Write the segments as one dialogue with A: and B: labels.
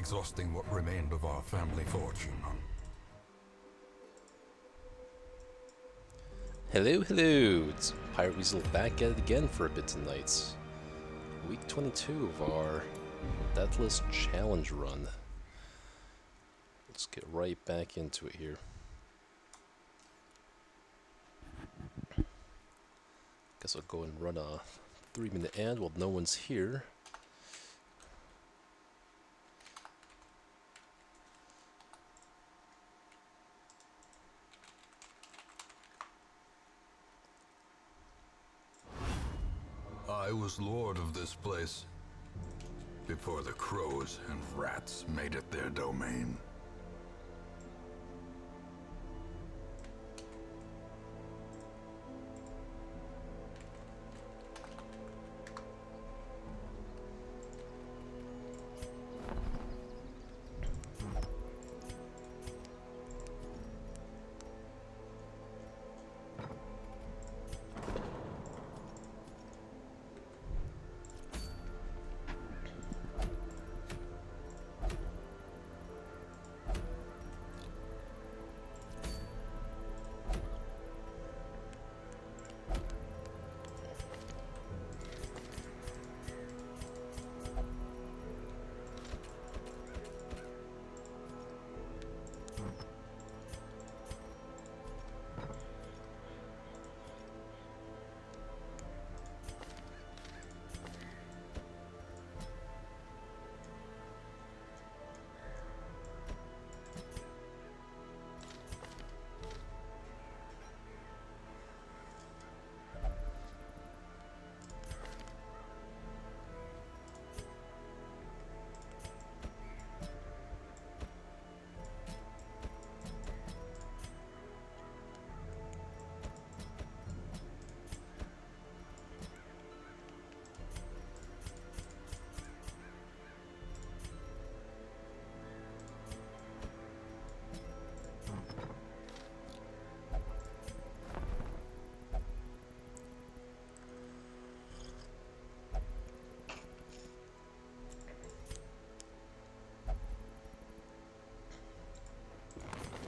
A: exhausting what remained of our family fortune.
B: Hello, hello! It's Pirate Weasel back at it again for a bit tonight. Week 22 of our Deathless challenge run. Let's get right back into it here. Guess I'll go and run a 3-minute ad while no one's here.
A: I was lord of this place before the crows and rats made it their domain.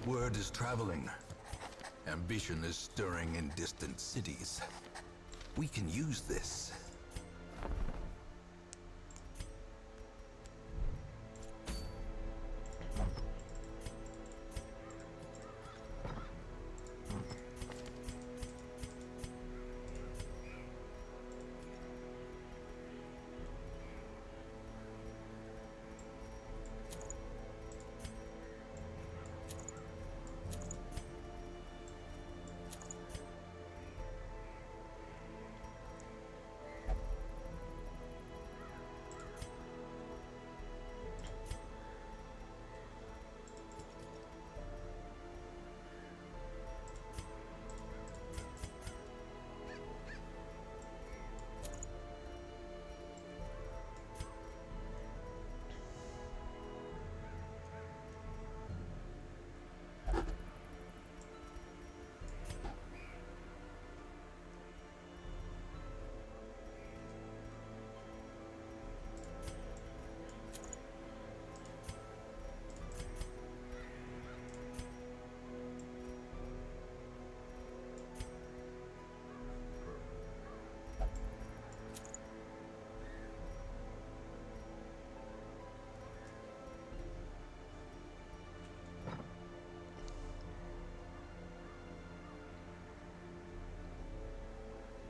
A: Word is traveling. Ambition is stirring in distant cities. We can use this.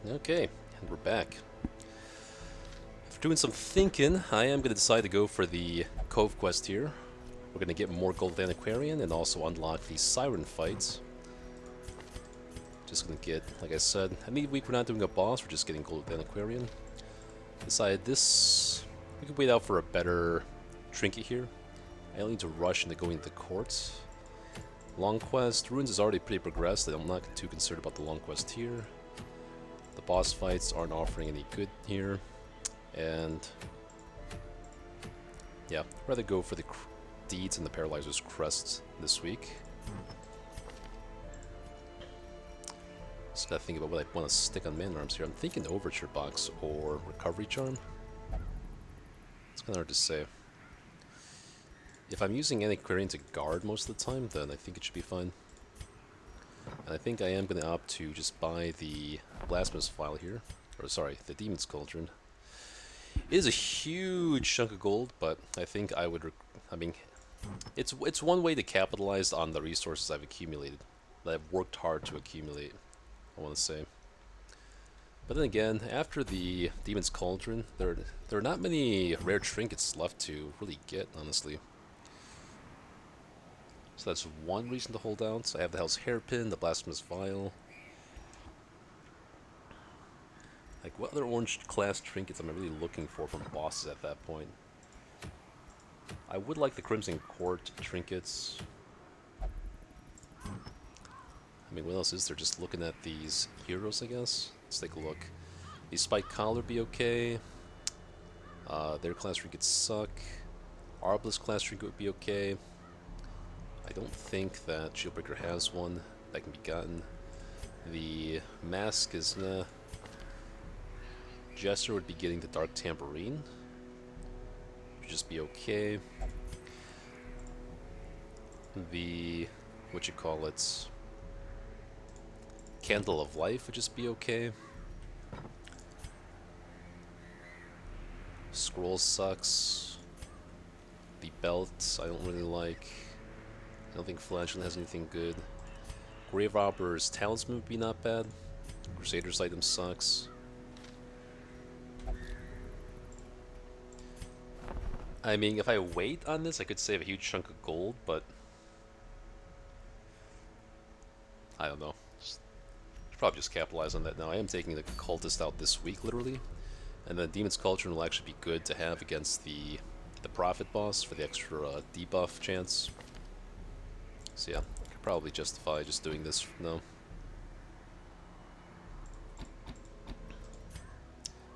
B: Okay, and we're back. After doing some thinking, I am going to decide to go for the Cove quest here. We're going to get more gold Aquarian and also unlock the Siren fights. Just going to get, like I said, I mean, we're not doing a boss, we're just getting gold Aquarian. Decided this, we could wait out for a better trinket here. I don't need to rush into going to the courts. Long quest, Ruins is already pretty progressed, I'm not too concerned about the long quest here. The boss fights aren't offering any good here, and yeah, I'd rather go for the Deeds and the Paralyzer's Crest this week. Just gotta think about what I want to stick on Man Arms here. I'm thinking Overture Box or Recovery Charm. It's kinda hard to say. if I'm using Antiquarian to guard most of the time, then I think it should be fine. And I think I am going to opt to just buy the Blasphemous File here. Or sorry, the Demon's Cauldron. It is a huge chunk of gold, but I think I would... I mean, it's one way to capitalize on the resources I've accumulated. That I've worked hard to accumulate, I want to say. But then again, after the Demon's Cauldron, there are not many rare trinkets left to really get, honestly. So that's one reason to hold out. So I have the Hell's Hairpin, the Blasphemous Vial. Like, what other orange class trinkets am I really looking for from bosses at that point? I would like the Crimson Court trinkets. I mean, what else is there? Just looking at these heroes, I guess. Let's take a look. The Spike Collar be okay. Their class trinkets suck. Arbalest class trinket would be okay. I don't think that Shieldbreaker has one that can be gotten. The Mask is nah. Jester would be getting the Dark Tambourine. Would just be okay. The Candle of Life would just be okay. Scroll sucks. The belt I don't really like. I don't think Flagellant has anything good. Grave Robber's Talisman would be not bad. Crusader's item sucks. I mean, if I wait on this, I could save a huge chunk of gold, but I don't know. Should probably just capitalize on that now. I am taking the Cultist out this week, literally, and then Demon's Cauldron will actually be good to have against the Prophet boss for the extra debuff chance. So yeah, I could probably justify just doing this now.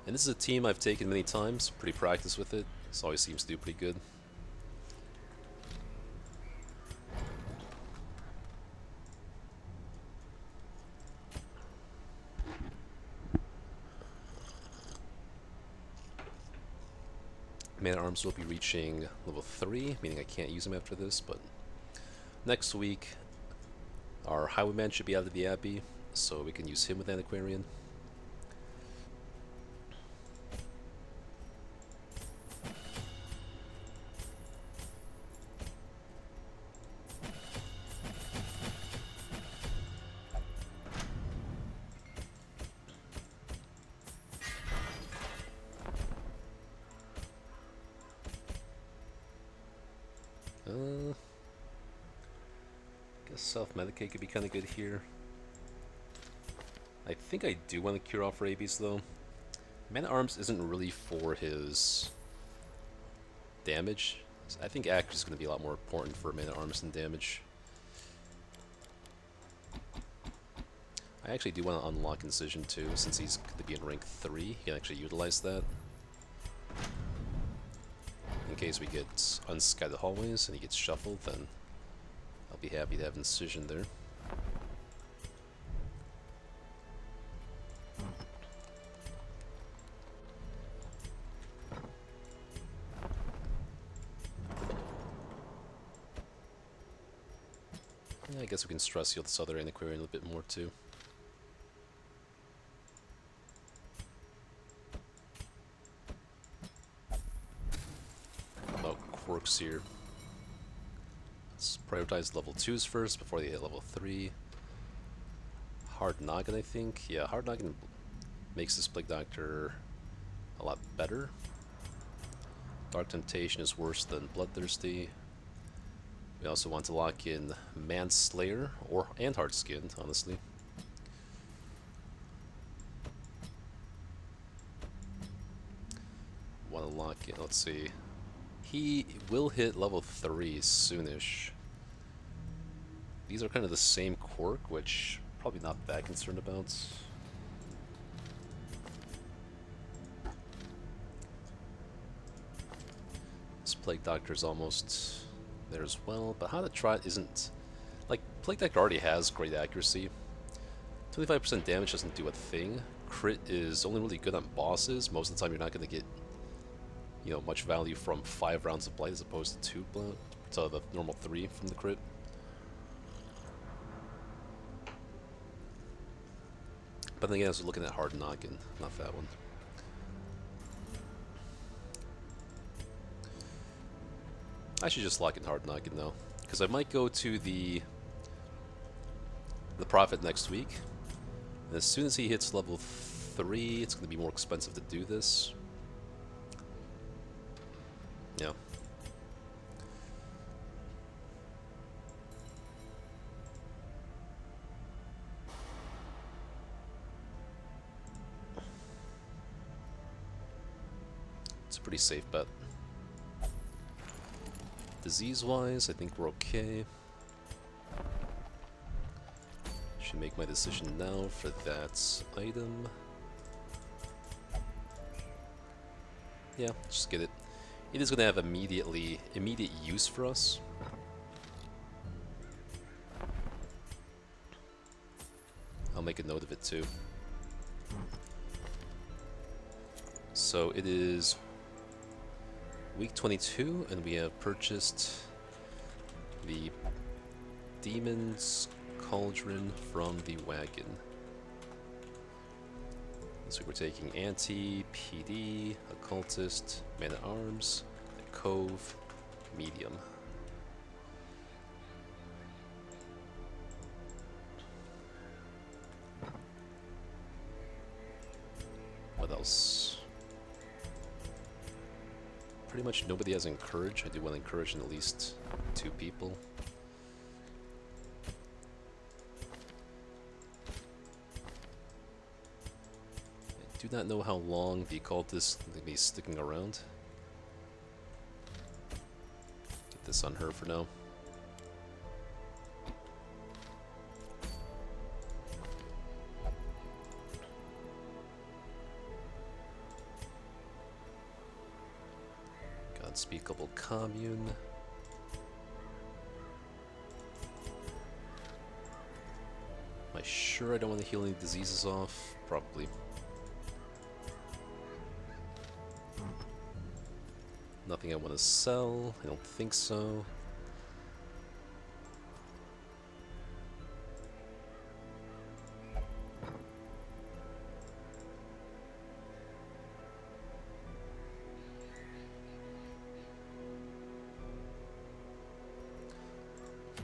B: And this is a team I've taken many times, pretty practiced with it. This always seems to do pretty good. Man-at-Arms will be reaching level 3, meaning I can't use him after this, but next week our Highwayman should be out of the Abbey, so we can use him with Antiquarian. Guess self-medicate could be kind of good here. I think I do want to cure off rabies though. Man-at-Arms isn't really for his damage. I think accuracy is going to be a lot more important for Man-at-Arms than damage. I actually do want to unlock Incision too, since he's going to be in rank 3. He can actually utilize that. In case we get Unscattered Hallways and he gets shuffled, then I'll be happy to have Incision there. Yeah, I guess we can stress heal this other Antiquarian a little bit more too. Quirks here. Let's prioritize level 2s first before they hit level 3. Hard Noggin, I think. Yeah, Hard Noggin makes this Plague Doctor a lot better. Dark Temptation is worse than Bloodthirsty. We also want to lock in Manslayer and Hard Skinned, honestly. Want to lock in, let's see. He will hit level 3 soonish. These are kind of the same quirk, which probably not that concerned about. This Plague Doctor is almost there as well, but how to Trot isn't... Like, Plague Doctor already has great accuracy. 25% damage doesn't do a thing. Crit is only really good on bosses. Most of the time you're not going to get, you know, much value from 5 rounds of blight as opposed to to the normal 3 from the crit. But then again, I was looking at Hard Noggin, not that one. I should just lock in Hard Noggin now, because I might go to the Prophet next week. And as soon as he hits level 3, it's going to be more expensive to do this. Yeah. It's a pretty safe bet. Disease-wise, I think we're okay. Should make my decision now for that item. Yeah, just get it. It is going to have immediate use for us. I'll make a note of it too. So it is week 22, and we have purchased the Demon's Cauldron from the wagon. So we're taking Anti, PD, Occultist, Man-at-Arms, Cove, Medium. What else? Pretty much nobody has Encourage. I do want to encourage at least 2 people. I do not know how long the Occultist will be sticking around. Get this on her for now. Unspeakable Commune. Am I sure I don't want to heal any diseases off? Probably. Nothing I want to sell. I don't think so.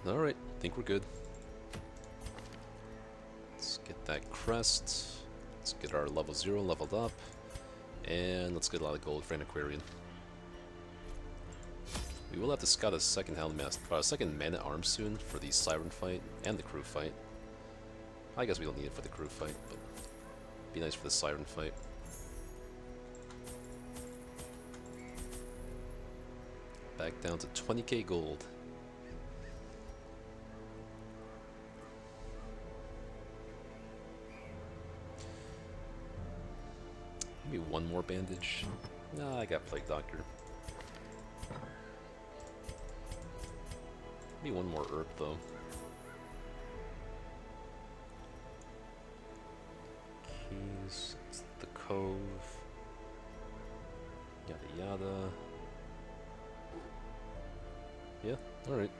B: Alright, I think we're good. Let's get that crest. Let's get our level 0 leveled up. And let's get a lot of gold for an Aquarian. We will have to scout a second second Man-at-Arms soon for the Siren fight and the crew fight. I guess we don't need it for the crew fight, but it'd be nice for the Siren fight. Back down to 20k gold. Maybe one more bandage. Nah, I got Plague Doctor. Maybe one more herb though. Keys, it's the Cove. Yada yada. Yeah, alright.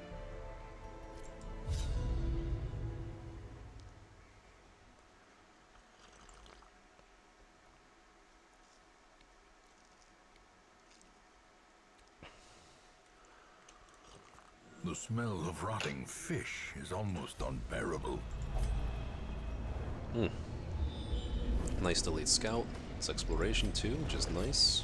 A: The smell of rotting fish is almost unbearable.
B: Nice delayed scout. It's exploration too, which is nice.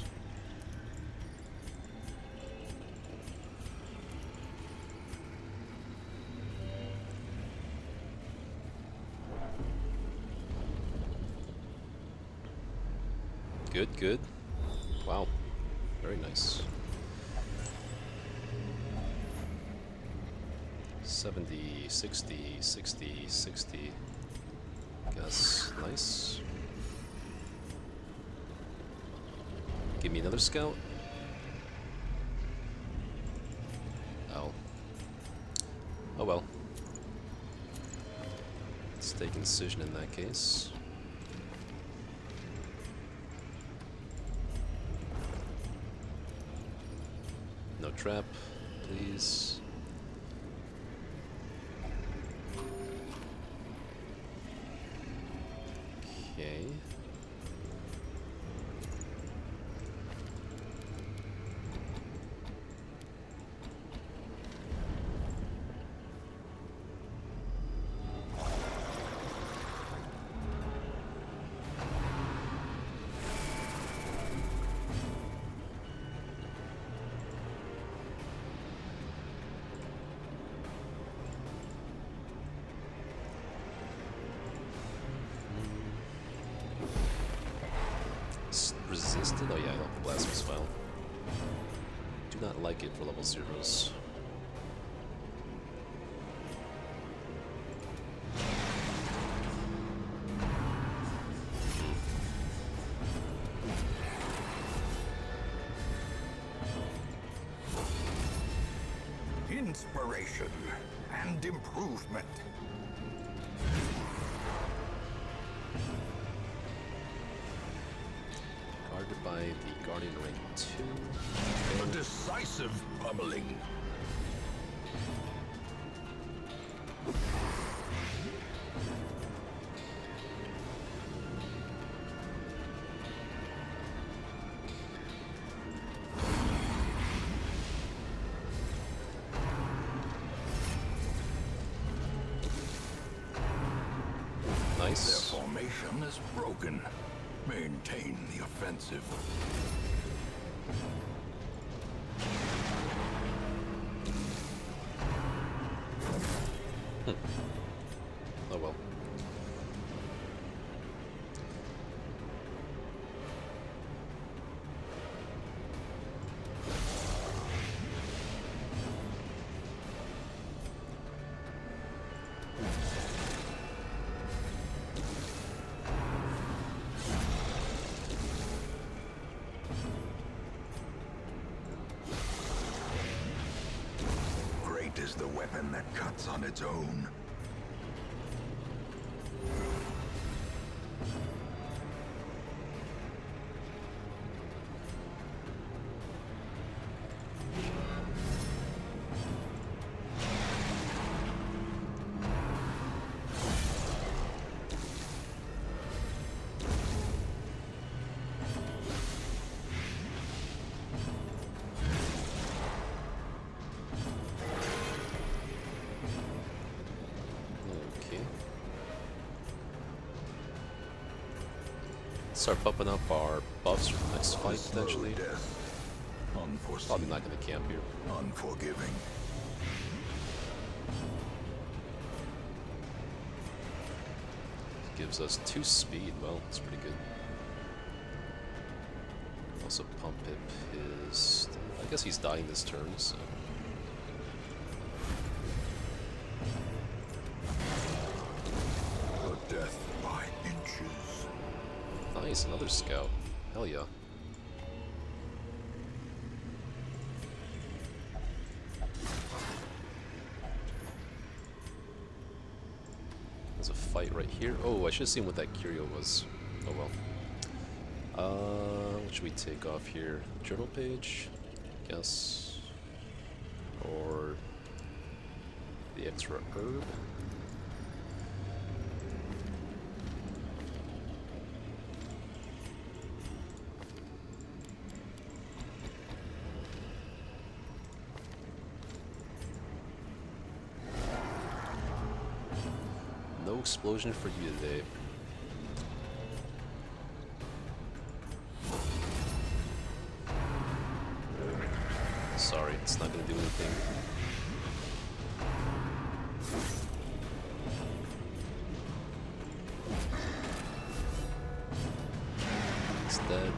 B: Good, good. Wow. Very nice. 70, 60, 60, 60. Guess. Nice. Give me another scout. Oh. Oh well. Let's take Incision in that case. No trap, please. I like it for level 0s.
A: Inspiration and improvement.
B: Guarded by the Guardian rank 2.
A: A decisive pummeling.
B: Nice.
A: Their formation is broken. Maintain the offensive.
B: Oh well.
A: Great is the weapon that cuts on its own.
B: Okay. Start bumping up our buffs for the next fight, potentially.
A: Death. Unforeseen.
B: Probably not going to camp here.
A: Unforgiving.
B: Gives us 2 speed. Well, that's pretty good. Also, Pump Pip is... I guess he's dying this turn, so...
A: A death by inches.
B: Nice, another scout. Hell yeah. There's a fight right here. Oh, I should have seen what that curio was. Oh well. What should we take off here? Journal page? Guess. Or the extra herb? No explosion for you today. Sorry, it's not gonna do anything. It's dead.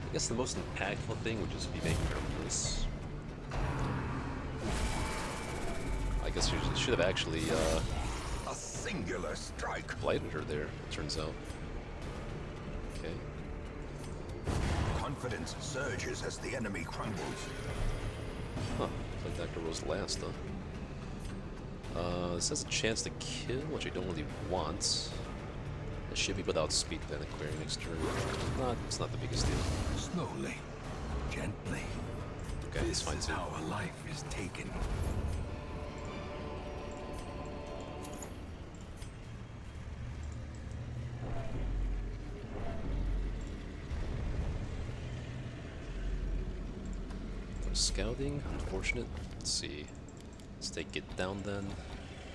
B: I guess the most impactful thing would just be making her worse. I guess you should have actually
A: A singular strike.
B: blighted her there, it turns out. Okay.
A: Confidence surges as the enemy crumbles.
B: Huh. Like that girl was last, huh? This has a chance to kill, which I don't really want. It should be without speed then Aquarium next turn. It's not the biggest deal.
A: Slowly, gently.
B: Okay,
A: This
B: that's fine
A: is
B: too.
A: how a life is taken.
B: Scouting, unfortunate. Let's see. Let's take it down then.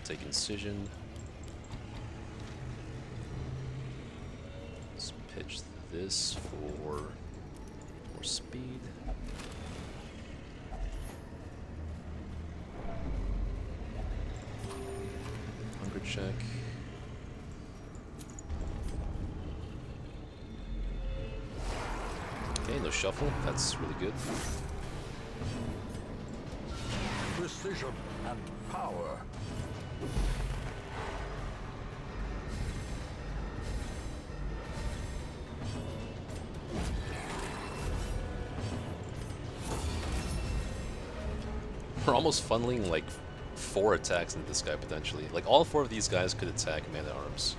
B: Take incision. Let's pitch this for more speed. check. Okay, no shuffle. That's really good.
A: Precision and power.
B: We're almost funneling like 4 attacks into this guy potentially. Like all 4 of these guys could attack Man-at-Arms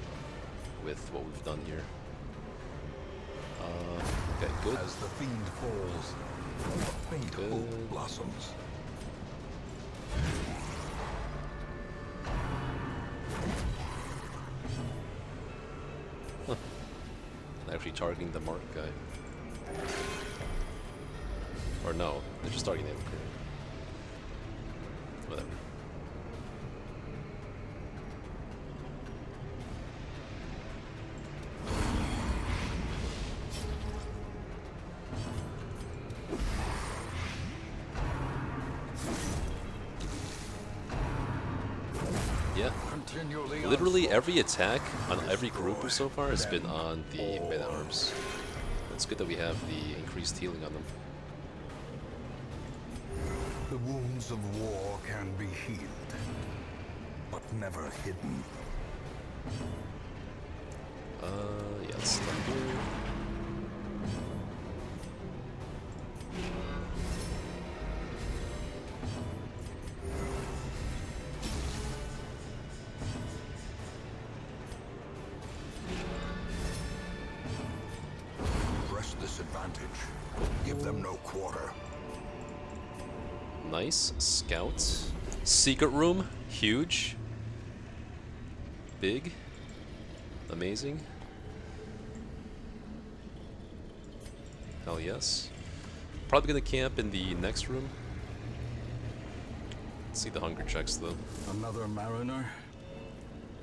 B: with what we've done here. Okay, good.
A: As the fiend falls, a faint hope blossoms.
B: Huh. Actually targeting the mark guy. Or no, they're just targeting him. Whatever. Yeah. Literally every attack on every grouper so far has been on the Man-at-Arms. It's good that we have the increased healing on them.
A: The wounds of war can be healed, but never hidden.
B: Yeah, let's stop here.
A: Press this advantage. Give them no quarter.
B: Nice. Scout. Secret room. Huge. Big. Amazing. Hell yes. Probably gonna camp in the next room. Let's see the hunger checks though.
A: Another mariner.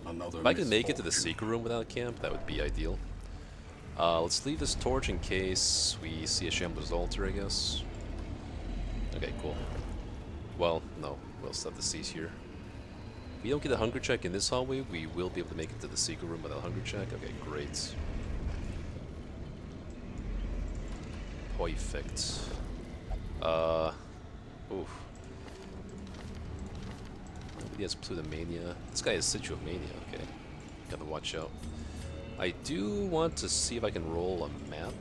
A: Another.
B: If I can make it to the secret room without camp, that would be ideal. Let's leave this torch in case we see a Shambler's altar, I guess. Okay, cool. Well, no, we'll still have to cease here. If we don't get a hunger check in this hallway, we will be able to make it to the secret room without a hunger check. Okay, great. Perfect. Oof. Nobody has Plutomania. This guy has Citromania, okay. Gotta watch out. I do want to see if I can roll a map.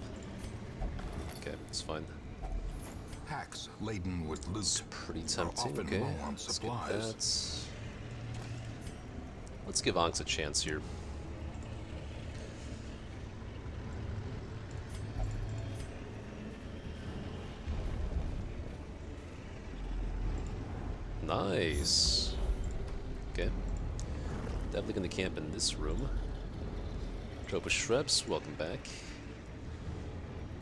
B: Okay, it's fine.
A: Hacks laden with loot.
B: It's pretty
A: are
B: tempting,
A: often
B: okay.
A: low on
B: Let's get
A: supplies.
B: that. Let's give Onks a chance here. Nice. Okay. Definitely gonna camp in this room. Tropa Shrebs, welcome back.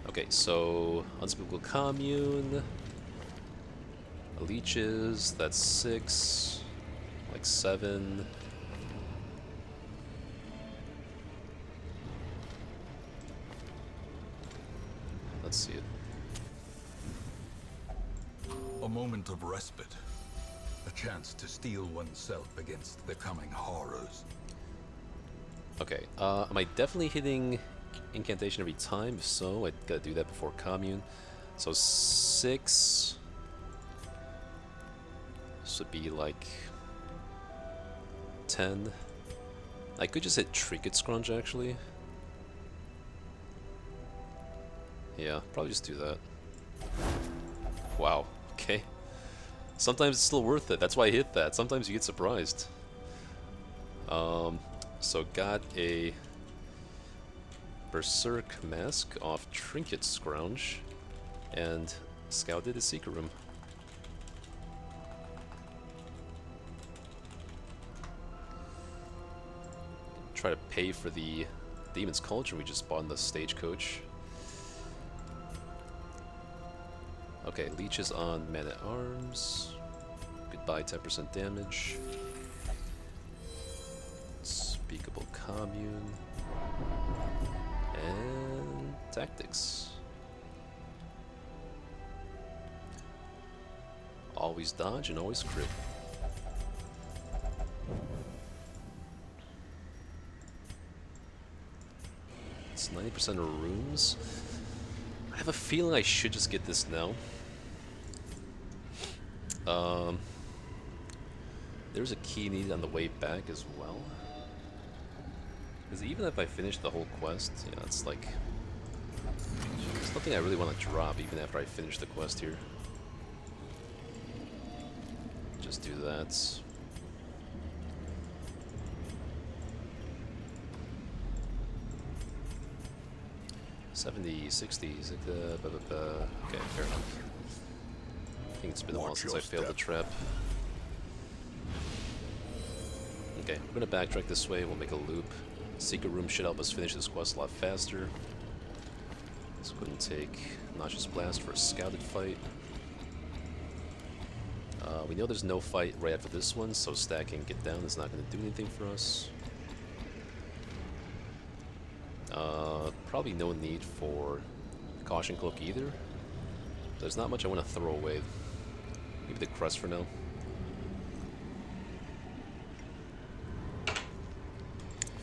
B: Okay, so Unspeakable Commune. Leeches, that's 6. Like 7. Let's see it.
A: A moment of respite. A chance to steel oneself against the coming horrors.
B: Okay, am I definitely hitting incantation every time? If so, I gotta do that before commune. So 6. This would be like 10. I could just hit Trinket Scrunch actually. Yeah, probably just do that. Wow, okay. Sometimes it's still worth it. That's why I hit that. Sometimes you get surprised. So got a Berserk Mask off Trinket Scrounge and scouted a secret room. Try to pay for the Demon's Cauldron we just bought in the stagecoach. Okay, leeches on Man-at-Arms. Goodbye, 10% damage. Unspeakable Commune. And Tactics. Always dodge and always crit. It's 90% of rooms. I have a feeling I should just get this now. There's a key needed on the way back as well. Because even if I finish the whole quest, yeah, it's like... There's nothing I really want to drop even after I finish the quest here. Just do that. 70, 60s, okay, fair enough. I think it's been a while since I failed the trap. Okay, we're gonna backtrack this way, we'll make a loop. Secret room should help us finish this quest a lot faster. Let's go ahead and take Noxious Blast for a scouted fight. We know there's no fight right after this one, so stacking Get Down is not gonna do anything for us. Probably no need for Caution Cloak either. There's not much I want to throw away. Maybe the crest for now.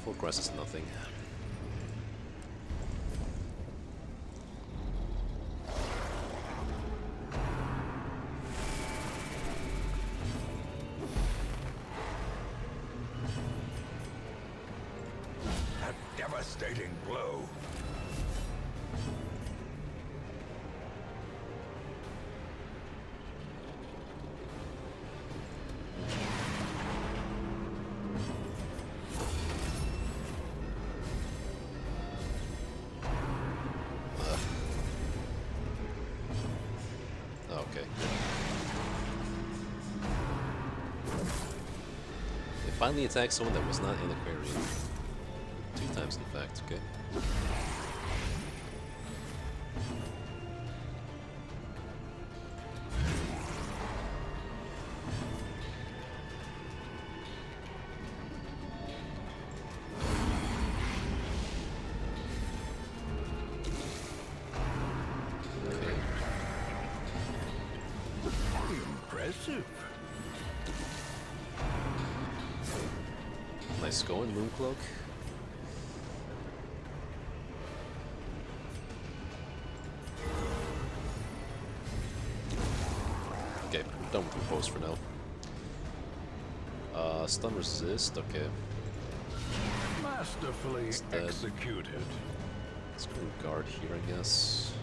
B: Full crest is nothing.
A: A devastating blow.
B: Okay. They finally attacked someone that was not in Aquarium. 2 times, in fact. Okay.
A: Impressive.
B: Nice going, Mooncloak. Okay, we're done with the post for now. Stun resist, okay.
A: Masterfully executed.
B: Let's go guard here, I guess.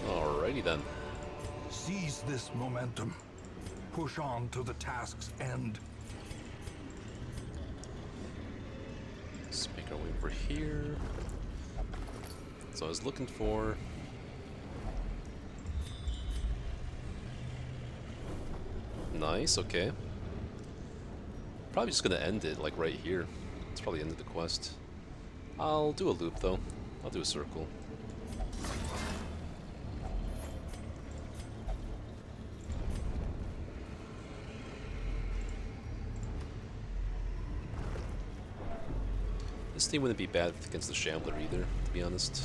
B: Alrighty then.
A: Seize this momentum. Push on to the task's end.
B: Let's make our way over here. So I was looking for... Nice, okay. Probably just gonna end it, like right here. It's probably the end of the quest. I'll do a loop though. I'll do a circle. This team wouldn't be bad against the Shambler either, to be honest.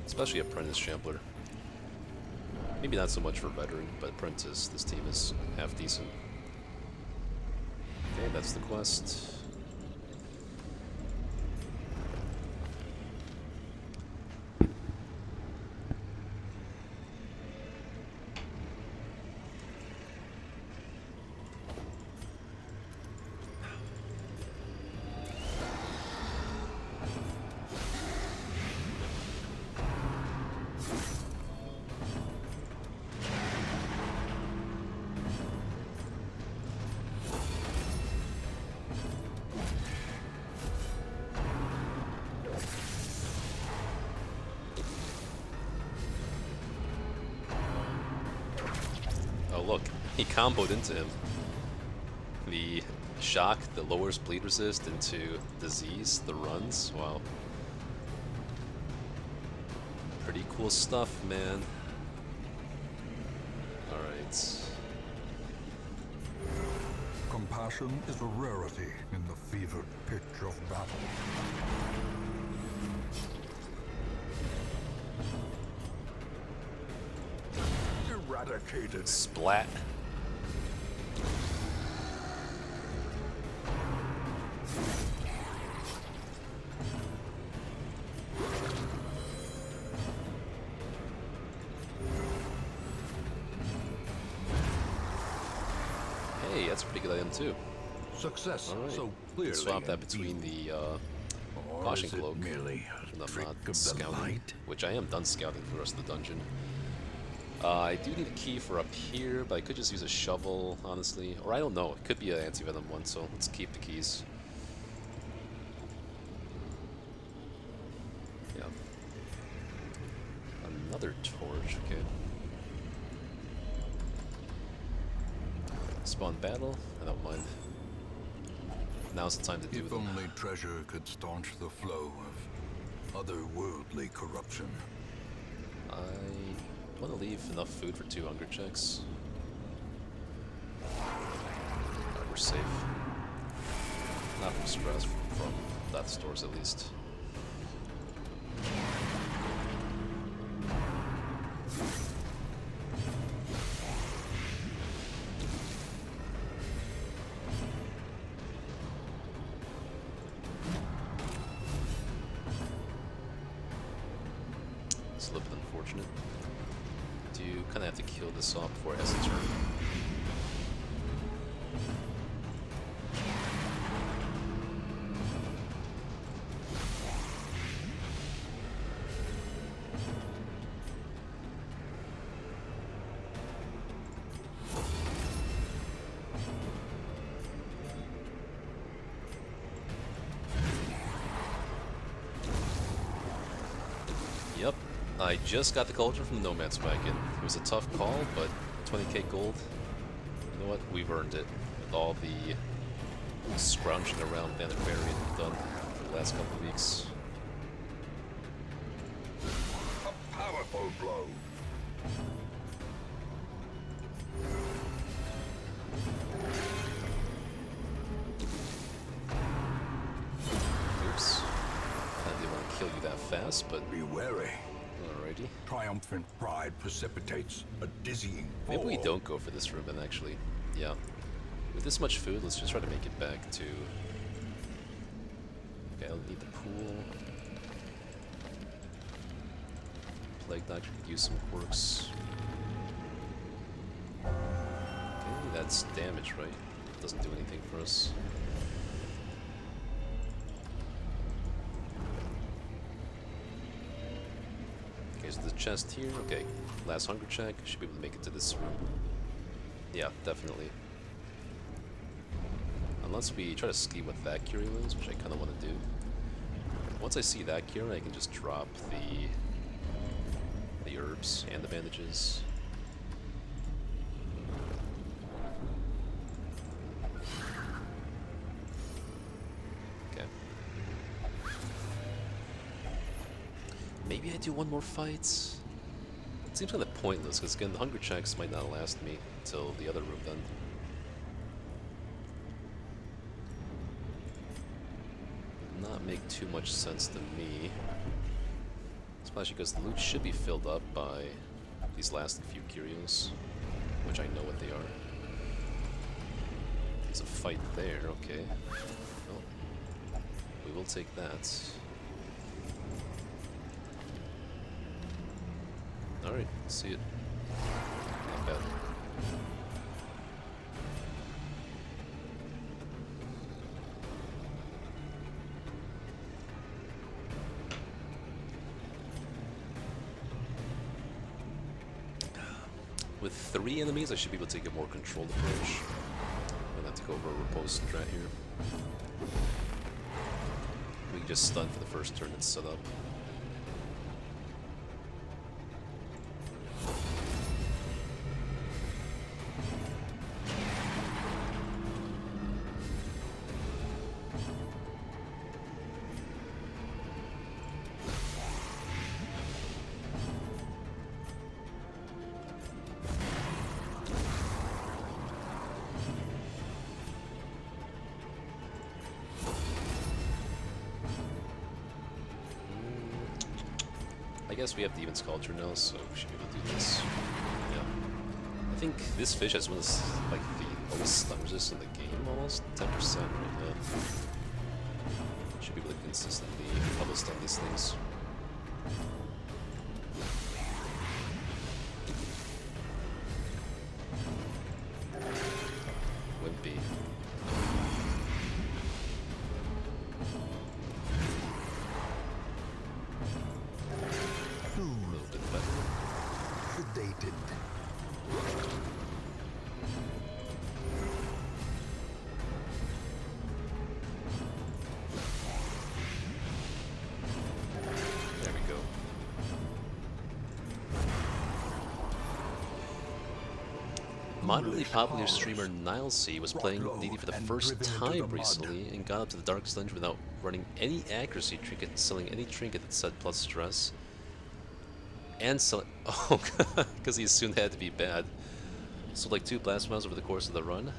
B: Especially Apprentice Shambler. Maybe not so much for Veteran, but Apprentice, this team is half decent. Okay, that's the quest. he comboed into him. The shock that lowers bleed resist into disease, the runs, wow. Pretty cool stuff, man. Alright.
A: Compassion is a rarity in the fevered pitch of battle. Eradicated.
B: Splat. Hey, that's a pretty good item too.
A: Success.
B: All right.
A: So clearly.
B: Swap that between the caution cloak.
A: Merely
B: And
A: a
B: I'm
A: trick
B: not
A: of the
B: scouting,
A: light.
B: which I am done scouting for the rest of the dungeon. I do need a key for up here, but I could just use a shovel, honestly. Or I don't know, it could be an anti-venom one, so let's keep the keys. Yeah. Another torch, okay. Spawn battle, I don't mind. Now's the time to do
A: If
B: them.
A: only treasure could staunch the flow of otherworldly corruption.
B: I want to leave enough food for 2 hunger checks. Alright, we're safe. Not from stress, from death stores at least. It's a little bit unfortunate. Do you kind of have to kill this off before it has to turn? Yep, I just got the cauldron from the Nomad's wagon. It was a tough call, but 20k gold. You know what? We've earned it. With all the scrounging around the Aquarian we've done for the last couple of weeks.
A: A powerful blow.
B: Oops. I didn't want to kill you that fast, but
A: Be wary.
B: alrighty.
A: Triumphant pride precipitates a dizzying fall.
B: Maybe we don't go for this room then, actually. Yeah. With this much food, let's just try to make it back to... Okay, I don't need the pool. Plague Doctor could use some quirks. Okay, that's damage, right? Doesn't do anything for us. Okay, so the chest here. Okay, last hunger check. Should be able to make it to this room. Yeah, definitely. Unless we try to ski what that curio is, which I kind of want to do. Once I see that curio, I can just drop the herbs and the bandages. Okay. Maybe I do one more fight. It seems kind of pointless, because again, the hunger checks might not last me until the other room then. Not make too much sense to me. Especially because the loot should be filled up by these last few curios, which I know what they are. There's a fight there, okay. Well, we will take that. Alright, see it. Not bad. With 3 enemies, I should be able to take a more controlled approach. I'm gonna have to go over a repose strat here. We can just stun for the first turn and set up. guess we have Demon's Culture now, so we should be able to do this. Yeah. I think this fish has one of the, like, the lowest stun resist in the game, almost 10% right now. Should be able to consistently double stun these things. Wimpy. A little bit better.
A: Sedated.
B: There we go. Moderately popular streamer Nilesea was playing DD for the first time recently and got up to the Darkest Dungeon without running any accuracy trinket and selling any trinket that said plus stress. And selling. Oh, because he assumed it had to be bad. So, like 2 plasmas over the course of the run.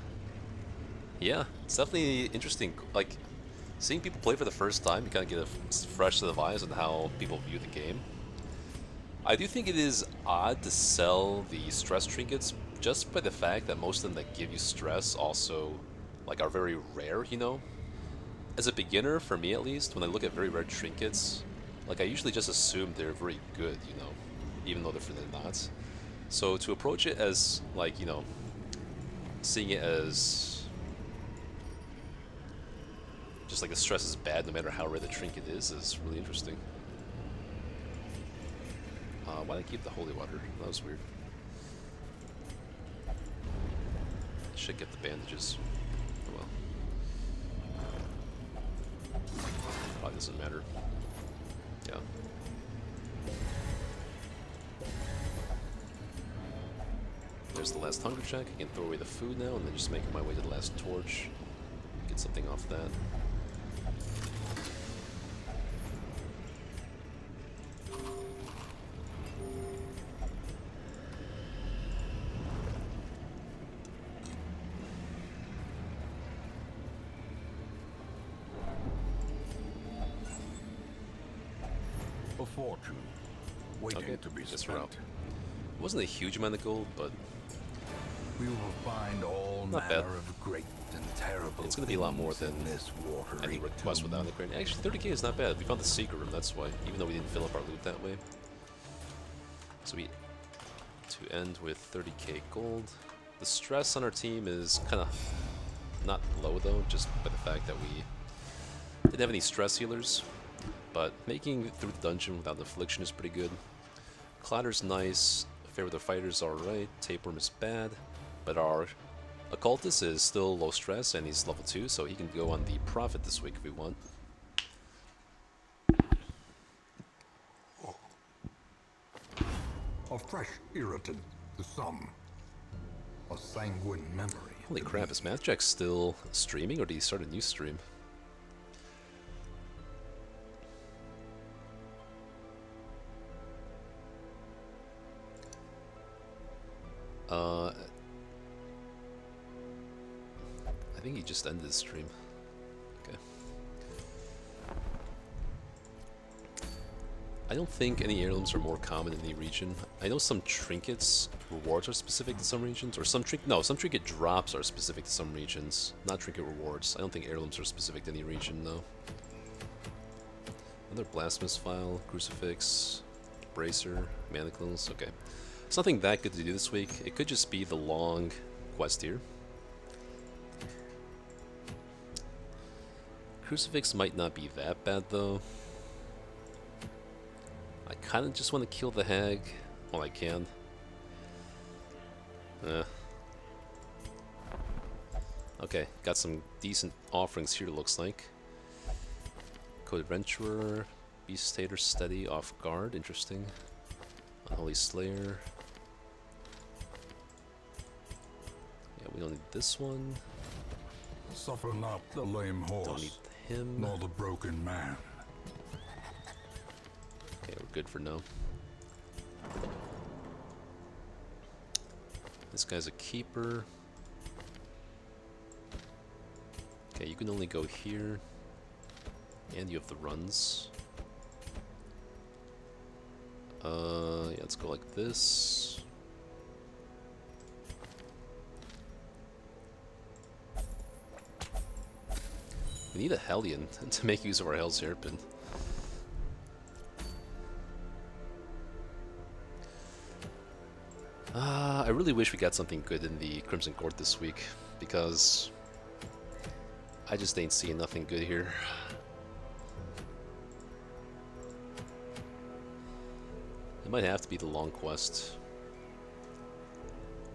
B: Yeah, it's definitely interesting. Like, seeing people play for the first time, you kind of get a fresh set of eyes on how people view the game. I do think it is odd to sell the stress trinkets just by the fact that most of them that give you stress also, like, are very rare, you know? As a beginner, for me at least, when I look at very rare trinkets, like, I usually just assume they're very good, you know? Even though they're not. So to approach it as, like, you know, seeing it as just like the stress is bad no matter how rare the trinket is really interesting. Why did I keep the holy water? That was weird. Should get the bandages. Oh well. Probably doesn't matter. Yeah. There's the last hunger check. I can throw away the food now and then just making my way to the last torch. Get something off that.
A: A fortune waiting
B: Okay,
A: to be
B: this
A: spent.
B: route. It wasn't a huge amount of gold, but
A: We will find all
B: Not
A: manner
B: bad.
A: of great and terrible.
B: It's gonna be a lot more
A: things in
B: than
A: this watery
B: any request
A: tomb.
B: without the crane. Actually, 30k is not bad. We found the secret room, that's why. Even though we didn't fill up our loot that way. So we to end with 30k gold. The stress on our team is kind of not low though, just by the fact that we didn't have any stress healers. But making it through the dungeon without an affliction is pretty good. Clatter's nice. Fair with the fighters alright. Tapeworm is bad. But our occultist is still low stress and he's level 2, so he can go on the prophet this week if we want.
A: A fresh irritant to some. A sanguine memory.
B: Holy crap, is MathJack still streaming or did he start a new stream? I think he just ended his stream. Okay. I don't think any heirlooms are more common in any region. I know some trinkets rewards are specific to some regions, or some trinket drops are specific to some regions, not trinket rewards. I don't think heirlooms are specific to any region, though. Another blasphemous file, crucifix, bracer, manacles. Okay, it's nothing that good to do this week. It could just be the long quest here. Crucifix might not be that bad though. I kind of just want to kill the hag while I can. Okay, got some decent offerings here, looks like. Code Adventurer, Beast Tater Steady, Off Guard, interesting. Unholy Slayer. Yeah, we don't need this one.
A: Suffer not the lame
B: Don't
A: horse,
B: need him.
A: nor the broken man.
B: Okay, we're good for now. This guy's a keeper. Okay, you can only go here. And you have the runs. Yeah, let's go like this. We need a Hellion to make use of our Hell's Hairpin. I really wish we got something good in the Crimson Court this week, because I just ain't seeing nothing good here. It might have to be the long quest.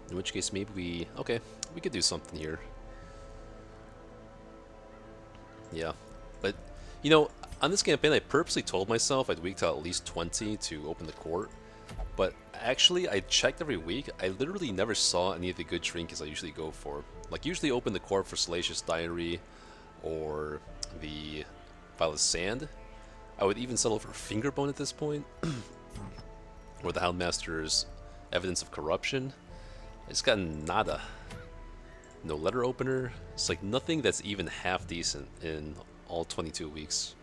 B: In which case, maybe we... Okay, we could do something here. Yeah, but, you know, on this campaign, I purposely told myself I'd week to at least 20 to open the court. But actually, I checked every week. I literally never saw any of the good trinkets I usually go for. Like, usually open the court for Salacious Diary or the Vial of Sand. I would even settle for Fingerbone at this point. Or the Houndmaster's Evidence of Corruption. I just got nada. No letter opener. It's like nothing that's even half decent in all 22 weeks.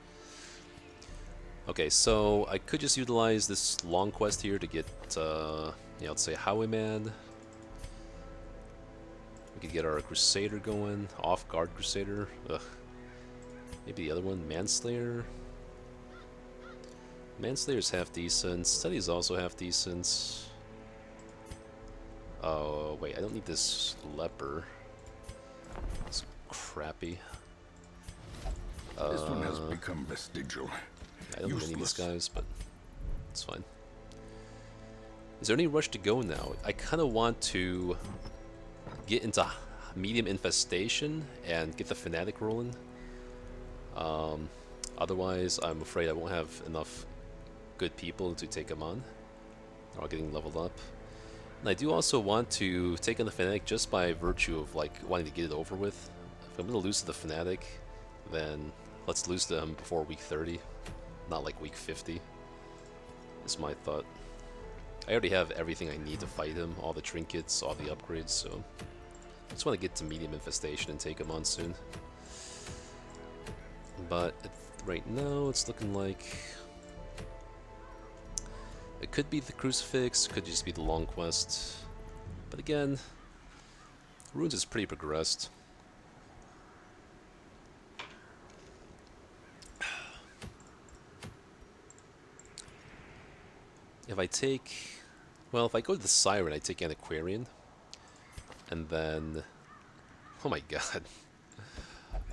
B: Okay, so I could just utilize this long quest here to get, yeah, let's say Highwayman. We could get our Crusader going, Off-Guard Crusader. Ugh. Maybe the other one, Manslayer. Manslayer's half decent. Steady's also half decent. Oh, wait, I don't need this Leper. It's crappy.
A: This one has become vestigial.
B: I don't need any of these guys, but it's fine. Is there any rush to go now? I kind of want to get into medium infestation and get the Fanatic rolling. Otherwise, I'm afraid I won't have enough good people to take them on. They're all getting leveled up. And I do also want to take on the Fanatic just by virtue of like wanting to get it over with. If I'm going to lose to the Fanatic, then let's lose to them before week 30. Not like week 50, is my thought. I already have everything I need to fight him, all the trinkets, all the upgrades, so I just want to get to medium infestation and take him on soon. But right now it's looking like it could be the Crucifix, could just be the long quest. But again, Runes is pretty progressed. If I take... Well, if I go to the Siren, I take Antiquarian. And then... Oh my god.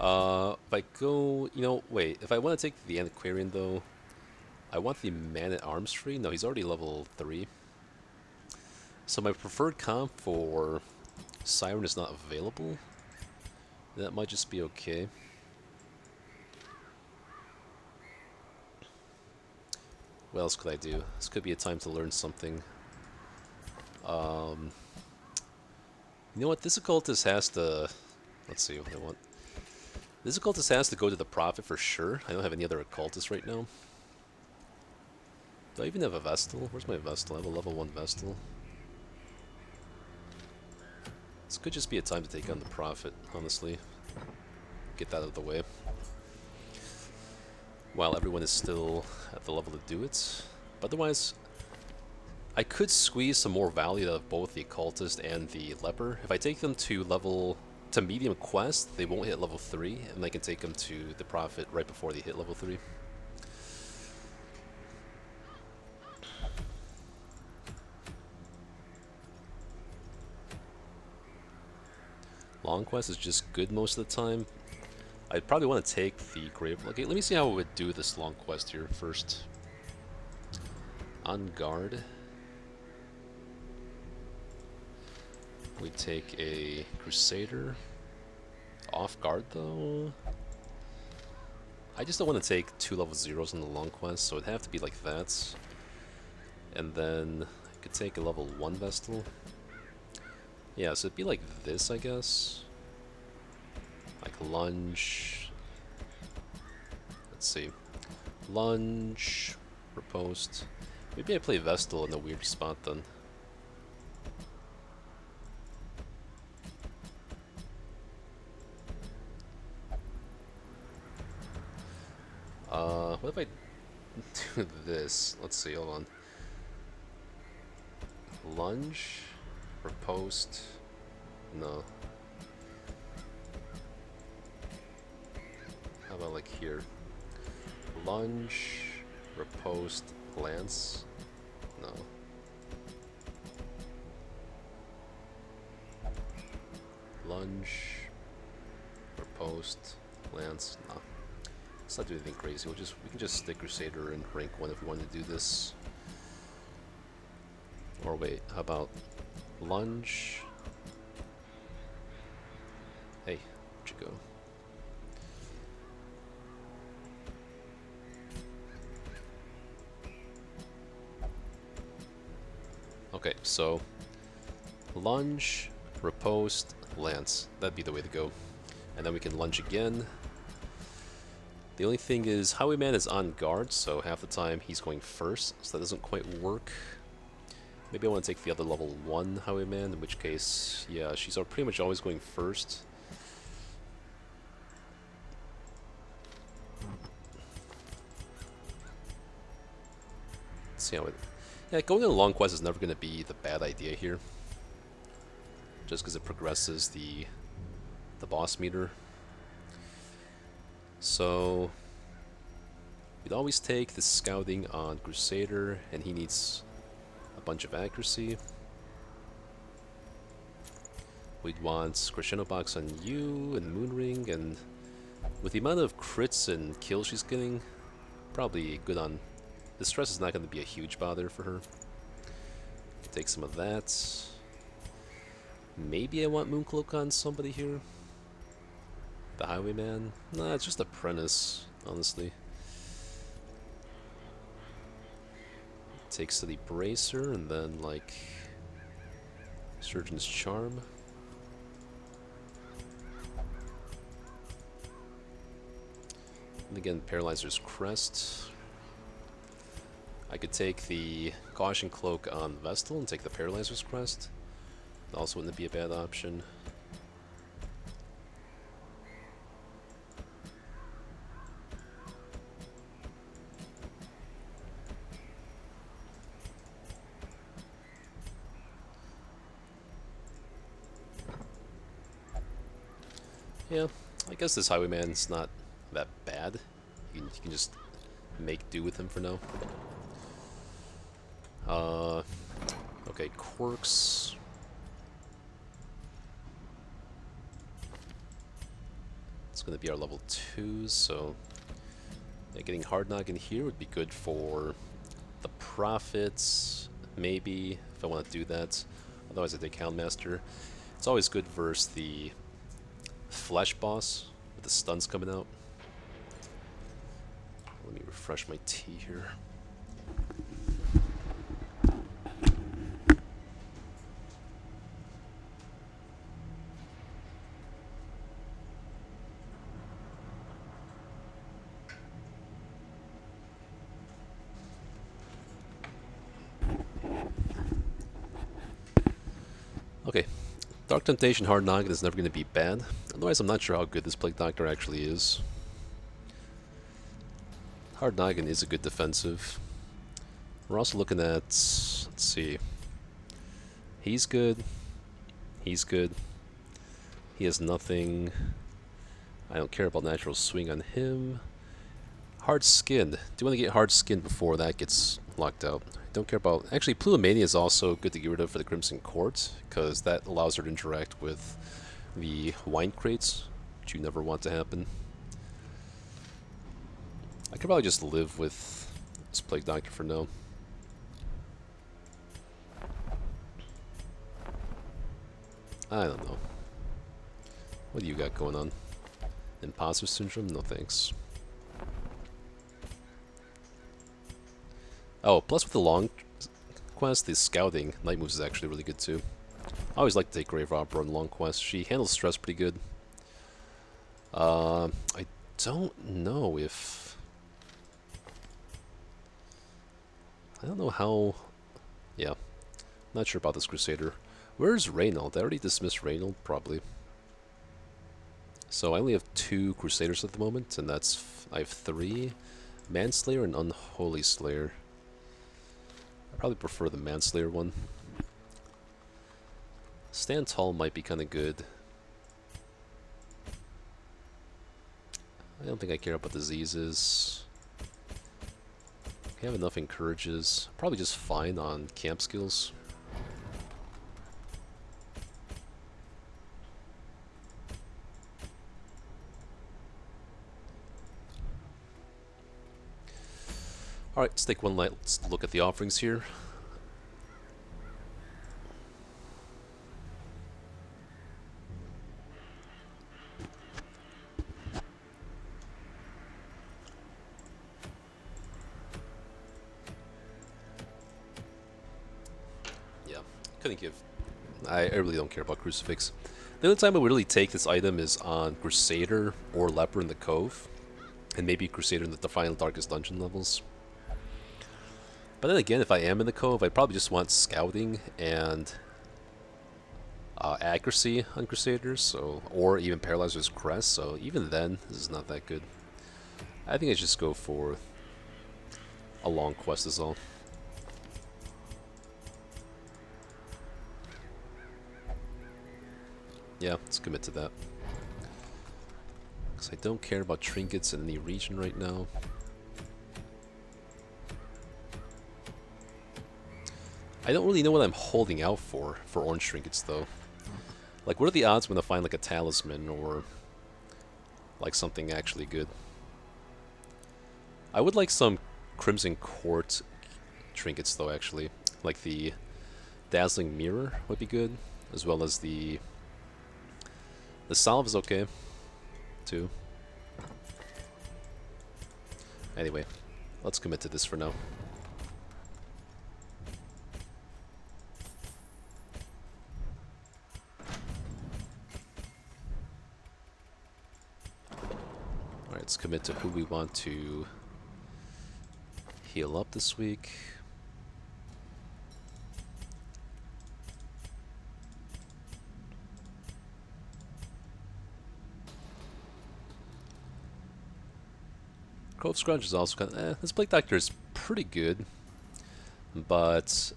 B: If I go... You know, wait. If I want to take the Antiquarian, though, I want the Man-at-Arms free. No, he's already level 3. So my preferred comp for Siren is not available. That might just be okay. What else could I do? This could be a time to learn something. You know what? This occultist has to... Let's see what I want. This occultist has to go to the Prophet for sure. I don't have any other occultists right now. Do I even have a Vestal? Where's my Vestal? I have a level 1 Vestal. This could just be a time to take on the Prophet, honestly. Get that out of the way. While everyone is still at the level to do it. But otherwise, I could squeeze some more value out of both the Occultist and the Leper. If I take them to medium quest, they won't hit level 3, and I can take them to the Prophet right before they hit level 3. Long quest is just good most of the time. I'd probably want to take the Grave... Okay, let me see how it would do this long quest here first. On guard. We take a Crusader. Off guard, though. I just don't want to take 2 level 0s on the long quest, so it'd have to be like that. And then I could take a level 1 Vestal. Yeah, so it'd be like this, I guess. Like lunge. Let's see. Lunge. Riposte. Maybe I play Vestal in a weird spot then. What if I do this? Let's see, hold on. Lunge, riposte, no. How about like here? Lunge, riposte, lance, no. Lunge, riposte, lance, no. Let's not do anything crazy. We can just stick Crusader in rank 1 if we want to do this. Or wait, how about lunge? Hey, where'd you go? Okay, so lunge, riposte, lance. That'd be the way to go. And then we can lunge again. The only thing is, Highwayman is on guard, so half the time he's going first, so that doesn't quite work. Maybe I want to take the other level 1 Highwayman, in which case, yeah, she's pretty much always going first. Let's see how it... Yeah, going on a long quest is never going to be the bad idea here. Just because it progresses the boss meter. So we'd always take the scouting on Crusader, and he needs a bunch of accuracy. We'd want Crescendo Box on you and Moonring, and with the amount of crits and kills she's getting, probably good on... The stress is not going to be a huge bother for her. Take some of that. Maybe I want Mooncloak on somebody here. The Highwayman? Nah, it's just Apprentice, honestly. Take Steady Bracer, and then, like, Surgeon's Charm. And again, Paralyzer's Crest. I could take the Caution Cloak on Vestal and take the Paralyzer's Crest. Also wouldn't be a bad option. Yeah, I guess this Highwayman's not that bad. You can just make do with him for now. Okay, Quirks. It's going to be our level 2s, so yeah, getting Hard Knock in here would be good for the Prophets, maybe, if I want to do that. Otherwise I take Houndmaster. It's always good versus the Flesh boss with the stuns coming out. Let me refresh my tea here. Okay, Dark Temptation Hard Noggin is never going to be bad. Otherwise, I'm not sure how good this Plague Doctor actually is. Hard Noggin is a good defensive. We're also looking at... Let's see. He's good. He's good. He has nothing. I don't care about Natural Swing on him. Hard Skin. Do you want to get Hard Skin before that gets locked out? Don't care about... Actually, Plumania is also good to get rid of for the Crimson Court, because that allows her to interact with the wine crates, which you never want to happen. I could probably just live with this Plague Doctor for now. I don't know. What do you got going on? Imposter Syndrome? No thanks. Oh, plus with the long quest, the scouting night moves is actually really good too. I always like to take Grave Robber on long quest. She handles stress pretty good. I don't know if... I don't know how... Yeah. Not sure about this Crusader. Where's Reynold? I already dismissed Reynold, probably. So I only have 2 Crusaders at the moment, and that's... I have 3. Manslayer and Unholy Slayer. I probably prefer the Manslayer one. Stand tall might be kind of good. I don't think I care about diseases. We have enough encourages. Probably just fine on camp skills. Alright, let's take one last look at the offerings here. Couldn't give. I really don't care about Crucifix. The only time I would really take this item is on Crusader or Leper in the Cove. And maybe Crusader in the final Darkest Dungeon levels. But then again, if I am in the Cove, I probably just want Scouting and accuracy on Crusaders, so, or even Paralyzer's Crest, so even then, this is not that good. I think I should just go for a long quest is all. Yeah, let's commit to that. Because I don't care about trinkets in any region right now. I don't really know what I'm holding out for orange trinkets though. Like, what are the odds when I find like a talisman or like something actually good? I would like some Crimson Court trinkets though, actually. Like the Dazzling Mirror would be good, as well as the salve is okay, too. Anyway, let's commit to this for now. Alright, let's commit to who we want to heal up this week. Cove Scrunch is also kind of, this Plague Doctor is pretty good, but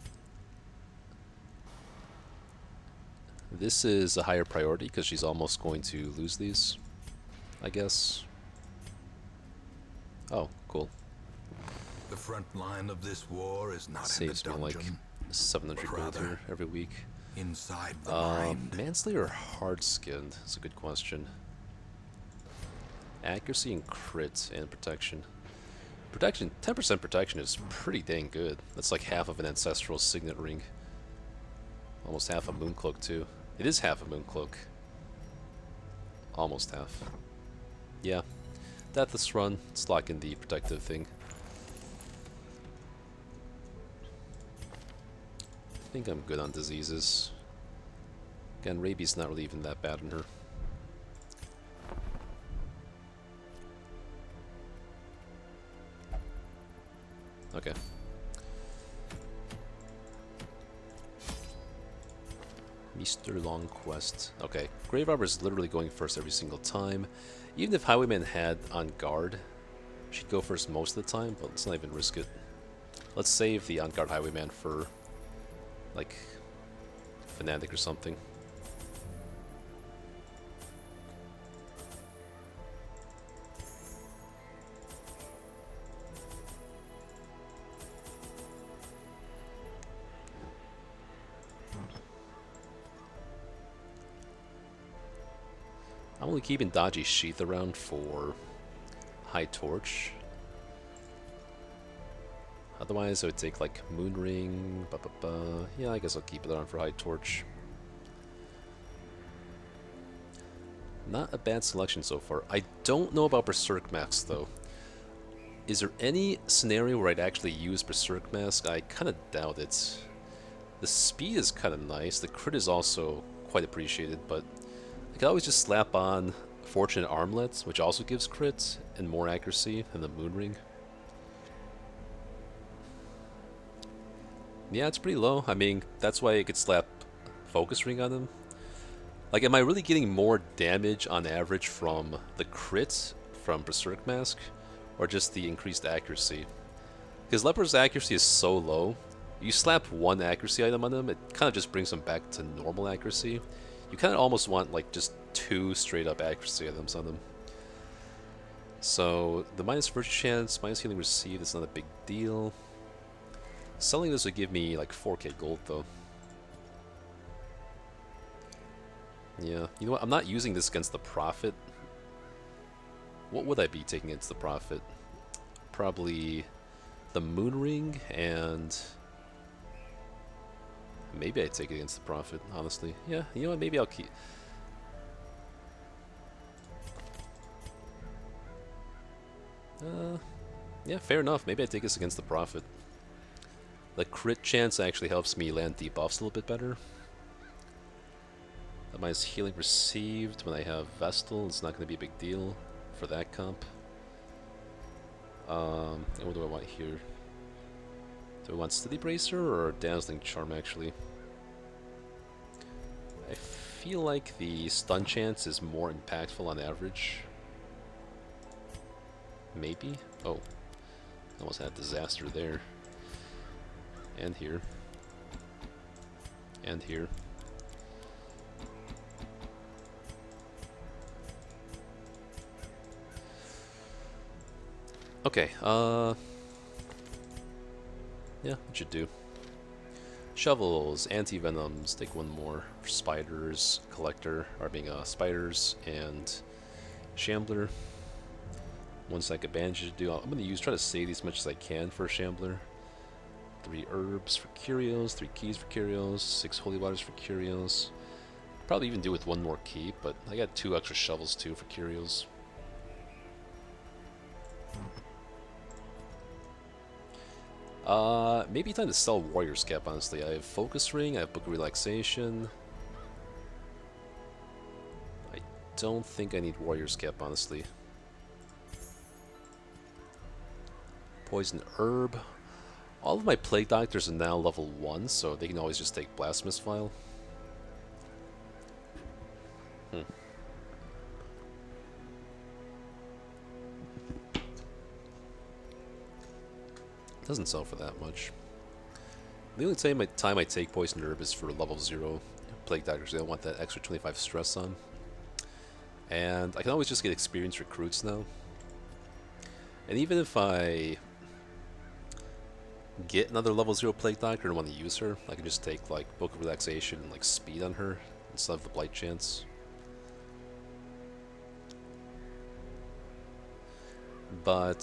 B: this is a higher priority because she's almost going to lose these, I guess. Oh, cool.
A: The front line of this war is not
B: Saves
A: in the
B: me like
A: dungeon,
B: 700 gold here every week.
A: inside the mind.
B: Manslayer or Hard-Skinned? That's a good question. Accuracy and crit and protection. Protection, 10% protection is pretty dang good. That's like half of an Ancestral Signet Ring. Almost half a Mooncloak too. It is half a Mooncloak. Almost half. Yeah. Deathless run, let's lock in the protective thing. I think I'm good on diseases. Again, rabies not really even that bad in her. Okay. Mr. Long Quest. Okay, Grave Robber is literally going first every single time. Even if Highwayman had on guard, she'd go first most of the time, but let's not even risk it. Let's save the on guard Highwayman for, like, Fanatic or something. I'm only keeping Dodgy Sheath around for High Torch. Otherwise, I would take like Moon Ring. Yeah, I guess I'll keep it on for High Torch. Not a bad selection so far. I don't know about Berserk Mask though. Is there any scenario where I'd actually use Berserk Mask? I kind of doubt it. The speed is kind of nice. The crit is also quite appreciated, but I could always just slap on Fortunate Armlet, which also gives crit and more accuracy than the Moon Ring. Yeah, it's pretty low. I mean, that's why I could slap Focus Ring on him. Like, am I really getting more damage on average from the crit from Berserk Mask, or just the increased accuracy? Because Leper's accuracy is so low, You slap one accuracy item on them, it kind of just brings them back to normal accuracy. You kind of almost want like just 2 straight up accuracy items on them. So the minus virtue chance, minus healing received, it's not a big deal. Selling this would give me like 4k gold though. Yeah, you know what, I'm not using this against the Prophet. What would I be taking against the Prophet? Probably the Moon Ring, and maybe I'd take it against the Prophet, honestly. Yeah, you know what, maybe I'll keep... yeah, fair enough. Maybe I take this against the Prophet. The crit chance actually helps me land debuffs a little bit better. Minus healing received when I have Vestal, it's not going to be a big deal for that comp. And what do I want here? Do I want Steady Bracer or Dazzling Charm, actually? I feel like the stun chance is more impactful on average. Maybe? Oh. Almost had disaster there. And here. And here. Okay, yeah, it should do. Shovels, anti-venoms, take one more. Spiders, collector, or being spiders, and shambler. 1 second bandage to do. I'm gonna try to save these as much as I can for a shambler. 3 herbs for curios, 3 keys for curios, 6 holy waters for curios. Probably even do with 1 more key, but I got 2 extra shovels too for curios. Maybe time to sell Warrior's Cap, honestly. I have Focus Ring, I have Book of Relaxation. I don't think I need Warrior's Cap, honestly. Poison Herb. All of my Plague Doctors are now level 1, so they can always just take Blasphemous Vial. Doesn't sell for that much. The only time I take Poison Herb is for level 0 Plague Doctors. I don't want that extra 25 stress on. And I can always just get experienced recruits now. And even if I get another level 0 Plague Doctor and want to use her, I can just take like Book of Relaxation and like speed on her instead of the Blight chance. But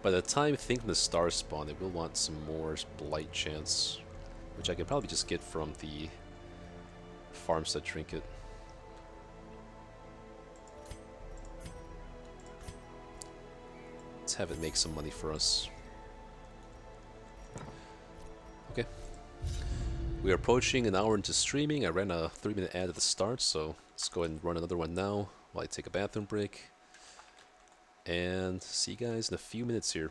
B: by the time Think the Star spawn, it will want some more Blight chance, which I could probably just get from the Farmstead Trinket. Let's have it make some money for us. Okay. We are approaching an hour into streaming. I ran a 3-minute ad at the start, so let's go ahead and run another one now while I take a bathroom break. And see you guys in a few minutes here.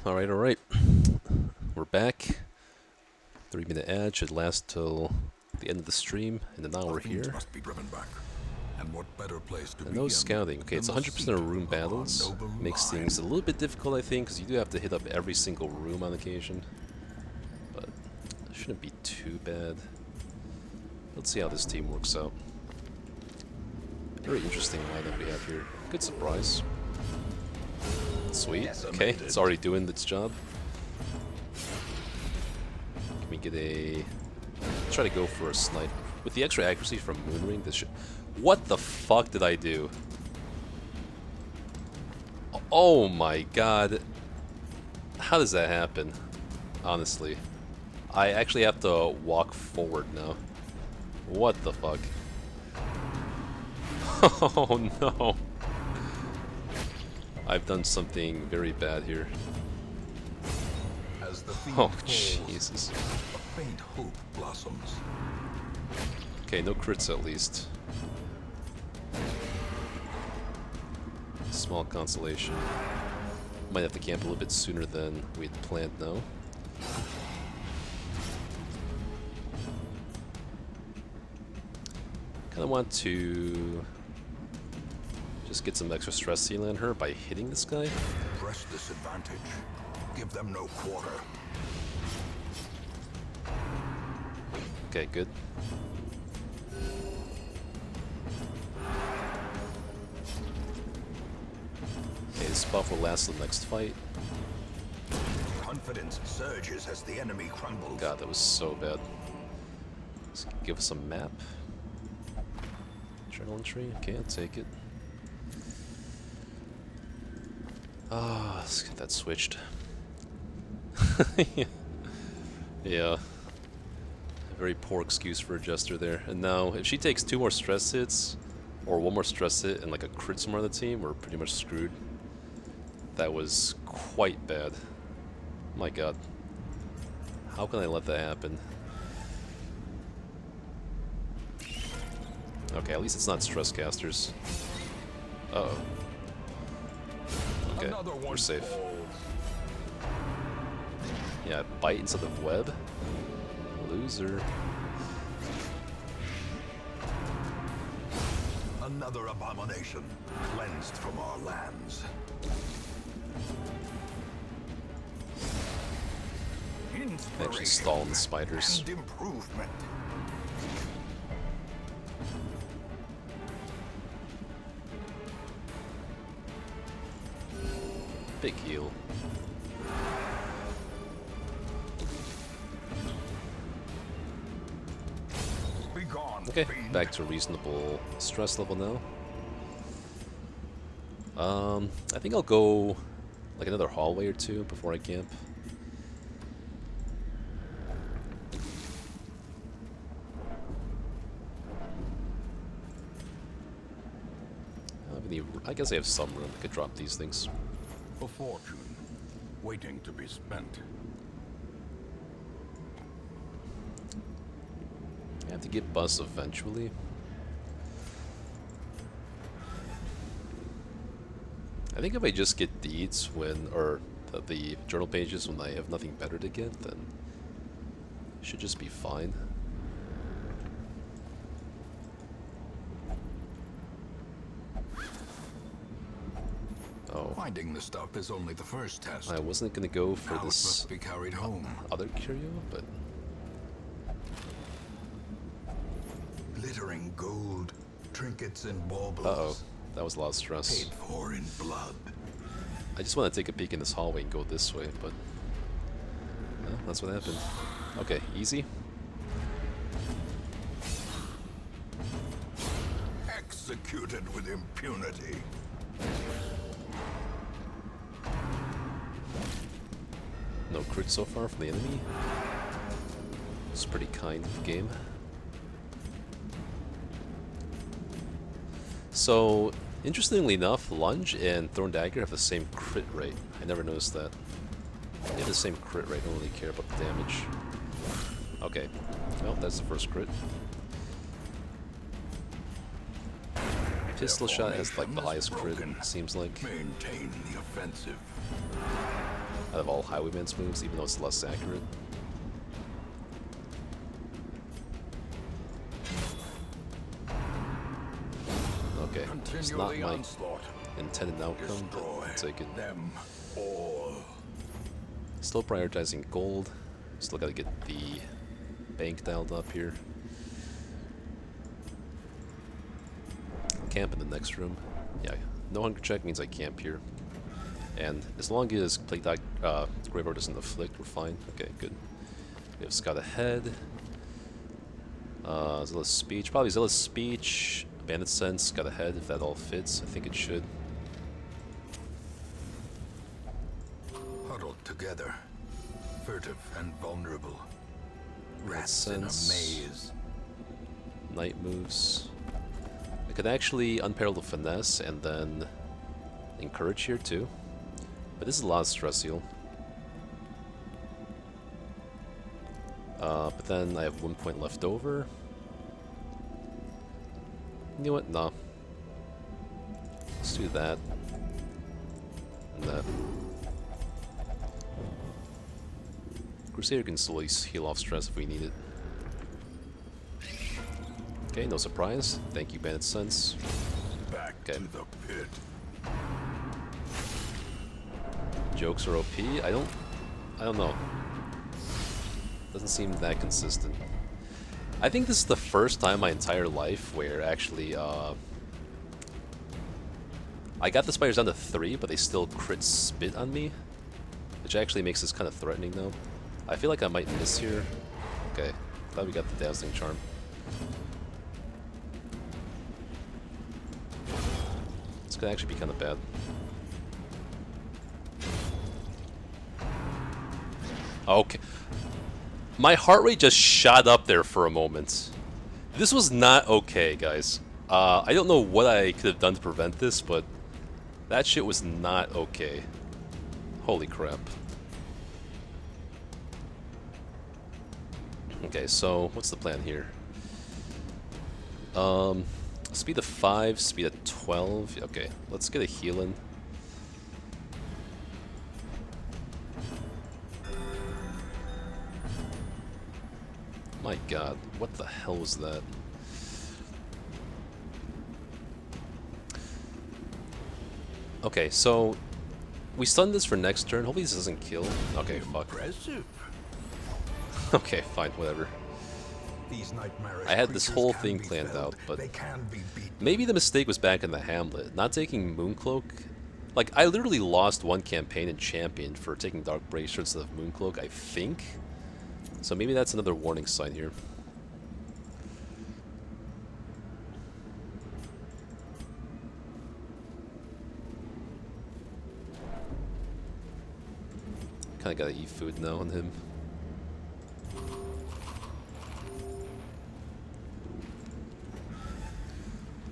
B: Alright, alright. We're back. 3-minute ad should last till the end of the stream, and then now we're here.
A: Must be driven back. And what better place to
B: And no scouting. Okay, it's 100% of room battles. Makes things a little bit difficult, I think, because you do have to hit up every single room on occasion. But it shouldn't be too bad. Let's see how this team works out. Very interesting lineup we have here. Good surprise. Sweet. Okay, it's already doing its job. Can we get a... Try to go for a snipe. With the extra accuracy from Moonring, this should... What the fuck did I do? Oh my god. How does that happen? Honestly. I actually have to walk forward now. What the fuck? Oh no. I've done something very bad here.
A: As the field
B: Oh
A: falls,
B: Jesus.
A: a faint hope blossoms.
B: Okay, no crits at least. Small consolation. Might have to camp a little bit sooner than we'd planned now. Kinda want to just get some extra stress seal on her by hitting this guy.
A: Press this advantage. Give them no quarter.
B: Okay, good. Okay, this buff will last the next fight.
A: Confidence surges as the enemy crumbles.
B: God, that was so bad. Let's give us a map. Journal entry. Okay, I'll take it. Ah, let's get that switched. Yeah. A very poor excuse for a Jester there. And now, if she takes 2 more stress hits, or 1 more stress hit and like a crit somewhere on the team, we're pretty much screwed. That was quite bad. My god. How can I let that happen? Okay, at least it's not stress casters. Uh-oh. Okay, we're safe. Yeah, bite instead of web. Loser.
A: Another abomination cleansed from our lands.
B: Actually stalling the spiders.
A: And improvement.
B: Big heal. Okay, back to reasonable stress level now. I think I'll go like another hallway or 2 before I camp. I guess I have some room. I could drop these things.
A: A fortune waiting to be spent.
B: I have to get Buzz eventually. I think if I just get deeds when, or the journal pages when I have nothing better to get, then it should just be fine. Oh.
A: Finding the stuff is only the first test.
B: I wasn't gonna go for
A: Now it
B: this
A: must be carried home.
B: other curio, but
A: Glittering gold, trinkets and baubles.
B: uh-oh, that was a lot of stress.
A: Paid for in blood.
B: I just want to take a peek in this hallway and go this way, but well, that's what happened. Okay, easy.
A: Executed with impunity.
B: No crit so far from the enemy. It's pretty kind of game. So, interestingly enough, Lunge and Thorn Dagger have the same crit rate. I never noticed that. They have the same crit rate, I don't really care about the damage. Okay, well, that's the first crit. Pistol shot has like the highest crit, seems like.
A: Maintain the offensive.
B: out of all Highwayman's moves, even though it's less accurate. Okay, it's not my intended outcome, but I'll take it.
A: Them all.
B: Still prioritizing gold. Still gotta get the bank dialed up here. Camp in the next room. Yeah, no hunger check means I camp here. And as long as Graveyard doesn't afflict, we're fine. Okay, good. We have Scout ahead. Zealous Speech. Probably Zealous Speech. Bandit Sense, Scout ahead if that all fits. I think it should.
A: Huddled together. Furtive and vulnerable. Rats
B: Sense.
A: in a maze.
B: Night moves. I could actually Unparalleled Finesse and then Encourage here too. But this is a lot of stress heal. But then I have 1 point left over. You know what? Nah. Let's do that. And that. Crusader can slowly heal off stress if we need it. Okay, no surprise. Thank you, Bandit Sense.
A: Back
B: Okay.
A: to the pit.
B: Jokes are OP. I don't know. Doesn't seem that consistent. I think this is the first time in my entire life where actually I got the spiders down to 3, but they still crit spit on me, which actually makes this kind of threatening now. I feel like I might miss here. Okay, glad we got the Dazzling Charm. This could actually be kind of bad. Okay. My heart rate just shot up there for a moment. This was not okay, guys. I don't know what I could have done to prevent this, but that shit was not okay. Holy crap. Okay, so what's the plan here? Speed of 5, speed of 12. Okay, let's get a heal in. My god, what the hell was that? Okay, so we stun this for next turn. Hopefully this doesn't kill. Okay, fuck.
A: Impressive.
B: Okay, fine, whatever.
A: These nightmarish
B: I had this
A: creatures
B: whole
A: can
B: thing
A: be
B: planned
A: felled.
B: out, but
A: they can be beaten.
B: maybe the mistake was back in the Hamlet. Not taking Mooncloak. Like, I literally lost one campaign in Champion for taking Dark Bracer instead of Mooncloak, I think. So maybe that's another warning sign here. Kinda gotta eat food now on him.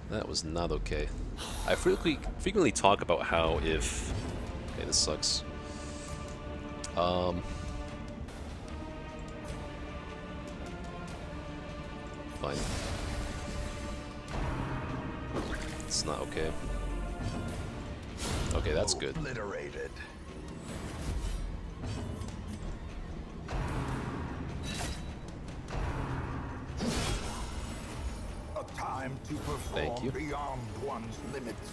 B: That was not okay. I frequently talk about how if... Okay, this sucks. Fine. It's not okay. Okay, that's good.
A: Obliterated. A time to perform
B: Thank you.
A: beyond one's limits.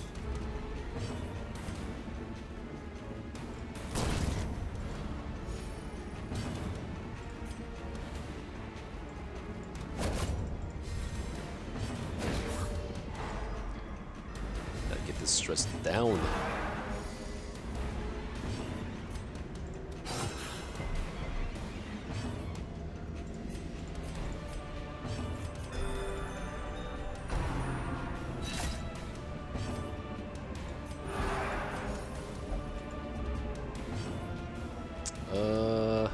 B: Gotta get this stress down.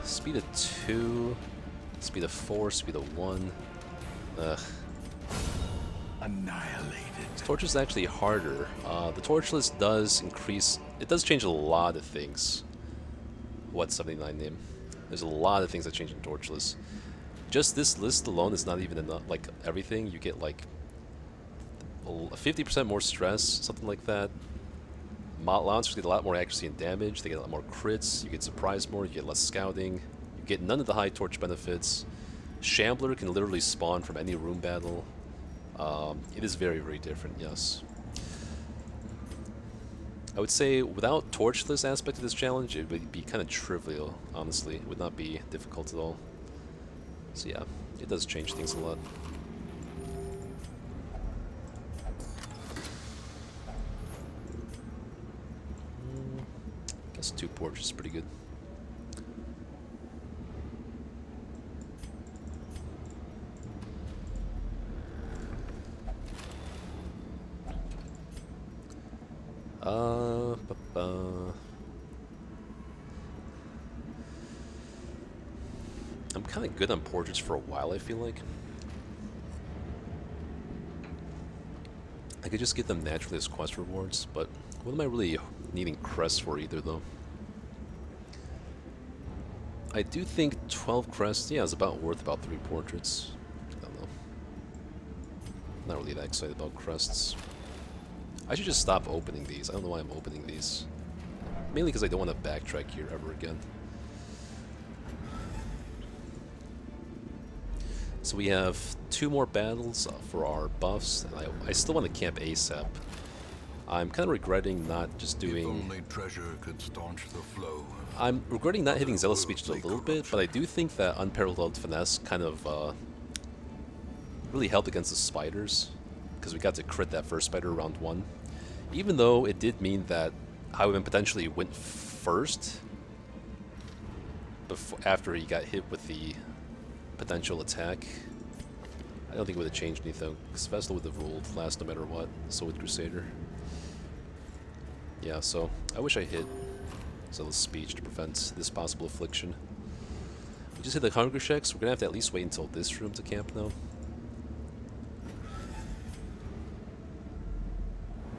B: Speed of 2, speed of 4, speed of 1. Ugh.
A: Annihilated.
B: This torch is actually harder. The Torchless does increase... It does change a lot of things. What 79 name? There's a lot of things that change in Torchless. Just this list alone is not even enough. Like, everything, you get like... 50% more stress, something like that. Lancers get a lot more accuracy and damage, they get a lot more crits, you get surprised more, you get less scouting, you get none of the high torch benefits. Shambler can literally spawn from any room battle. It is very, very different, yes. I would say without Torchless aspect of this challenge, it would be kind of trivial, honestly. It would not be difficult at all. So yeah, it does change things a lot. I guess 2 porch is pretty good. I'm kind of good on portraits for a while, I feel like. I could just get them naturally as quest rewards, but what am I really needing crests for either, though? I do think 12 crests, yeah, is about worth about 3 portraits. I don't know. Not really that excited about crests. I should just stop opening these. I don't know why I'm opening these. Mainly because I don't want to backtrack here ever again. So we have 2 more battles for our buffs, and I still want to camp ASAP. I'm kind of regretting not just doing...
A: If only treasure could staunch the flow.
B: I'm regretting not hitting Zealous Speech a little bit, but I do think that Unparalleled Finesse kind of really helped against the spiders, because we got to crit that first spider round 1. Even though it did mean that Highwayman potentially went first after he got hit with the potential attack. I don't think it would have changed anything, because Vestal would have ruled last no matter what, so would Crusader. Yeah, so I wish I hit Zealous Speech to prevent this possible affliction. We just hit the hunger checks. We're going to have to at least wait until this room to camp now.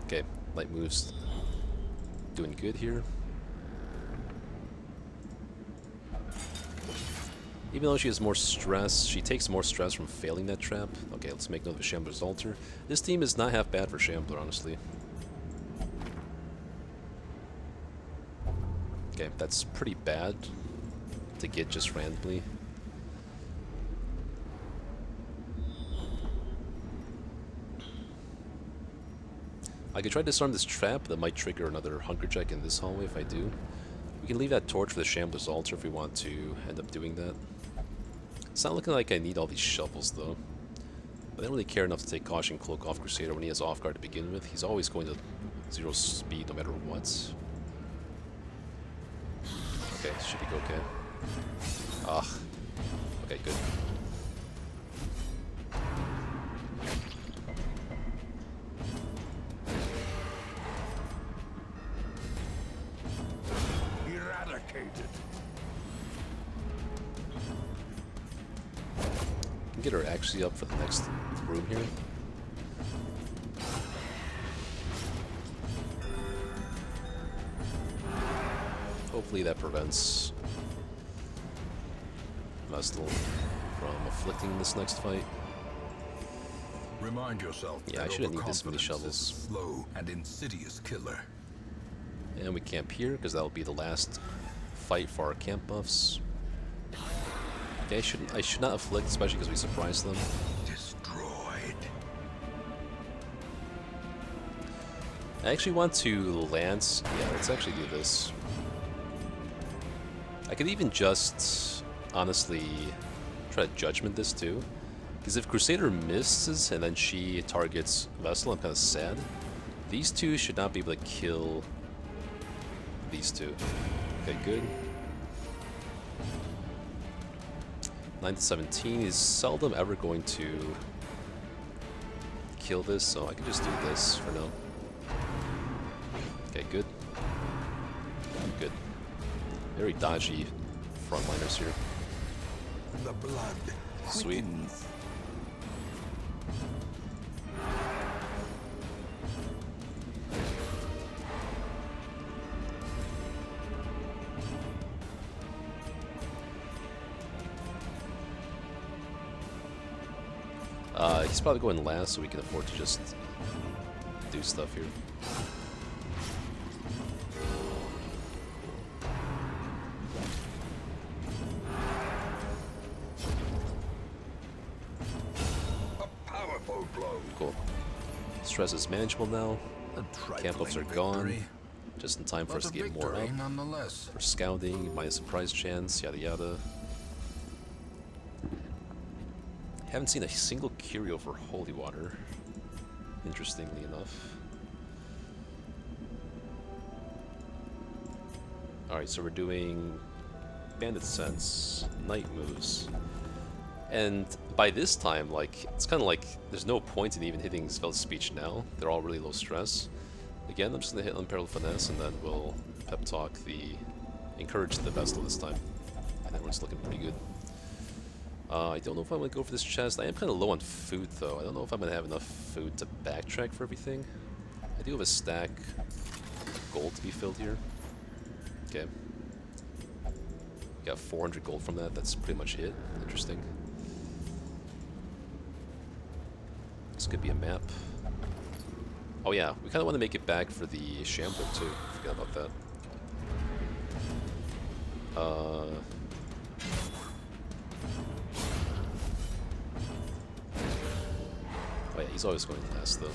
B: Okay, light moves doing good here. Even though she has more stress, she takes more stress from failing that trap. Okay, let's make note of Shambler's Altar. This team is not half bad for Shambler, honestly. Okay, that's pretty bad to get just randomly. I could try to disarm this trap, that might trigger another hunger check in this hallway if I do. We can leave that torch for the Shambler's Altar if we want to end up doing that. It's not looking like I need all these shovels though. I don't really care enough to take Caution Cloak off Crusader when he has off guard to begin with. He's always going to 0 speed no matter what. Okay, should be okay. Ah. Okay, good.
A: Eradicated.
B: Can get her actually up for the next room here. Hopefully that prevents Vestal from afflicting this next fight.
A: Remind yourself.
B: Yeah, I shouldn't need this many shovels.
A: Slow and insidious killer.
B: And we camp here because that'll be the last fight for our camp buffs. Okay, I should not afflict, especially because we surprised them.
A: Destroyed.
B: I actually want to lance. Yeah, let's actually do this. I could even just honestly try to judgment this too. Because if Crusader misses and then she targets Vestal, I'm kind of sad. These two should not be able to kill these two. Okay, good. 9 to 17 is seldom ever going to kill this, so I can just do this for now. Okay, good. Good. Very dodgy frontliners here.
A: The blood.
B: Sweet.
A: Quickens.
B: He's probably going last, so we can afford to just do stuff here.
A: powerful blow.
B: Cool. Stress is manageable now.
A: A
B: Camp ups are
A: trifling
B: gone.
A: victory,
B: Just in time for
A: but
B: us
A: a
B: to get more
A: victory
B: up.
A: nonetheless.
B: For scouting, minus surprise chance, yada yada. Haven't seen a single curio for holy water, interestingly enough. Alright, so we're doing Bandit Sense, Night Moves. And by this time, like, it's kind of like there's no point in even hitting Spell Speech now. They're all really low stress. Again, I'm just going to hit Unparalleled Finesse, and then we'll pep talk the Encourage the Vestal this time. And everyone's looking pretty good. I don't know if I'm going to go for this chest. I am kind of low on food, though. I don't know if I'm going to have enough food to backtrack for everything. I do have a stack of gold to be filled here. Okay. Got 400 gold from that. That's pretty much it. Interesting. This could be a map. Oh yeah, we kind of want to make it back for the Shambler too. Forgot about that. Oh yeah, he's always going last though.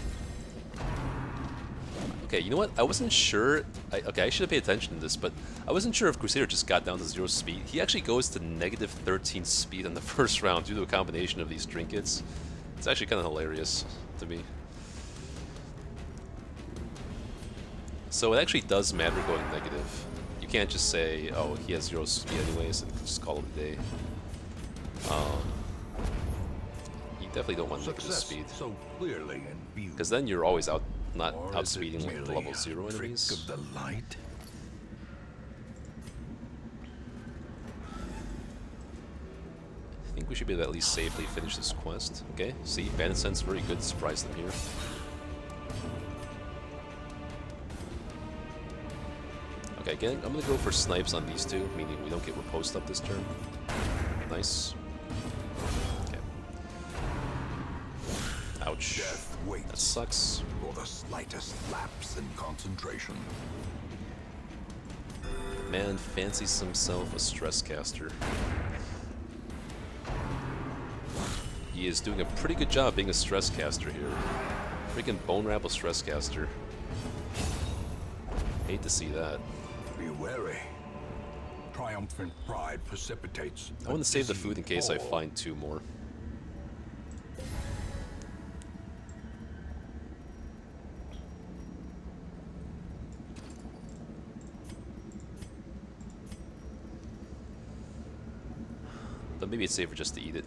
B: Okay, you know what? I wasn't sure. Okay, I should have paid attention to this, but I wasn't sure if Crusader just got down to 0 speed. He actually goes to negative 13 speed in the first round due to a combination of these trinkets. It's actually kind of hilarious to me. So it actually does matter going negative. You can't just say, oh, he has 0 speed anyways, and just call it a day. You definitely don't want negative speed.
A: So clearly in view.
B: Because then you're always not
A: Or is it
B: outspeeding like the
A: merely
B: level
A: a
B: 0
A: trick
B: enemies.
A: of the light?
B: I think we should be able to at least safely finish this quest. Okay, see, Bandit Sense very good, surprise them here. Okay, again, I'm gonna go for snipes on these two, meaning we don't get riposte up this turn. Nice. Okay. Ouch.
A: Death waits
B: That sucks.
A: for the slightest lapse in concentration.
B: Man fancies himself a stress caster. He is doing a pretty good job being a stress caster here. Freaking Bone Rabble stress caster. Hate to see that.
A: Be wary. Triumphant pride precipitates.
B: I want to save the
A: dizzy
B: food in case I
A: fall.
B: find 2 more. But maybe it's safer just to eat it.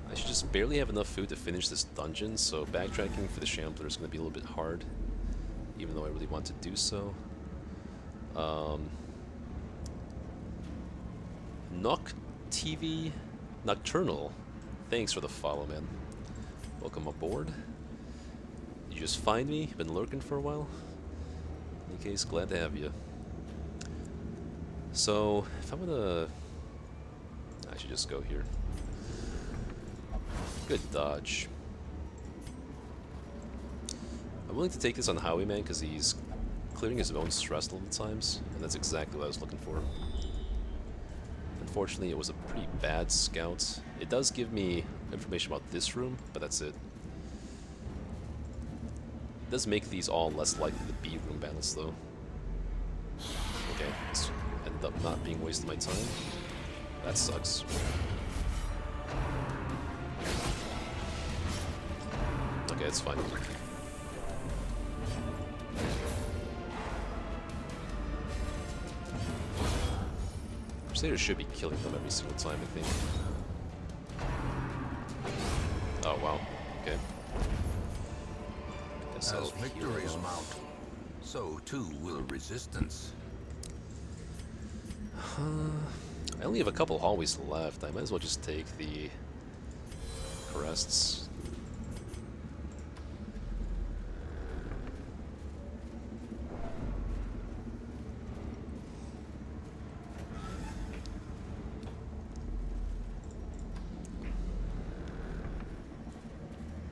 B: I should just barely have enough food to finish this dungeon, so backtracking for the Shambler is going to be a little bit hard, even though I really want to do so. Noct TV Nocturnal, thanks for the follow, man. Welcome aboard. Did you just find me? Been lurking for a while? In any case, glad to have you. So, if I'm gonna... I should just go here. Good dodge. I'm willing to take this on Highwayman because he's clearing his own stress a lot of times, and that's exactly what I was looking for. Unfortunately, it was a pretty bad scout. It does give me information about this room, but that's it. It does make these all less likely to be room battles, though. Okay, this ended up not being wasted my time. That sucks. Okay, it's fine. Crusaders should be killing them every single time, I think. Oh, wow. Okay. Guess
A: As
B: I'll
A: victories
B: heal
A: mount,
B: off.
A: so too will resistance.
B: I only have a couple hallways left. I might as well just take the crests.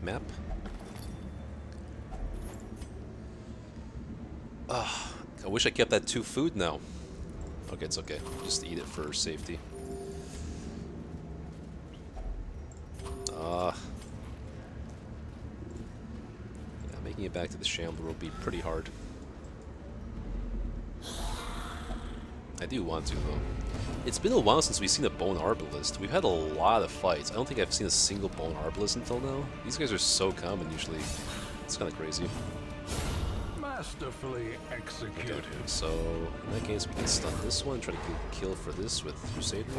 B: Map. I wish I kept that 2 food now. Okay, it's okay. Just eat it for safety. Yeah, making it back to the Shambler will be pretty hard. I do want to, though. It's been a while since we've seen a Bone Arbalist. We've had a lot of fights. I don't think I've seen a single Bone Arbalist until now. These guys are so common usually. It's kind of crazy.
A: Masterfully executed.
B: Okay, so in that case we can stun this one, try to kill for this with Crusader.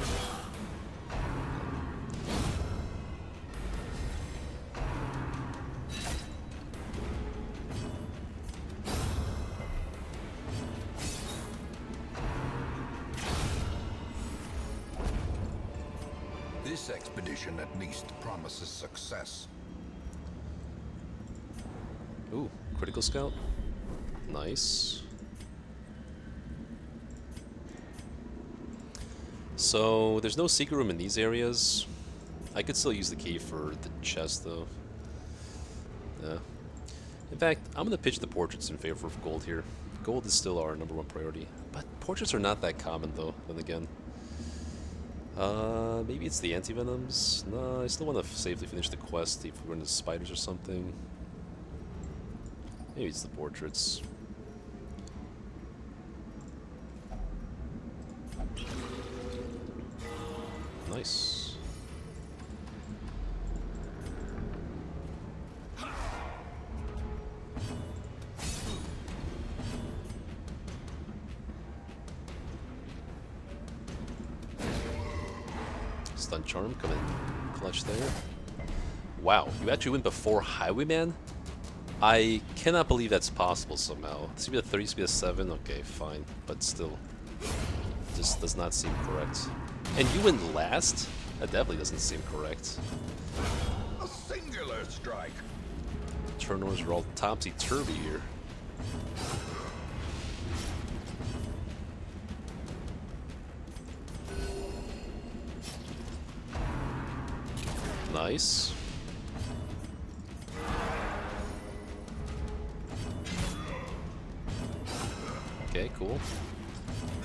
A: This expedition at least promises success.
B: Ooh, critical scout. Nice. So there's no secret room in these areas. I could still use the key for the chest though. Yeah. In fact, I'm gonna pitch the portraits in favor of gold here. Gold is still our #1 priority. But portraits are not that common though, then again. Maybe it's the anti-venoms? No, I still want to safely finish the quest if we're into spiders or something. Maybe it's the portraits. Nice. Stun Charm coming clutch there. Wow, you actually went before Highwayman? I cannot believe that's possible somehow. Speed of 30, speed of 7, okay, fine. But still, just does not seem correct. And you went last? That definitely doesn't seem correct.
A: A singular strike.
B: Turn orders are all topsy-turvy here. Nice. Okay, cool.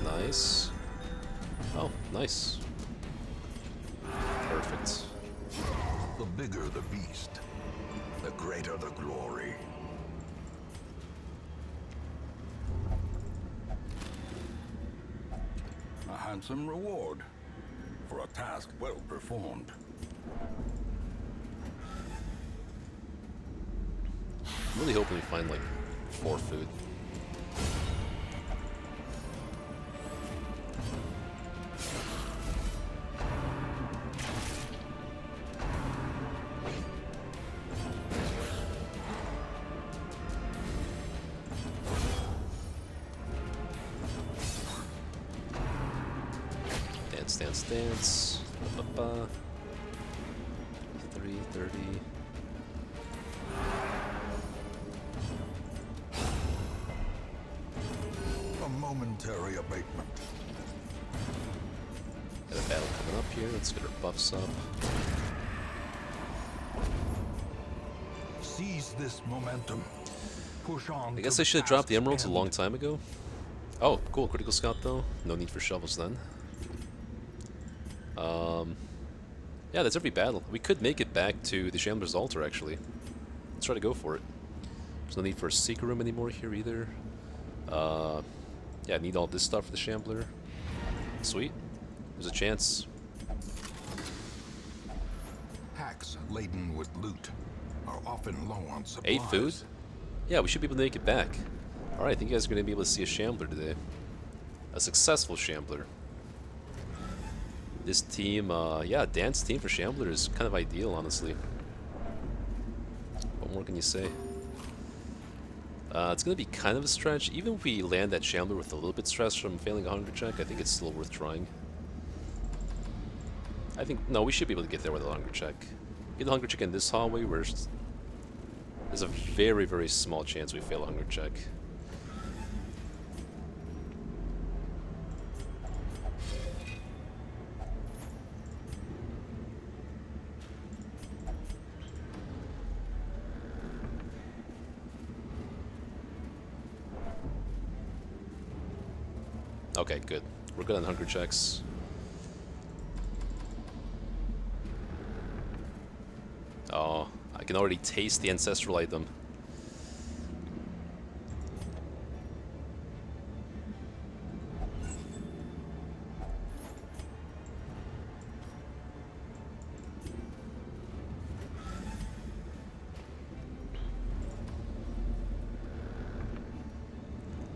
B: Nice. Oh, nice. Perfect.
A: The bigger the beast, the greater the glory. A handsome reward for a task well performed.
B: I'm really hoping we find like 4 food. Dance, dance, dance. Ba-ba-ba. 330.
A: A momentary abatement.
B: Got a battle coming up here. Let's get our buffs up.
A: Seize this momentum. Push on.
B: I guess I should have dropped the emeralds a long time ago. Oh, cool. Critical scout though. No need for shovels then. Yeah, that's every battle. We could make it back to the Shambler's altar actually. Let's try to go for it. There's no need for a secret room anymore here either. Yeah, I need all this stuff for the Shambler. Sweet. There's a chance.
A: Hacks laden with loot are often low on supplies.
B: 8 food? Yeah, we should be able to make it back. Alright, I think you guys are going to be able to see a Shambler today. A successful Shambler. This team, yeah, dance team for Shambler is kind of ideal, honestly. What more can you say? It's going to be kind of a stretch. Even if we land that Shambler with a little bit stress from failing a hunger check, I think it's still worth trying. I think, no, we should be able to get there with a hunger check. Get a hunger check in this hallway where there's a very, very small chance we fail a hunger check. Okay, good. We're good on hunger checks. Oh, I can already taste the ancestral item.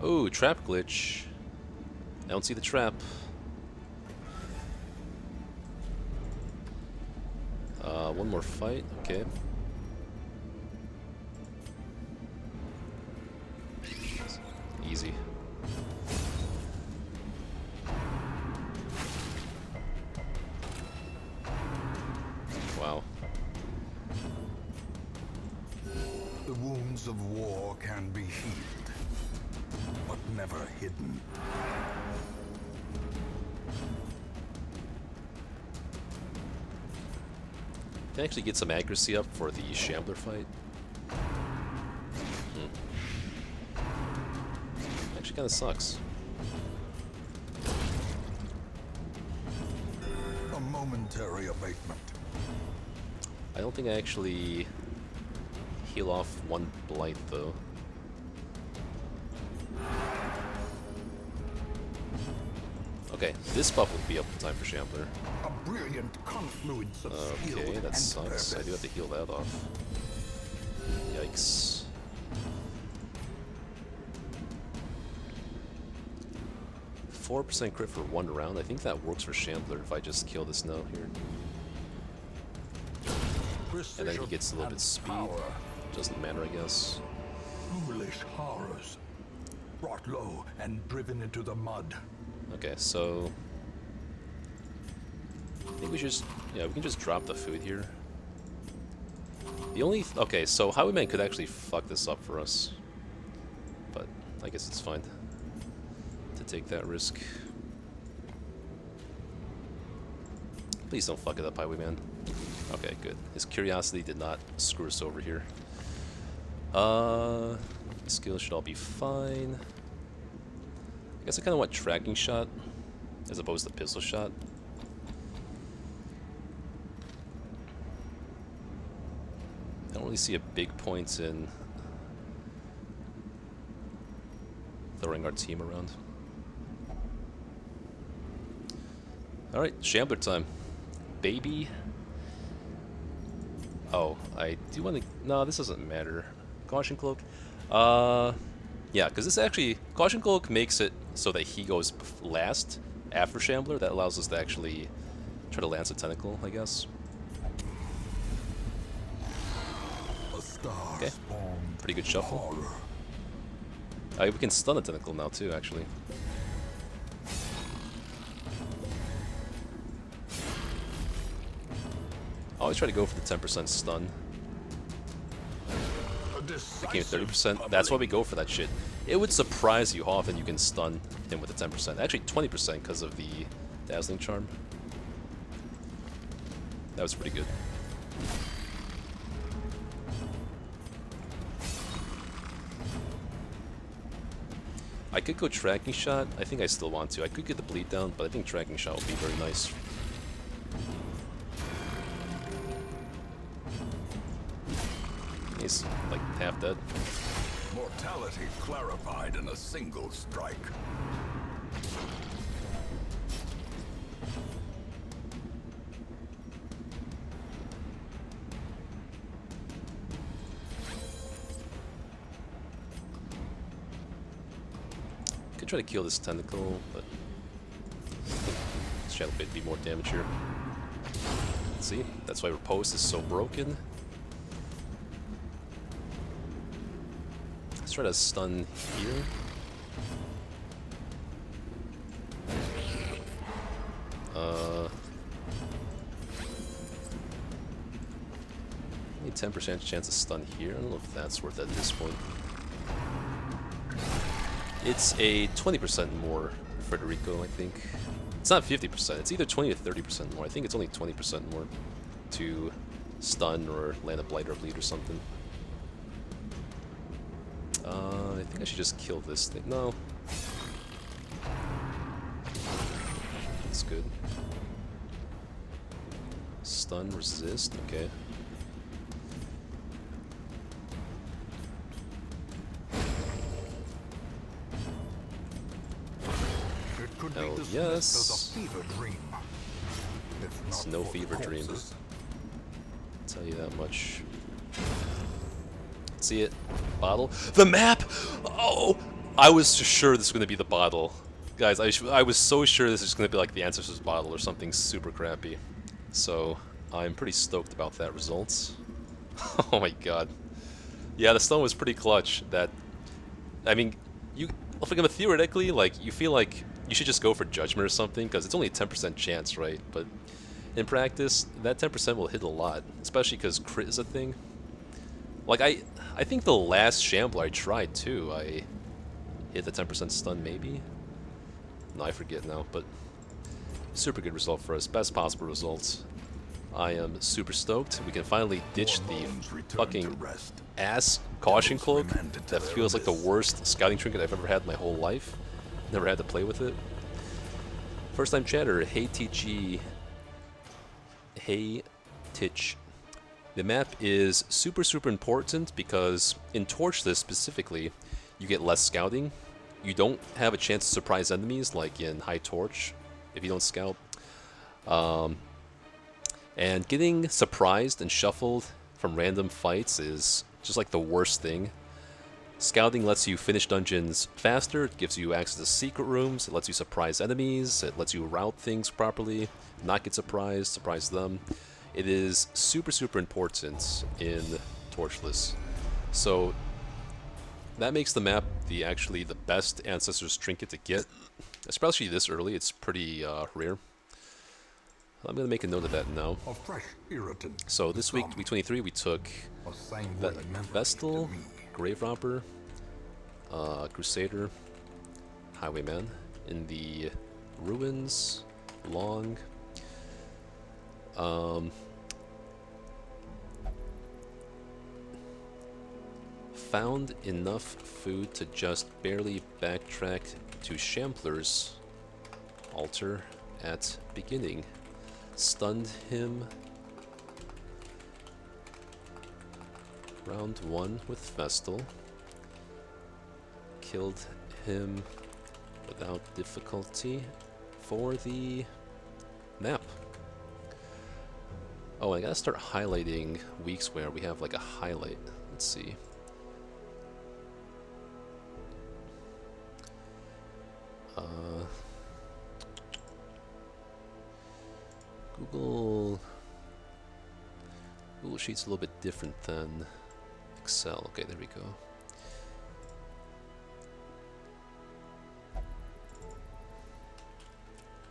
B: Oh, trap glitch. I don't see the trap. One more fight, okay. Easy. Wow.
A: The wounds of war can be healed, but never hidden.
B: Can actually get some accuracy up for the Shambler fight. Actually kind of sucks.
A: A momentary abatement.
B: I don't think I actually heal off one blight though. Okay, this buff will be up in time for Shambler.
A: A brilliant confluence of skill
B: Okay, that
A: and
B: sucks. I do have
A: purpose.
B: to heal that off. Yikes. %4 crit for 1 round. I think that works for Shambler if I just kill this now here. And then he gets a little bit speed.
A: Power.
B: Doesn't matter, I guess.
A: Foolish horrors. Brought low and driven into the mud.
B: Okay, so I think we just, yeah, we can just drop the food here. The only, okay, so Highwayman could actually fuck this up for us, but I guess it's fine to take that risk. Please don't fuck it up, Highwayman. Okay, good. His curiosity did not screw us over here. The skills should all be fine. I guess I kind of want tracking shot as opposed to pistol shot. I don't really see a big point in throwing our team around. Alright, Shambler time. Baby. Oh, I do want to... No, this doesn't matter. Caution Cloak. Yeah, because this actually... Caution Cloak makes it so that he goes last after Shambler. That allows us to actually try to lance a tentacle, I guess. Okay. Pretty good shuffle. We can stun a tentacle now too, actually. I always try to go for the 10% stun. Became 30%. That's why we go for that shit. It would surprise you how often you can stun him with the 10%. Actually, 20% because of the Dazzling Charm. That was pretty good. I could go Tracking Shot. I think I still want to. I could get the bleed down, but I think Tracking Shot would be very nice. He's like half dead.
A: Mortality clarified in a single strike.
B: Could try to kill this tentacle, but this Shadow Bit would be more damage here. See, that's why Riposte is so broken. Let's try to stun here. Only 10% chance of stun here. I don't know if that's worth it at this point. It's a 20% more Federico, I think. It's not 50%. It's either 20 to 30% more. I think it's only 20% more to stun or land a blight or bleed or something. I think I should just kill this thing. No. That's good. Stun, resist, okay.
A: It could
B: Hell
A: be dismissed
B: yes.
A: as a fever dream. If
B: It's
A: not
B: no
A: for the
B: fever dream.
A: corpses.
B: I'll tell you that much. See it? Bottle? The map! Oh! I was sure this was going to be the bottle. Guys, I was so sure this is going to be like the Ancestors bottle or something super crappy. So, I'm pretty stoked about that result. Oh my god. Yeah, the stone was pretty clutch. That, I mean, you, theoretically, like, you feel like you should just go for Judgment or something, because it's only a 10% chance, right? But in practice, that 10% will hit a lot, especially because crit is a thing. Like, I think the last Shambler I tried, too, I hit the 10% stun, maybe? No, I forget now, but super good result for us. Best possible results. I am super stoked. We can finally ditch the fucking ass caution cloak that feels like the worst scouting trinket I've ever had in my whole life. Never had to play with it. First time chatter, hey TG. Hey Titch. The map is super important because in Torchless specifically, you get less scouting. You don't have a chance to surprise enemies like in High Torch if you don't scout. And getting surprised and shuffled from random fights is just like the worst thing. Scouting lets you finish dungeons faster, it gives you access to secret rooms, it lets you surprise enemies, it lets you route things properly, not get surprised, surprise them. It is super important in Torchless. So that makes the map actually the best Ancestors trinket to get, especially this early. It's pretty rare. I'm going to make a note of that now.
A: A fresh irritant.
B: So this week, week 23, we took Vestal, Grave Robber, Crusader, Highwayman. In the Ruins, Long, found enough food to just barely backtrack to Shambler's altar at beginning. Stunned him round 1 with Vestal. Killed him without difficulty for the map. Oh, I gotta start highlighting weeks where we have like a highlight. Let's see. Google Sheet's a little bit different than Excel. Okay, there we go.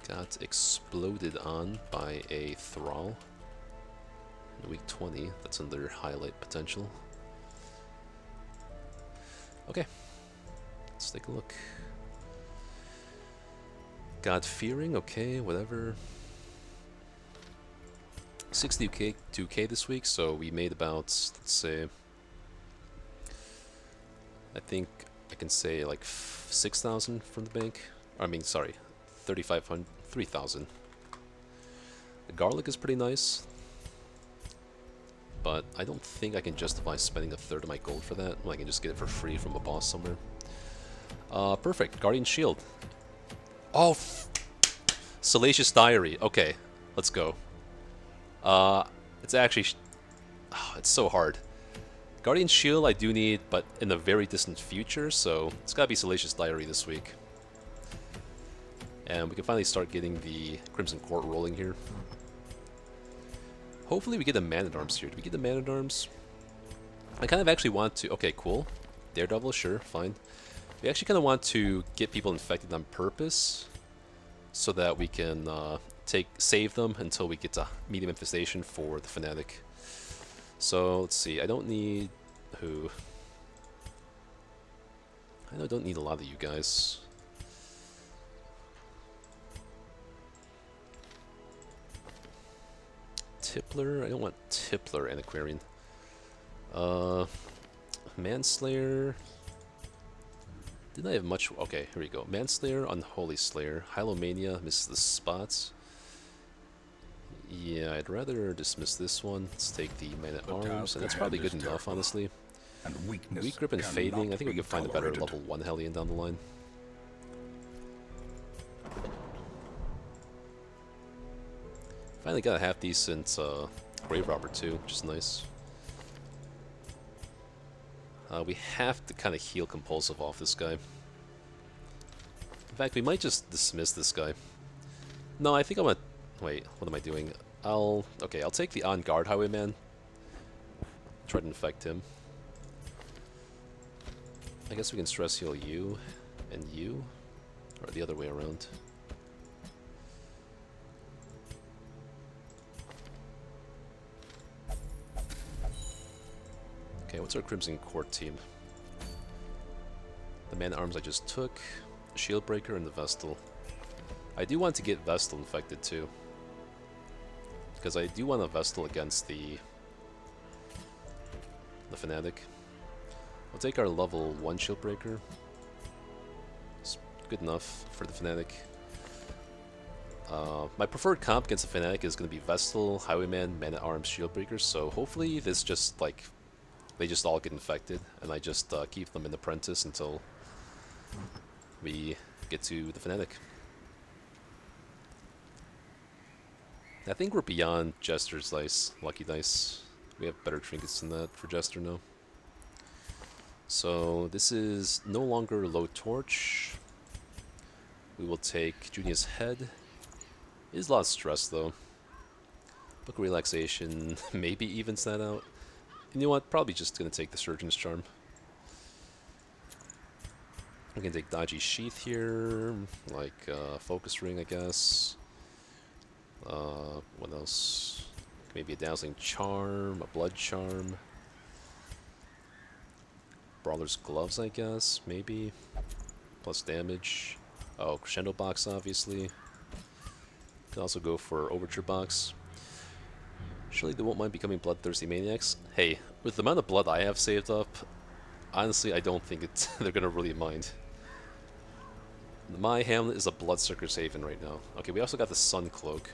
B: Got exploded on by a Thrall in week 20. That's another highlight potential. Okay, let's take a look. God Fearing, okay, whatever. 62k this week, so we made about, let's say, I think I can say like 6,000 from the bank. I mean, sorry, 3,500, 3,000. The garlic is pretty nice, but I don't think I can justify spending a third of my gold for that. Well, I can just get it for free from a boss somewhere. Perfect, Guardian Shield. Oh, Salacious Diary. Okay, let's go. It's actually, it's so hard. Guardian Shield I do need, but in a very distant future, so it's gotta be Salacious Diary this week. And we can finally start getting the Crimson Court rolling here. Hopefully we get the Man-at-Arms here. Do we get the Man-at-Arms? I kind of actually want to, okay, cool. Daredevil, sure, fine. We actually kind of want to get people infected on purpose, so that we can save them until we get to medium infestation for the Fanatic. So let's see, I don't need who? I know I don't need a lot of you guys. Tippler, I don't want Tippler and Aquarian. Manslayer. Didn't I have much? Okay, here we go. Manslayer, Unholy Slayer, Hylomania, misses the spots. Yeah, I'd rather dismiss this one. Let's take the Man at Arms, and that's probably good enough, honestly.
A: And weakness
B: Weak Grip and
A: cannot
B: Fading. I think we
A: be
B: could find a better
A: tolerated.
B: level 1 Hellion down the line. Finally got a half decent Grave Robber too, which is nice. We have to kind of heal Compulsive off this guy. In fact, we might just dismiss this guy. No, I think I'm gonna... Wait, what am I doing? Okay, I'll take the On Guard Highwayman. Try to infect him. I guess we can stress heal you and you, or the other way around. Okay, what's our Crimson Court team? The Man-at-Arms I just took, the Shieldbreaker, and the Vestal. I do want to get Vestal infected too, because I do want a Vestal against the Fanatic. We'll take our level 1 Shieldbreaker. It's good enough for the Fanatic. My preferred comp against the Fanatic is going to be Vestal, Highwayman, Man-at-Arms, Shieldbreaker, so hopefully this just, like, they just all get infected, and I just keep them in Apprentice until we get to the Fanatic. I think we're beyond Jester's Dice, Lucky Dice. We have better trinkets than that for Jester now. So this is no longer Low Torch. We will take Junia's Head. It is a lot of stress though. Book Relaxation maybe evens that out. And you know what? Probably just going to take the Surgeon's Charm. We can take Dodgy Sheath here, like Focus Ring, I guess. What else? Maybe a Dazzling Charm, a Blood Charm. Brawler's Gloves, I guess, maybe. Plus damage. Oh, Crescendo Box, obviously. Can also go for Overture Box. Surely they won't mind becoming bloodthirsty maniacs. Hey, with the amount of blood I have saved up, honestly, I don't think they're gonna really mind. My Hamlet is a Bloodsucker's Haven right now. Okay, we also got the Sun Cloak.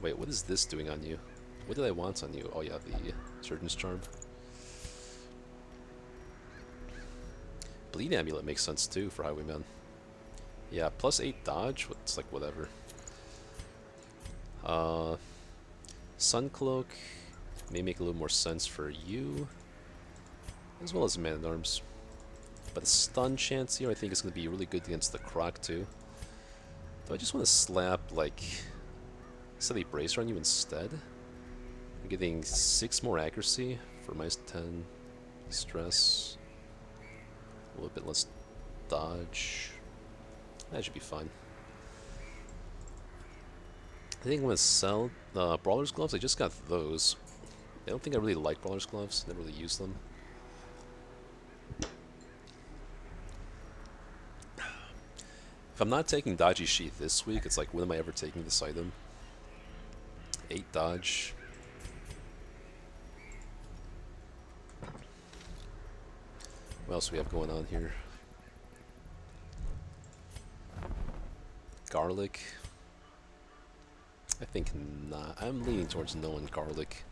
B: Wait, what is this doing on you? What did I want on you? Oh yeah, the Surgeon's Charm. Bleed Amulet makes sense too for Highwayman. Yeah, plus 8 dodge? It's like whatever. Sun Cloak may make a little more sense for you, as well as Man-at-Arms. But a Stun chance here I think is going to be really good against the Croc too. Do I just want to slap, like, Steady Bracer on you instead? I'm getting 6 more accuracy for minus 10 stress. A little bit less dodge. That should be fine. I think I'm going to sell Brawler's Gloves. I just got those. I don't think I really like Brawler's Gloves. Never really used them. If I'm not taking Dodgy Sheath this week, it's like, when am I ever taking this item? 8 dodge. What else do we have going on here? Garlic. I think not. I'm leaning towards no and Garlic.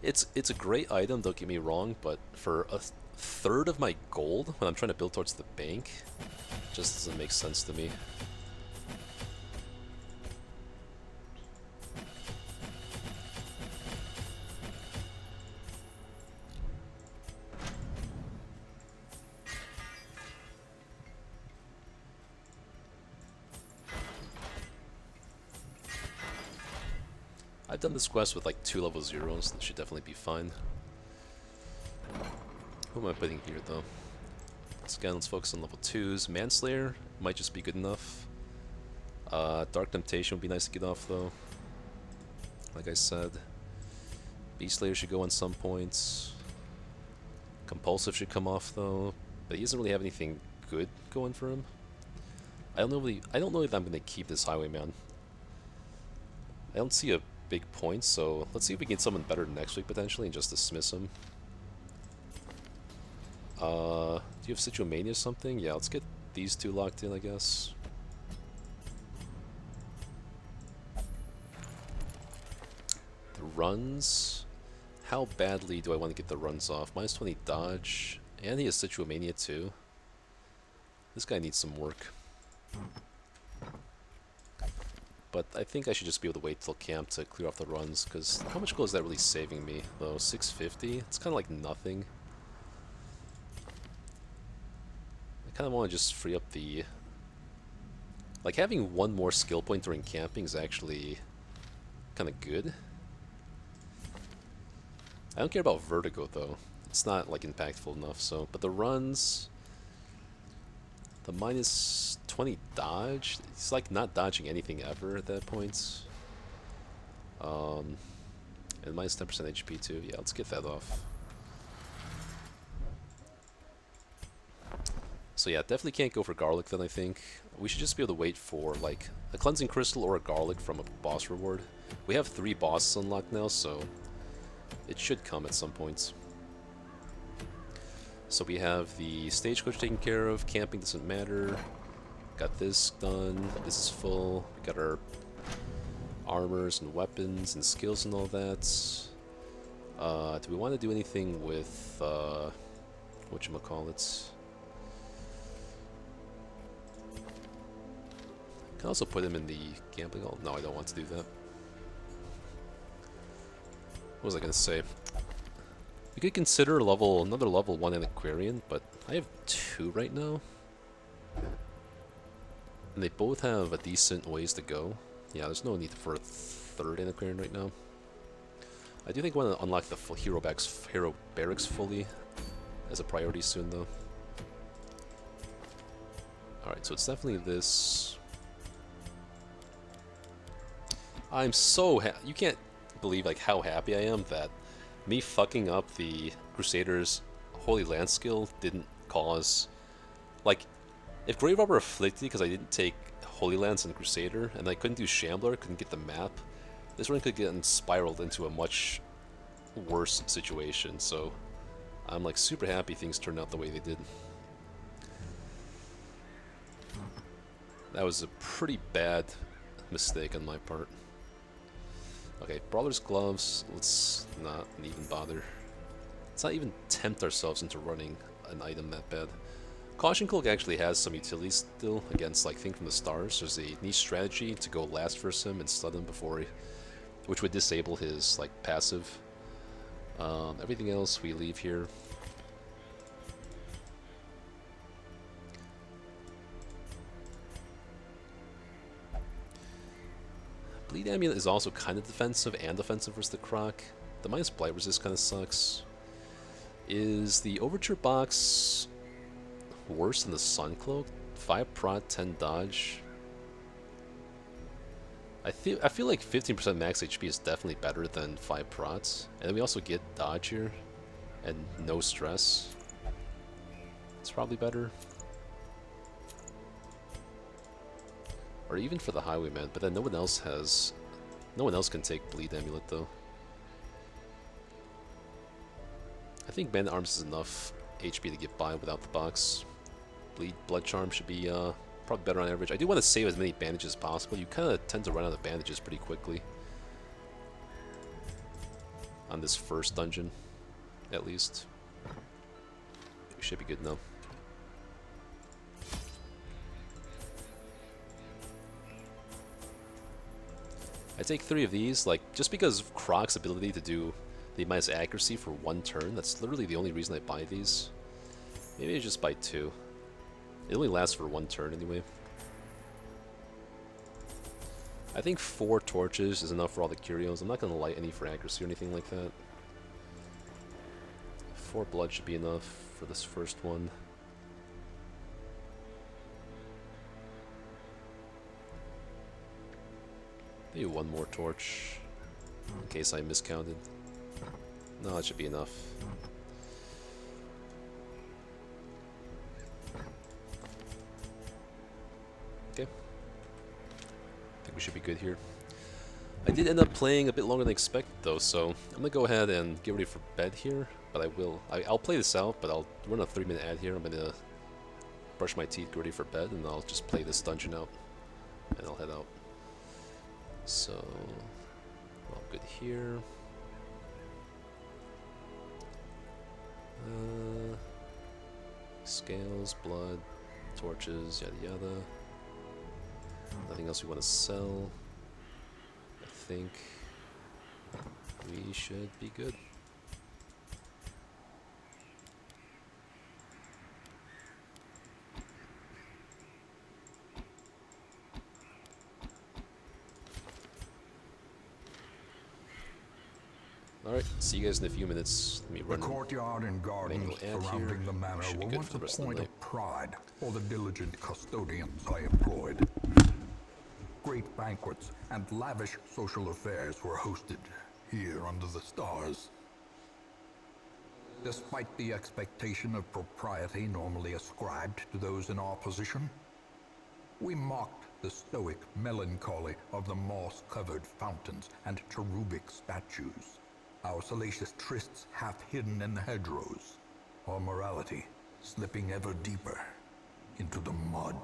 B: It's a great item, don't get me wrong, but for a third of my gold when I'm trying to build towards the bank, it just doesn't make sense to me. I've done this quest with like 2 level 0s, that should definitely be fine. Who am I putting here though? Again, let's focus on level 2s. Manslayer might just be good enough. Dark Temptation would be nice to get off though. Like I said. Beast Slayer should go on some points. Compulsive should come off though, but he doesn't really have anything good going for him. I don't know if I'm gonna keep this Highwayman. I don't see a big point, so let's see if we can get someone better next week potentially and just dismiss him. Do you have Citromania or something? Yeah, let's get these two locked in, I guess. The runs. How badly do I want to get the runs off? Minus 20 dodge. And he has Citromania too. This guy needs some work. But I think I should just be able to wait till camp to clear off the runs, because how much gold is that really saving me, though? 650? It's kind of like nothing. I kind of want to just free up the... Like, having one more skill point during camping is actually kind of good. I don't care about Vertigo, though. It's not, like, impactful enough, so... But the runs... The minus 20 dodge, it's like not dodging anything ever at that point. And minus 10% HP too. Yeah, let's get that off. So yeah, definitely can't go for garlic then, I think. We should just be able to wait for like a cleansing crystal or a garlic from a boss reward. We have 3 bosses unlocked now, so it should come at some point. So we have the stagecoach taken care of, camping doesn't matter, got this done, this is full, we got our armors and weapons and skills and all that. Do we want to do anything with, whatchamacallit? I can also put him in the gambling hall. No, I don't want to do that. What was I going to say? We could consider another level 1 antiquarian, but I have 2 right now. And they both have a decent ways to go. Yeah, there's no need for a 3rd antiquarian right now. I do think I want to unlock the hero barracks fully as a priority soon, though. Alright, so it's definitely this. I'm so you can't believe like how happy I am that me fucking up the Crusader's Holy Land skill didn't cause... Like, if Grave Robber afflicted because I didn't take Holy Lands and Crusader, and I couldn't do Shambler, couldn't get the map, this run could get spiraled into a much worse situation, so I'm like super happy things turned out the way they did. That was a pretty bad mistake on my part. Okay, Brawler's Gloves, let's not even bother. Let's not even tempt ourselves into running an item that bad. Caution Cloak actually has some utility still against, like, Thing from the Stars. There's a niche strategy to go last versus him and stun him before he... which would disable his, like, passive. Everything else we leave here. Bleed Amulet is also kind of defensive and offensive versus the Croc. The minus Blight Resist kind of sucks. Is the Overture box worse than the Sun Cloak? 5 prot, 10 dodge. I feel like 15% max HP is definitely better than 5 prots. And then we also get dodge here and no stress. It's probably better. Or even for the Highwayman, but then no one else can take Bleed Amulet though. I think Bandit Arms is enough HP to get by without the box. Blood Charm should be probably better on average. I do want to save as many bandages as possible. You kind of tend to run out of bandages pretty quickly. On this first dungeon, at least. We should be good now. I take 3 of these, like, just because of Croc's ability to do the minus accuracy for 1 turn. That's literally the only reason I buy these. Maybe I just buy 2. It only lasts for 1 turn anyway. I think 4 torches is enough for all the curios. I'm not going to light any for accuracy or anything like that. 4 blood should be enough for this first one. Maybe 1 more torch, in case I miscounted. No, that should be enough. Okay. I think we should be good here. I did end up playing a bit longer than expected though, so I'm gonna go ahead and get ready for bed here. but I'll play this out, but I'll run a 3-minute ad here. I'm gonna brush my teeth, get ready for bed, and I'll just play this dungeon out, and I'll head out. So, all good here. Scales, blood, torches, yada yada. Nothing else we want to sell. I think we should be good. Alright, see you guys in a few minutes. Let me run
A: The courtyard and gardens surrounding the manor
B: Should be
A: were
B: good
A: once
B: for the
A: a
B: rest of the
A: point
B: night.
A: of pride for the diligent custodians I employed. Great banquets and lavish social affairs were hosted here under the stars. Despite the expectation of propriety normally ascribed to those in our position, we mocked the stoic melancholy of the moss-covered fountains and cherubic statues, our salacious trysts half hidden in the hedgerows, our morality slipping ever deeper into the mud.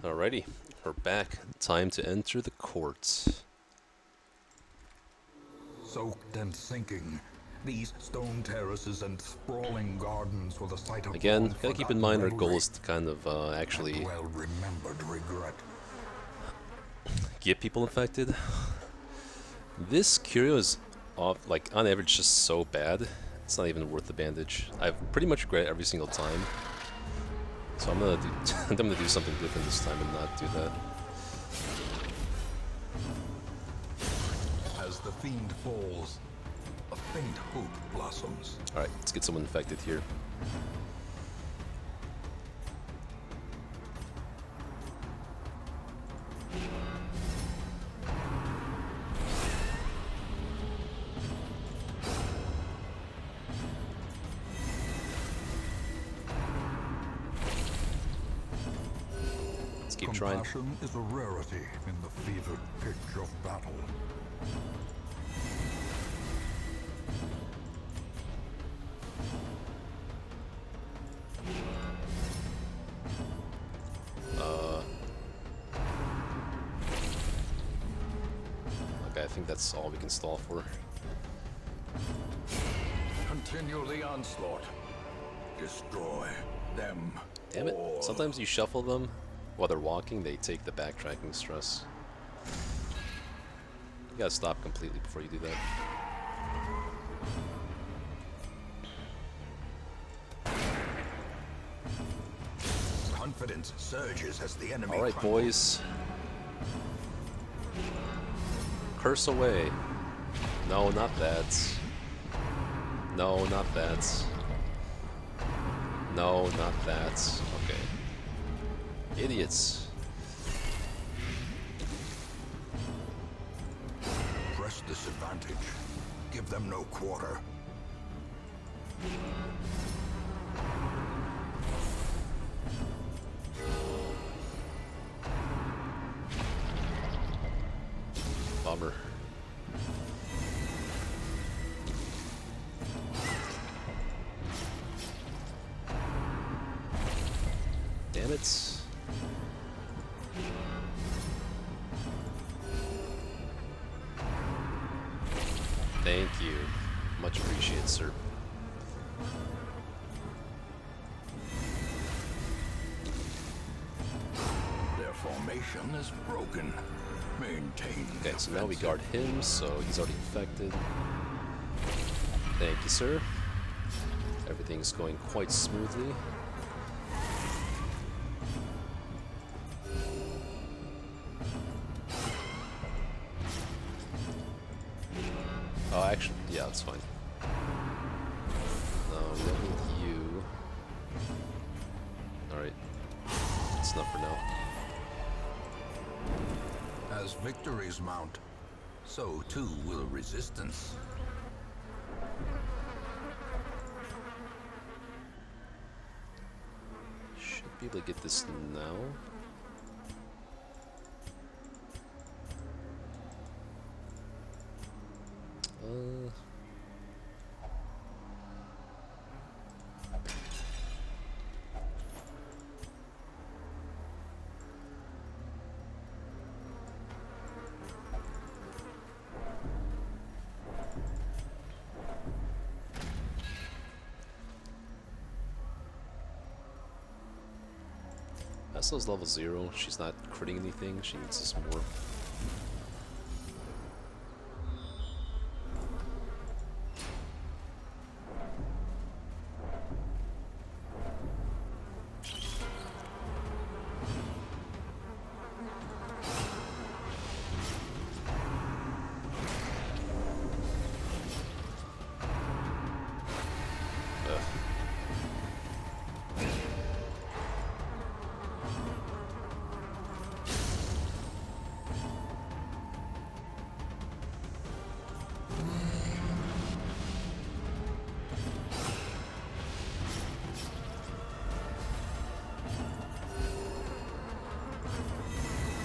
B: Alrighty, we're back. Time to enter the courts.
A: Soaked and sinking, these stone terraces and sprawling gardens were the site of
B: Again, gotta keep in mind our goal
A: revelry
B: is to kind of actually
A: well-remembered regret.
B: get people infected. This curio is like on average just so bad. It's not even worth the bandage. I've pretty much regret it every single time. So I'm gonna do I'm gonna do something different this time and not do that.
A: As the fiend falls, a faint hope blossoms.
B: Alright, let's get someone infected here. Let's keep trying.
A: Compassion is a rarity in the fevered pitch of battle.
B: Okay, I think that's all we can stall for.
A: Continue the onslaught. Destroy them.
B: Damn it.
A: all.
B: Sometimes you shuffle them while they're walking, they take the backtracking stress. You gotta stop completely before you do that.
A: Confidence surges as the enemy.
B: Alright,
A: crumbles.
B: boys. Curse away. No, not that. No, not that. No, not that. Okay. Idiots.
A: Press this advantage. Give them no quarter.
B: Bummer. Damn it. Thank you. Much appreciated, sir.
A: Their formation is broken. Maintain.
B: Okay, so now we
A: defensive.
B: guard him, so he's already infected. Thank you, sir. Everything's going quite smoothly. Oh, actually, yeah, that's fine. No, we don't need you. Alright. That's enough for now.
A: As victories mount, so too will resistance.
B: Should be able to get this now. Vessel's level 0. She's not critting anything. She needs this more.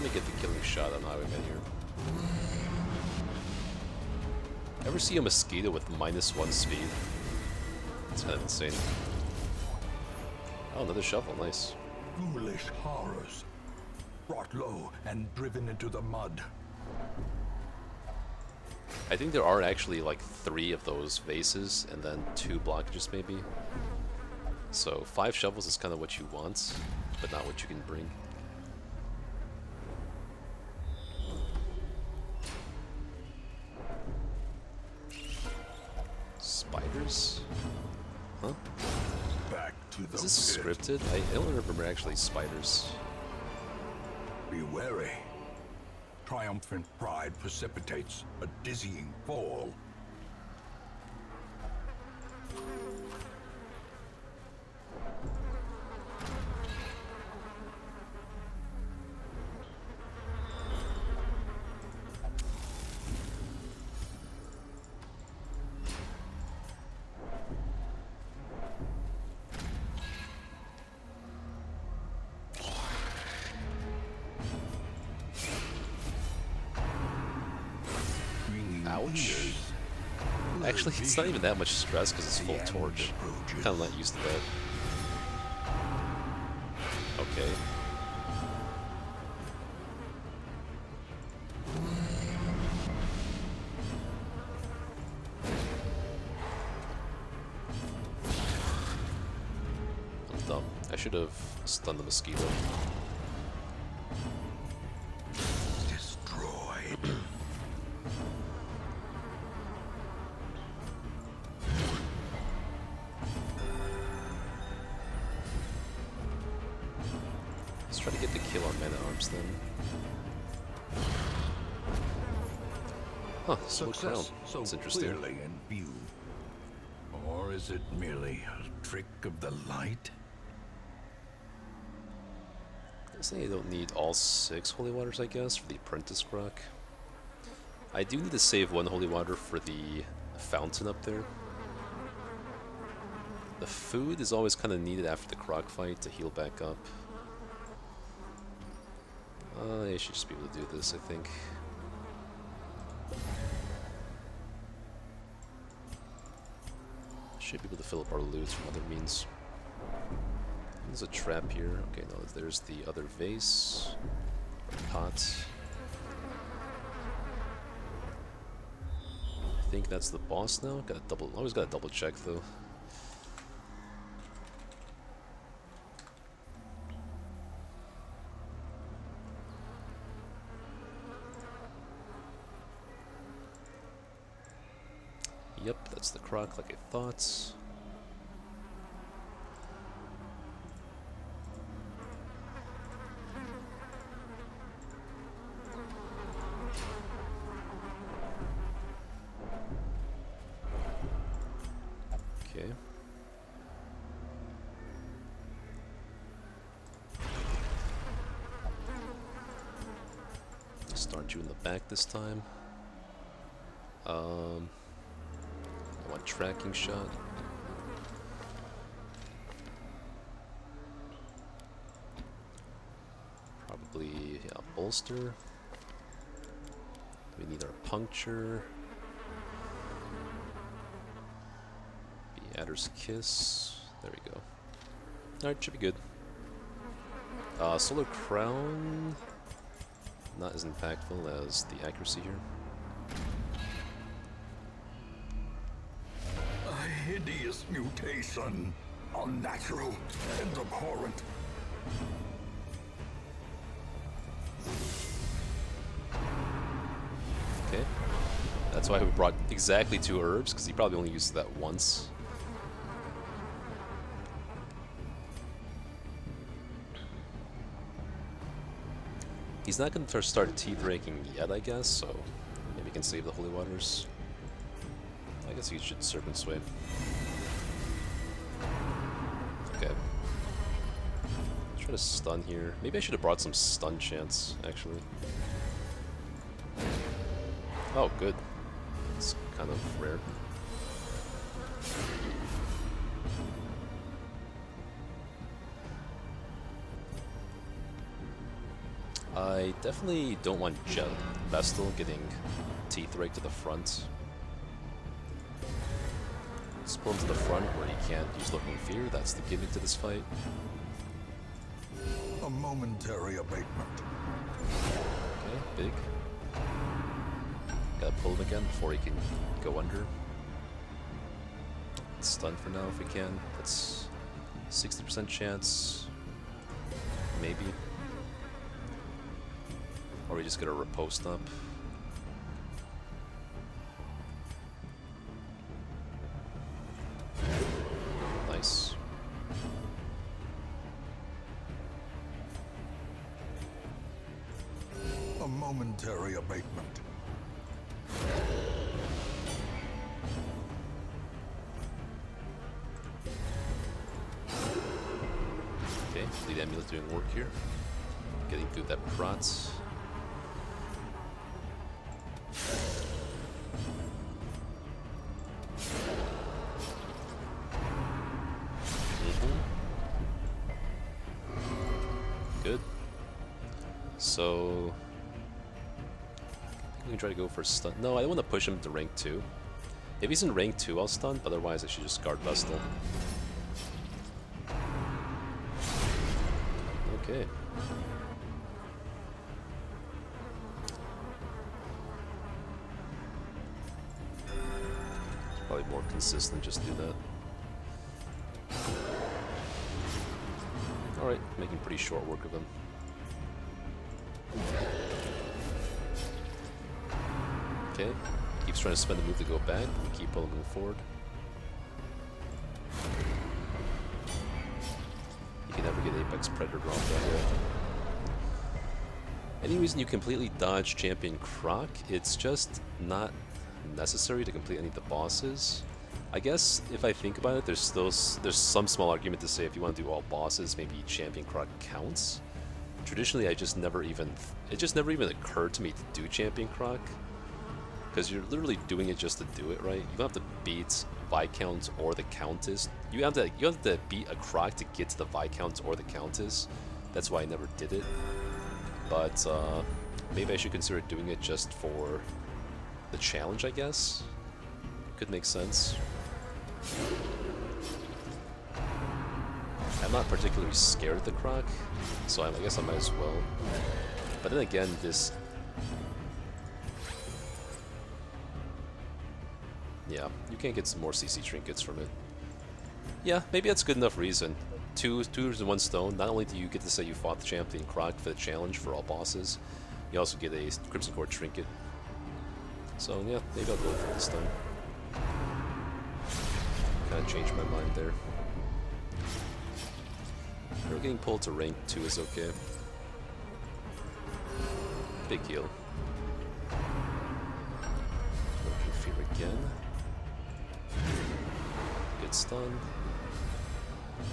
B: Let me get the killing shot on Highwayman here. Ever see a mosquito with -1 speed? It's kind of insane. Oh, another shovel, nice.
A: Foolish horrors. Brought low and driven into the mud.
B: I think there are actually like 3 of those vases and then 2 blockages maybe. So 5 shovels is kind of what you want, but not what you can bring. Spiders? Huh?
A: Back to the
B: Is this
A: pit.
B: scripted? I don't remember actually spiders.
A: Be wary. Triumphant pride precipitates a dizzying fall.
B: Ouch. Actually, it's not even that much stress because it's full torch. I'm kind of not used to that. Okay. I'm dumb. I should have stunned the mosquito.
A: Destroyed.
B: Let's try to get the kill on man-at-arms then. Huh, slow crown.
A: So
B: That's interesting.
A: clearly in view. Or is it merely a trick of the light?
B: I say I don't need all 6 holy waters, I guess, for the apprentice croc. I do need to save 1 holy water for the fountain up there. The food is always kind of needed after the croc fight to heal back up. I should just be able to do this, I think. Should be able to fill up our loot from other means. There's a trap here. Okay, no, there's the other vase. Or pot. I think that's the boss now. Always gotta double check though. Yep, that's the croc like I thought. Okay. Start you in the back this time. I want tracking shot. Probably, yeah, bolster. We need our puncture. Adder's Kiss. There we go. Alright, should be good. Solar Crown. Not as impactful as the accuracy here.
A: A hideous mutation. Unnatural and abhorrent.
B: Okay. That's why we brought exactly 2 herbs, because he probably only used that once. He's not going to start T-breaking yet, I guess, so maybe he can save the holy waters. I guess he should Serpent Sway. Okay. Try to stun here. Maybe I should have brought some stun chance, actually. Oh, good. It's kind of rare. I definitely don't want Vestal getting teeth right to the front. Let's pull him to the front where he can't use Looking Fear. That's the gimmick to this fight.
A: A momentary abatement.
B: Okay, big. Gotta pull him again before he can go under. Stun for now if we can. That's 60% chance. Maybe. Or we just get a riposte up. Nice.
A: A momentary abatement.
B: Okay, Lead Amulet doing work here. Getting through that prot. Good. So can try to go for stun. No, I don't want to push him to rank 2. If he's in rank 2, I'll stun, but otherwise I should just guard Vestal. Okay. It's probably more consistent just do that. Alright, making pretty short work of him. Okay, keeps trying to spend a move to go back, but we keep pulling him forward. You can never get Apex Predator off that way. Any reason you completely dodge Champion Croc, it's just not necessary to complete any of the bosses. I guess if I think about it, there's some small argument to say if you want to do all bosses, maybe Champion Croc counts. Traditionally, it just never even occurred to me to do Champion Croc, because you're literally doing it just to do it, right? You don't have to beat Viscount or the Countess. You have to beat a Croc to get to the Viscount or the Countess. That's why I never did it. But maybe I should consider doing it just for the challenge, I guess. Could make sense. I'm not particularly scared of the Croc, so I guess I might as well. But then again, this... Yeah, you can get some more CC trinkets from it. Yeah, maybe that's good enough reason. Two in one stone. Not only do you get to say you fought the Champion Croc for the challenge for all bosses, you also get a Crimson Core trinket. So yeah, maybe I'll go for it this time. Kind of changed my mind there. We're getting pulled to rank 2 is okay. Big heal. Looking fear again. Good stun.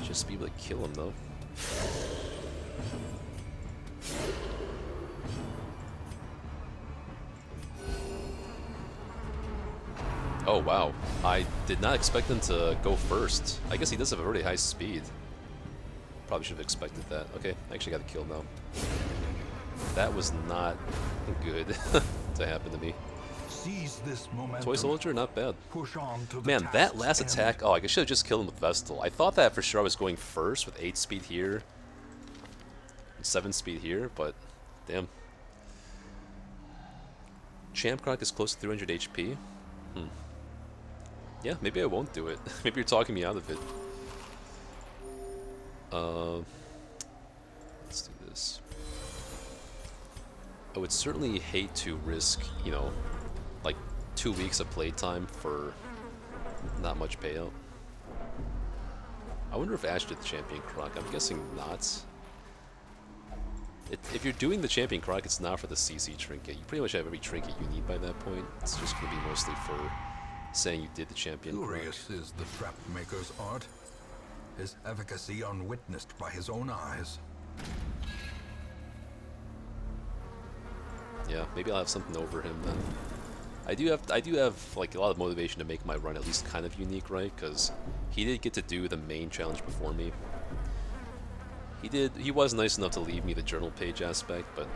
B: Just be able to kill him though. Oh wow, I did not expect him to go first. I guess he does have a really high speed. Probably should have expected that. Okay, I actually got a kill now. That was not good to happen to me.
A: Seize this momentum.
B: Toy Soldier, not bad.
A: Push on to the
B: Man, that
A: task's
B: last
A: end.
B: attack, oh, I should have just killed him with Vestal. I thought that for sure I was going first with 8 speed here, 7 speed here, but damn. Champ Croc is close to 300 HP. Yeah, maybe I won't do it. Maybe you're talking me out of it. Let's do this. I would certainly hate to risk, you know, like 2 weeks of playtime for not much payout. I wonder if Ash did the Champion Croc. I'm guessing not. If you're doing the Champion Croc, it's not for the CC trinket. You pretty much have every trinket you need by that point. It's just going to be mostly for saying you did the Champion Croc.
A: Curious is the trap maker's art. His efficacy unwitnessed by his own eyes.
B: Yeah, maybe I'll have something over him then. I do have like a lot of motivation to make my run at least kind of unique, right? Because he did get to do the main challenge before me. He was nice enough to leave me the journal page aspect, but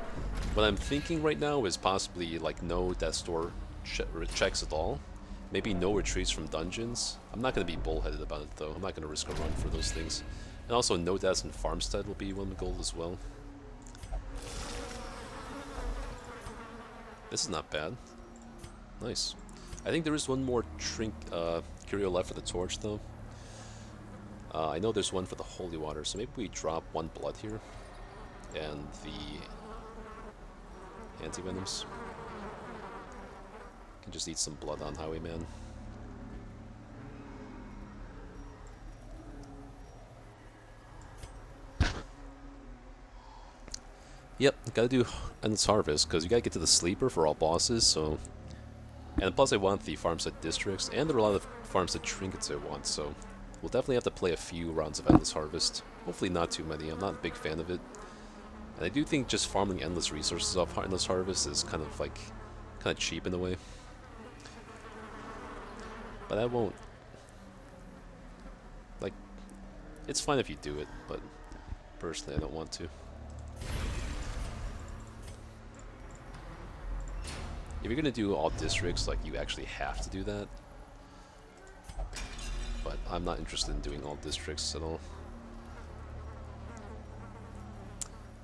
B: what I'm thinking right now is possibly like no death store checks at all. Maybe no retreats from dungeons. I'm not going to be bullheaded about it though. I'm not going to risk a run for those things. And also no deaths in Farmstead will be one goal as well. This is not bad. Nice. I think there is one more curio left for the torch though. I know there's one for the holy water, so maybe we drop 1 blood here. And the anti-venoms. Can just eat some blood on Highwayman. Yep, gotta do Endless Harvest, because you gotta get to the sleeper for all bosses, so... And plus I want the Farmstead districts, and there are a lot of Farmstead trinkets I want, so... We'll definitely have to play a few rounds of Endless Harvest. Hopefully not too many, I'm not a big fan of it. And I do think just farming endless resources off Endless Harvest is kind of cheap in a way. But I won't... Like, it's fine if you do it, but personally I don't want to. If you're gonna do all districts, like, you actually have to do that. But I'm not interested in doing all districts at all.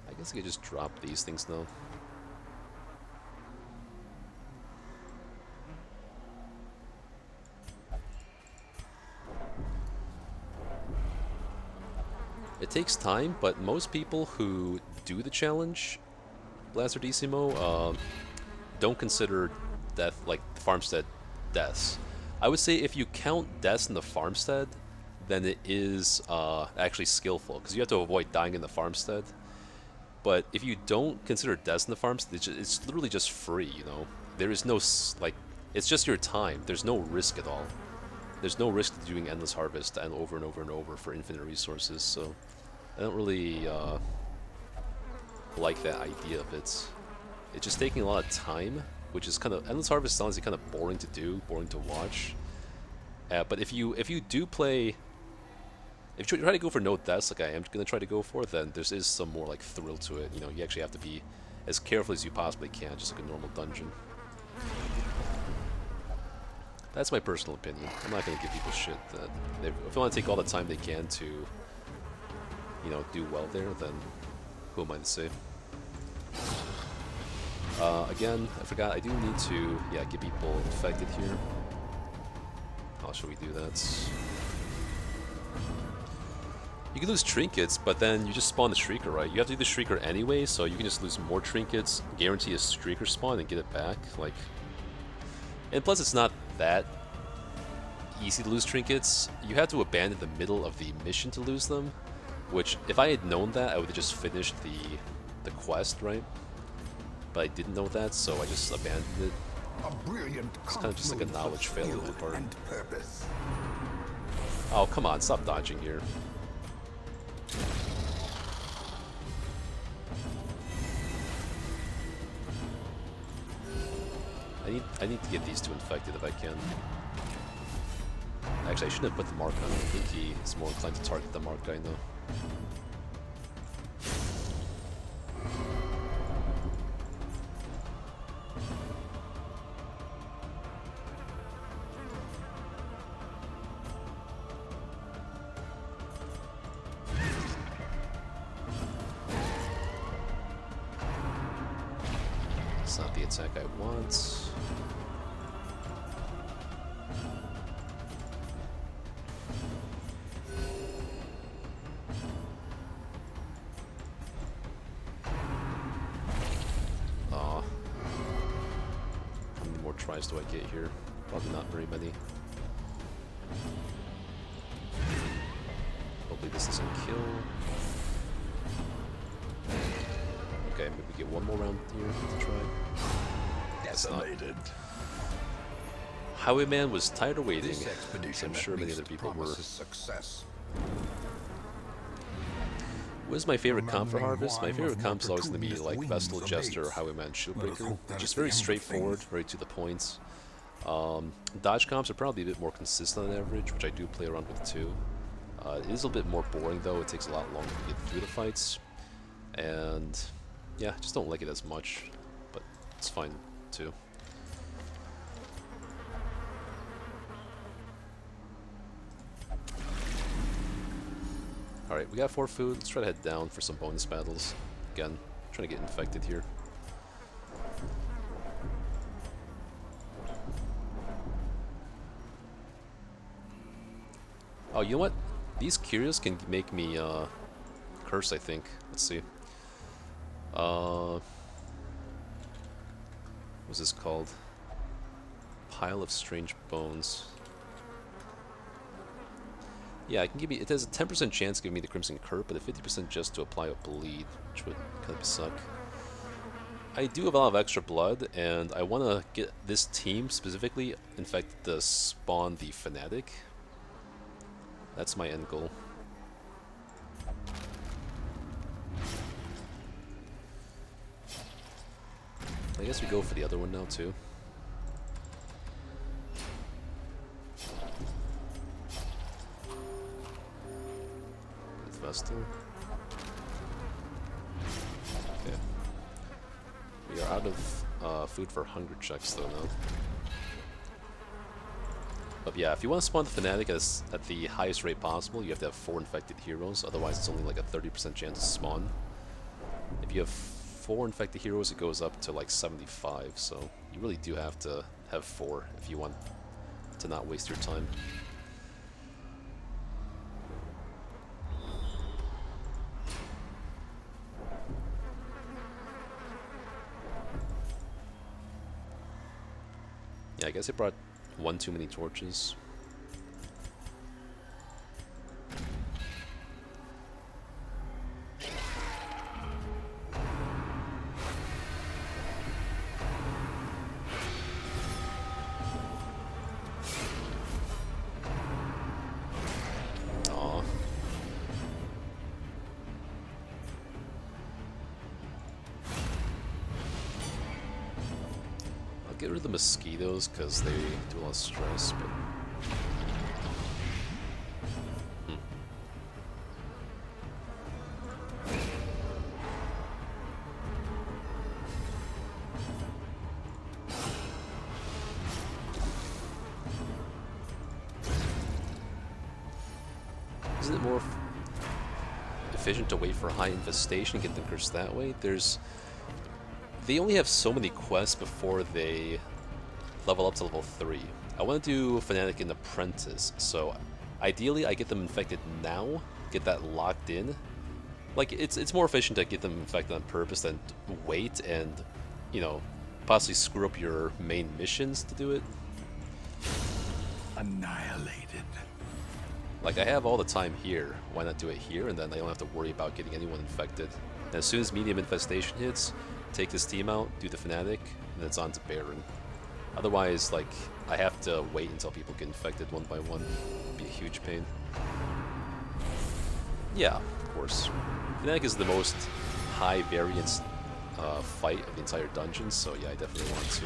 B: I guess I could just drop these things now. It takes time, but most people who do the challenge, Blasterdissimo, don't consider death, like the farmstead, deaths. I would say if you count deaths in the farmstead, then it is actually skillful, because you have to avoid dying in the farmstead. But if you don't consider deaths in the farmstead, it's literally just free, you know? There is no, like, it's just your time. There's no risk at all. There's no risk to doing endless harvest and over and over and over for infinite resources, so I don't really like that idea of it. It's just taking a lot of time, which is kind of, endless harvest sounds like kind of boring to do, boring to watch. But if you do play, if you try to go for no deaths like I am gonna try to go for, then there is some more like thrill to it. You know, you actually have to be as careful as you possibly can, just like a normal dungeon. That's my personal opinion. I'm not gonna give people shit that if they want to take all the time they can to, you know, do well there, then who am I to say? Again, I forgot, I do need to, yeah, get people infected here. How should we do that? You can lose trinkets, but then you just spawn the Shrieker, right? You have to do the Shrieker anyway, so you can just lose more trinkets, guarantee a Shrieker spawn, and get it back. Like, and plus it's not that easy to lose trinkets. You have to abandon the middle of the mission to lose them, which, if I had known that, I would have just finished the quest, right? But I didn't know that, so I just abandoned it. It's kind of just like a knowledge fail on my part. Oh, come on, stop dodging here. I need to get these two infected if I can. Actually, I shouldn't have put the mark on him. I think he is more inclined to target the mark guy now. It's not the attack I want. Aw. How many more tries do I get here? Probably not very many. Hopefully this doesn't kill. Okay, maybe get one more round here to try.
A: Decimated.
B: Highwayman was tired of waiting, so I'm sure many other people were.
A: Success.
B: What is my favorite comp for Harvest? My favorite comp is always going to be like Vestal Jester or Highwayman Shieldbreaker. Just very straightforward, very to the point. Dodge comps are probably a bit more consistent on average, which I do play around with too. It is a little bit more boring though, it takes a lot longer to get through the fights. And yeah, I just don't like it as much, but it's fine too. Alright, we got 4 food. Let's try to head down for some bonus battles. Again, trying to get infected here. Oh, you know what? These curios can make me curse, I think. Let's see. What's this called? Pile of strange bones. Yeah, it can give me. It has a 10% chance of giving me the Crimson Curse, but a 50% just to apply a bleed, which would kind of suck. I do have a lot of extra blood, and I want to get this team specifically infected to spawn the Fanatic. That's my end goal. I guess we go for the other one now too. With Vestal. Okay. We are out of food for hunger checks though now. But yeah, if you want to spawn the Fnatic at the highest rate possible, you have to have 4 infected heroes, otherwise it's only like a 30% chance to spawn. If you have 4 infected heroes, it goes up to like 75, so you really do have to have 4 if you want to not waste your time. Yeah, I guess I brought one too many torches. Aw. I'll get rid of the mosquitoes because they do a lot of stress, but isn't it more efficient to wait for a high infestation and get the curse that way? They only have so many quests before they level up to level 3. I want to do Fnatic and Apprentice, so ideally I get them infected now, get that locked in. Like, it's more efficient to get them infected on purpose than wait and, you know, possibly screw up your main missions to do it.
C: Annihilated.
B: Like, I have all the time here, why not do it here, and then I don't have to worry about getting anyone infected. And as soon as medium infestation hits, take this team out, do the Fnatic, and it's on to Baron. Otherwise, like, I have to wait until people get infected one by one. It'd be a huge pain. Yeah, of course. Fnatic is the most high variance fight of the entire dungeon, so yeah, I definitely want to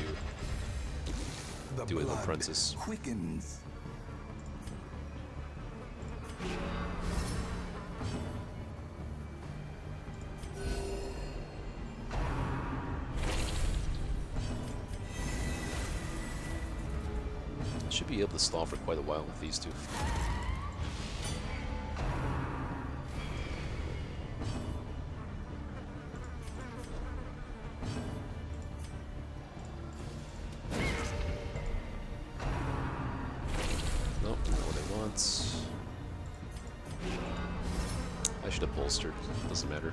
B: do it in Apprentice.
C: Quickens.
B: Should be able to stall for quite a while with these two. Nope, not what I want. I should have bolstered. Doesn't matter.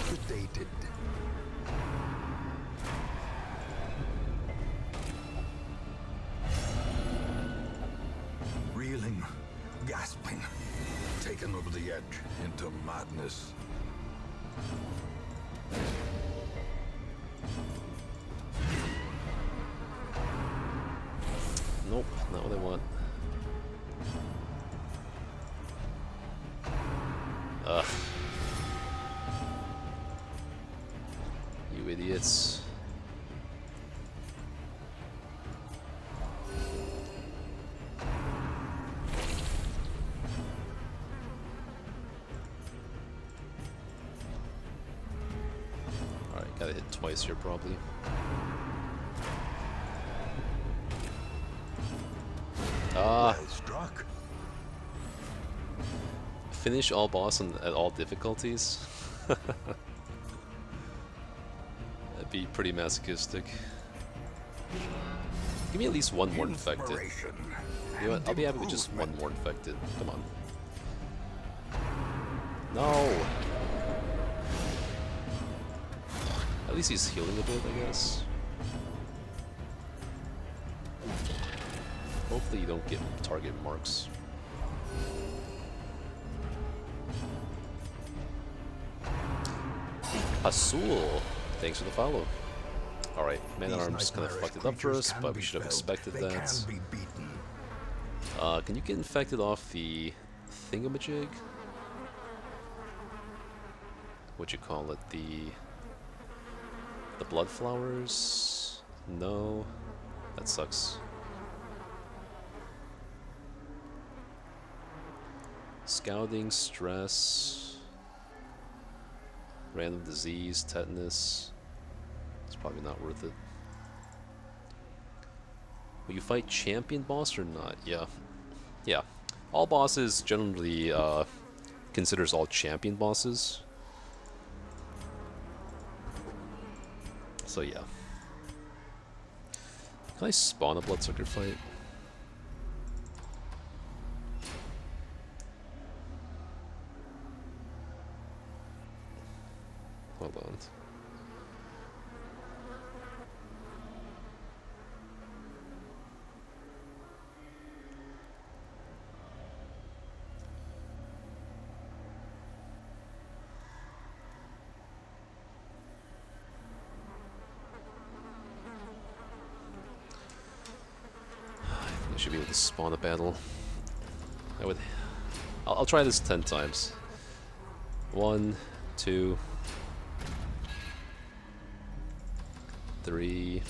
C: Sedated. Reeling, gasping, taken over the edge into madness.
B: Nope, not what I want. Ugh. You idiots. Alright, gotta hit twice here probably. Ah.
C: Well struck.
B: Finish all boss at all difficulties? That'd be pretty masochistic. Give me at least one more infected. You know what? I'll be happy with just one more infected. Come on. No! At least he's healing a bit, I guess. Hopefully you don't get target marks. Asul! Thanks for the follow. Alright, Man-at-Arms kind of fucked it up for us, but we should have expected that. Can you get infected off the thingamajig? What'd you call it? The blood flowers? No. That sucks. Scouting, stress, random disease, tetanus. It's probably not worth it. Will you fight champion boss or not? Yeah. Yeah. All bosses generally considers all champion bosses. So yeah. Can I spawn a Bloodsucker fight? Hold on. I should be able to spawn a battle. I'll try this 10 times. 1, 2, 3,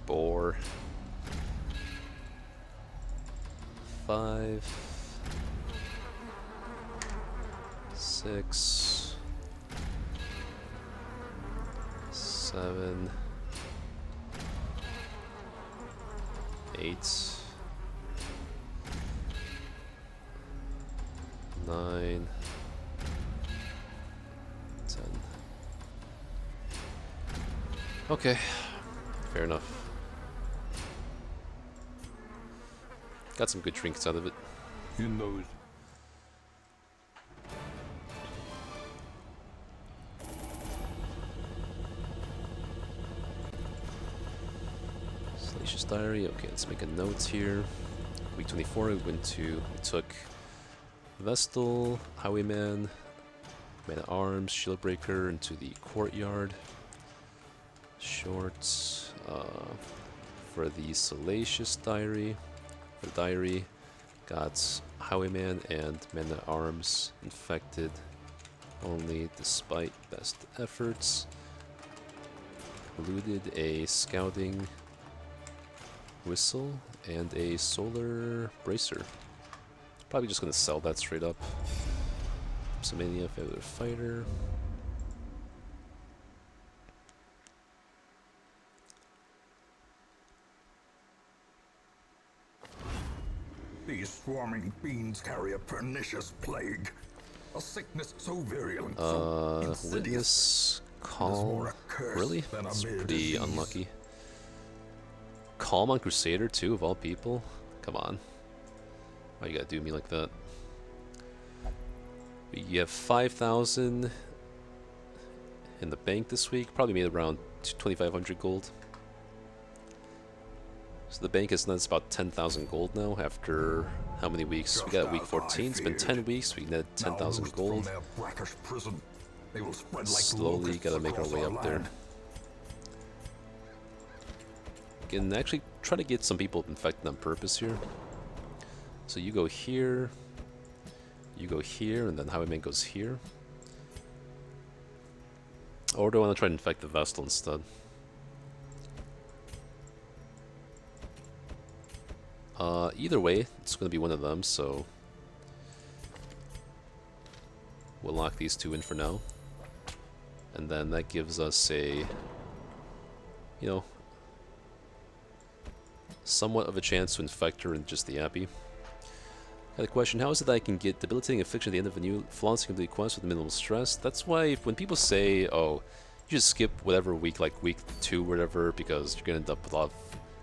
B: 4, 5, 6, 7, 8, 9, 10. Okay, fair enough. Got some good trinkets out of it.
C: In those
B: Salacious Diary. Okay, let's make a note here. Week 24, we took Vestal, Highwayman, Man at Arms, Shieldbreaker into the courtyard. Shorts for the Salacious Diary. For the diary, got Highwayman and Man at Arms infected only despite best efforts. Looted a scouting whistle and a solar bracer. Probably just gonna sell that straight up. Submania, Failure Fighter.
C: these swarming fiends carry a pernicious plague, a sickness so virulent, so insidious.
B: Witness Calm.
C: more a curse
B: Really?
C: than a
B: That's
C: mere
B: pretty
C: disease.
B: unlucky. Calm on Crusader too, of all people? Come on. Why you gotta do me like that? You have 5,000 in the bank this week. Probably made around 2,500 gold. So the bank is nuts about 10,000 gold now after how many weeks? We got week 14. It's been 10 weeks. We netted 10,000 gold. Slowly gotta make our way up there. Can actually try to get some people infected on purpose here. So you go here, and then Highwayman goes here. Or do I want to try to infect the Vestal instead? Either way, it's going to be one of them, so we'll lock these two in for now. And then that gives us a, you know, somewhat of a chance to infect her in just the Abbey. Got a question, how is it that I can get debilitating affliction at the end of a new flaunting of the quest with minimal stress? That's why when people say, oh, you just skip whatever week, like week 2 or whatever, because you're going to end up with a lot of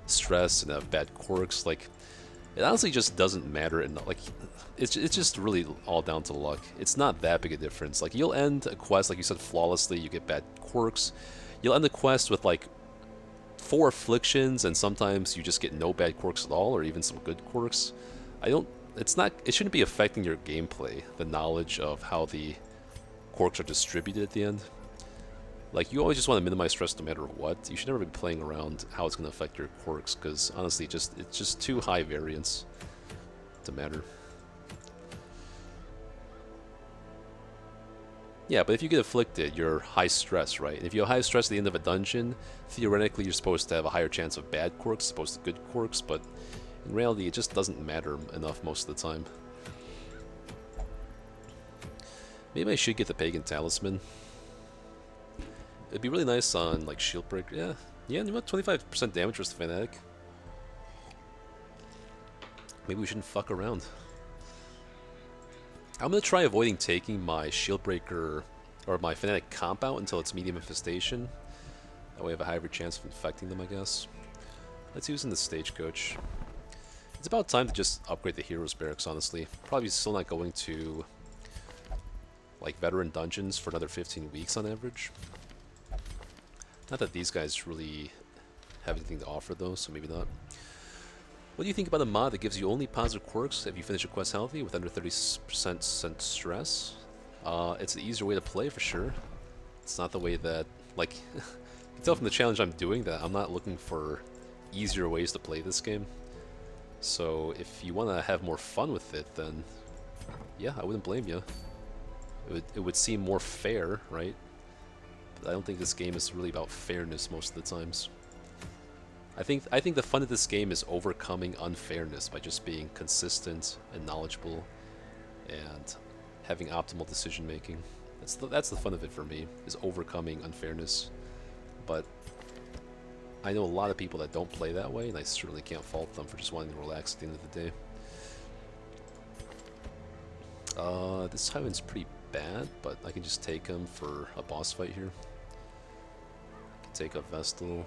B: stress and have bad quirks, like, it honestly just doesn't matter, and like, it's just really all down to luck. It's not that big a difference. Like, you'll end a quest, like you said, flawlessly, you get bad quirks. You'll end the quest with like 4 afflictions, and sometimes you just get no bad quirks at all, or even some good quirks. It shouldn't be affecting your gameplay, the knowledge of how the quirks are distributed at the end. Like, you always just want to minimize stress no matter what. You should never be playing around how it's going to affect your quirks, because honestly, it's just too high variance to matter. Yeah, but if you get afflicted, you're high stress, right? And if you have high stress at the end of a dungeon, theoretically you're supposed to have a higher chance of bad quirks as opposed to good quirks, but In reality, it just doesn't matter enough most of the time. Maybe I should get the Pagan Talisman. It'd be really nice on, like, Shield Breaker. Yeah, you know what? 25% damage versus Fanatic. Maybe we shouldn't fuck around. I'm gonna try avoiding taking my Shield Breaker or my Fanatic comp out until it's medium infestation. That way I have a higher chance of infecting them, I guess. Let's use in the Stagecoach. It's about time to just upgrade the Heroes Barracks, honestly. Probably still not going to, like, Veteran Dungeons for another 15 weeks on average. Not that these guys really have anything to offer, though, so maybe not. What do you think about a mod that gives you only positive quirks if you finish a quest healthy with under 30% stress? It's an easier way to play for sure. It's not the way that, like, you can tell from the challenge I'm doing that I'm not looking for easier ways to play this game. So if you want to have more fun with it, then yeah, I wouldn't blame you. It would seem more fair, right? But I don't think this game is really about fairness most of the times. I think the fun of this game is overcoming unfairness by just being consistent and knowledgeable and having optimal decision making. That's the fun of it for me, is overcoming unfairness. But I know a lot of people that don't play that way, and I certainly can't fault them for just wanting to relax at the end of the day. This Tyrant's pretty bad, but I can just take him for a boss fight here. I can take a Vestal.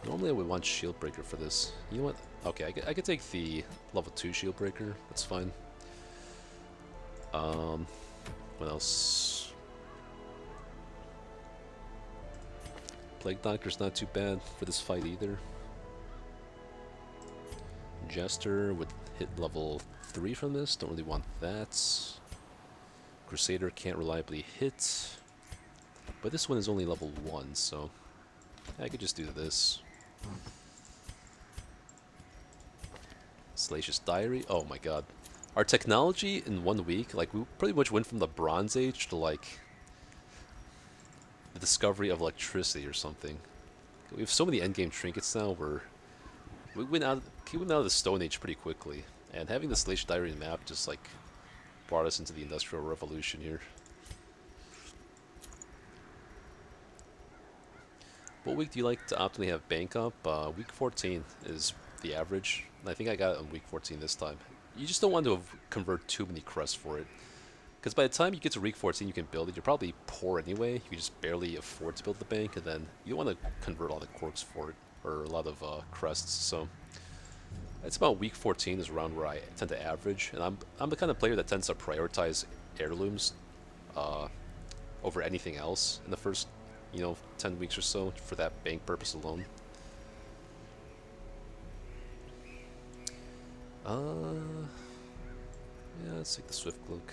B: Normally I would want Shield Breaker for this. You know what? Okay, I could take the level 2 Shield Breaker. That's fine. What else? Plague Doctor's not too bad for this fight either. Jester would hit level 3 from this. Don't really want that. Crusader can't reliably hit. But this one is only level 1, so I could just do this. Salacious Diary. Oh my god. Our technology in 1 week, like, we pretty much went from the Bronze Age to, like, the discovery of electricity or something. We have so many endgame trinkets now where we went out of the Stone Age pretty quickly. And having the Salacious Diary map just, like, brought us into the Industrial Revolution here. What week do you like to optimally have bank up? Week 14 is the average. And I think I got it on week 14 this time. You just don't want to convert too many crests for it. Because by the time you get to week 14 you can build it. You're probably poor anyway. You just barely afford to build the bank. And then you don't want to convert all the quirks for it. Or a lot of crests. So it's about week 14 is around where I tend to average. And I'm the kind of player that tends to prioritize heirlooms over anything else in the first 10 weeks or so for that bank purpose alone. Yeah, let's take the Swift Cloak.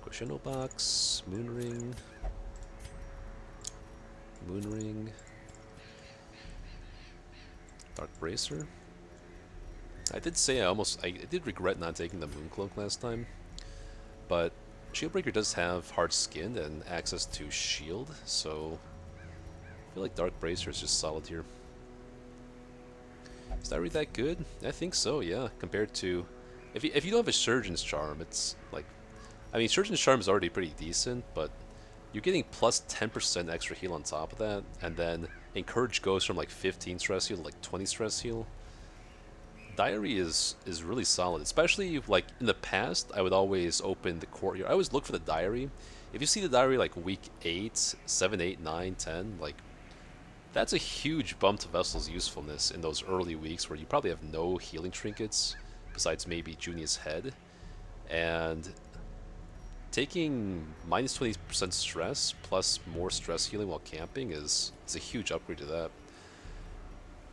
B: Crescendo Box, Moonring. Dark Bracer. I did say I did regret not taking the Moon Cloak last time, but Shieldbreaker does have hard skin and access to shield, so I feel like Dark Bracer is just solid here. Is Diary that good? I think so, yeah. Compared to, if you don't have a Surgeon's Charm, it's like, I mean, Surgeon's Charm is already pretty decent, but you're getting plus 10% extra heal on top of that, and then Encourage goes from like 15 stress heal to like 20 stress heal. Diary is really solid, especially like in the past. I would always open the courtyard. I always look for the diary. If you see the diary like week 8, 7, 8, 9, 10, like that's a huge bump to Vessel's usefulness in those early weeks where you probably have no healing trinkets besides maybe Junia's head, and taking minus 20% stress plus more stress healing while camping is a huge upgrade to that.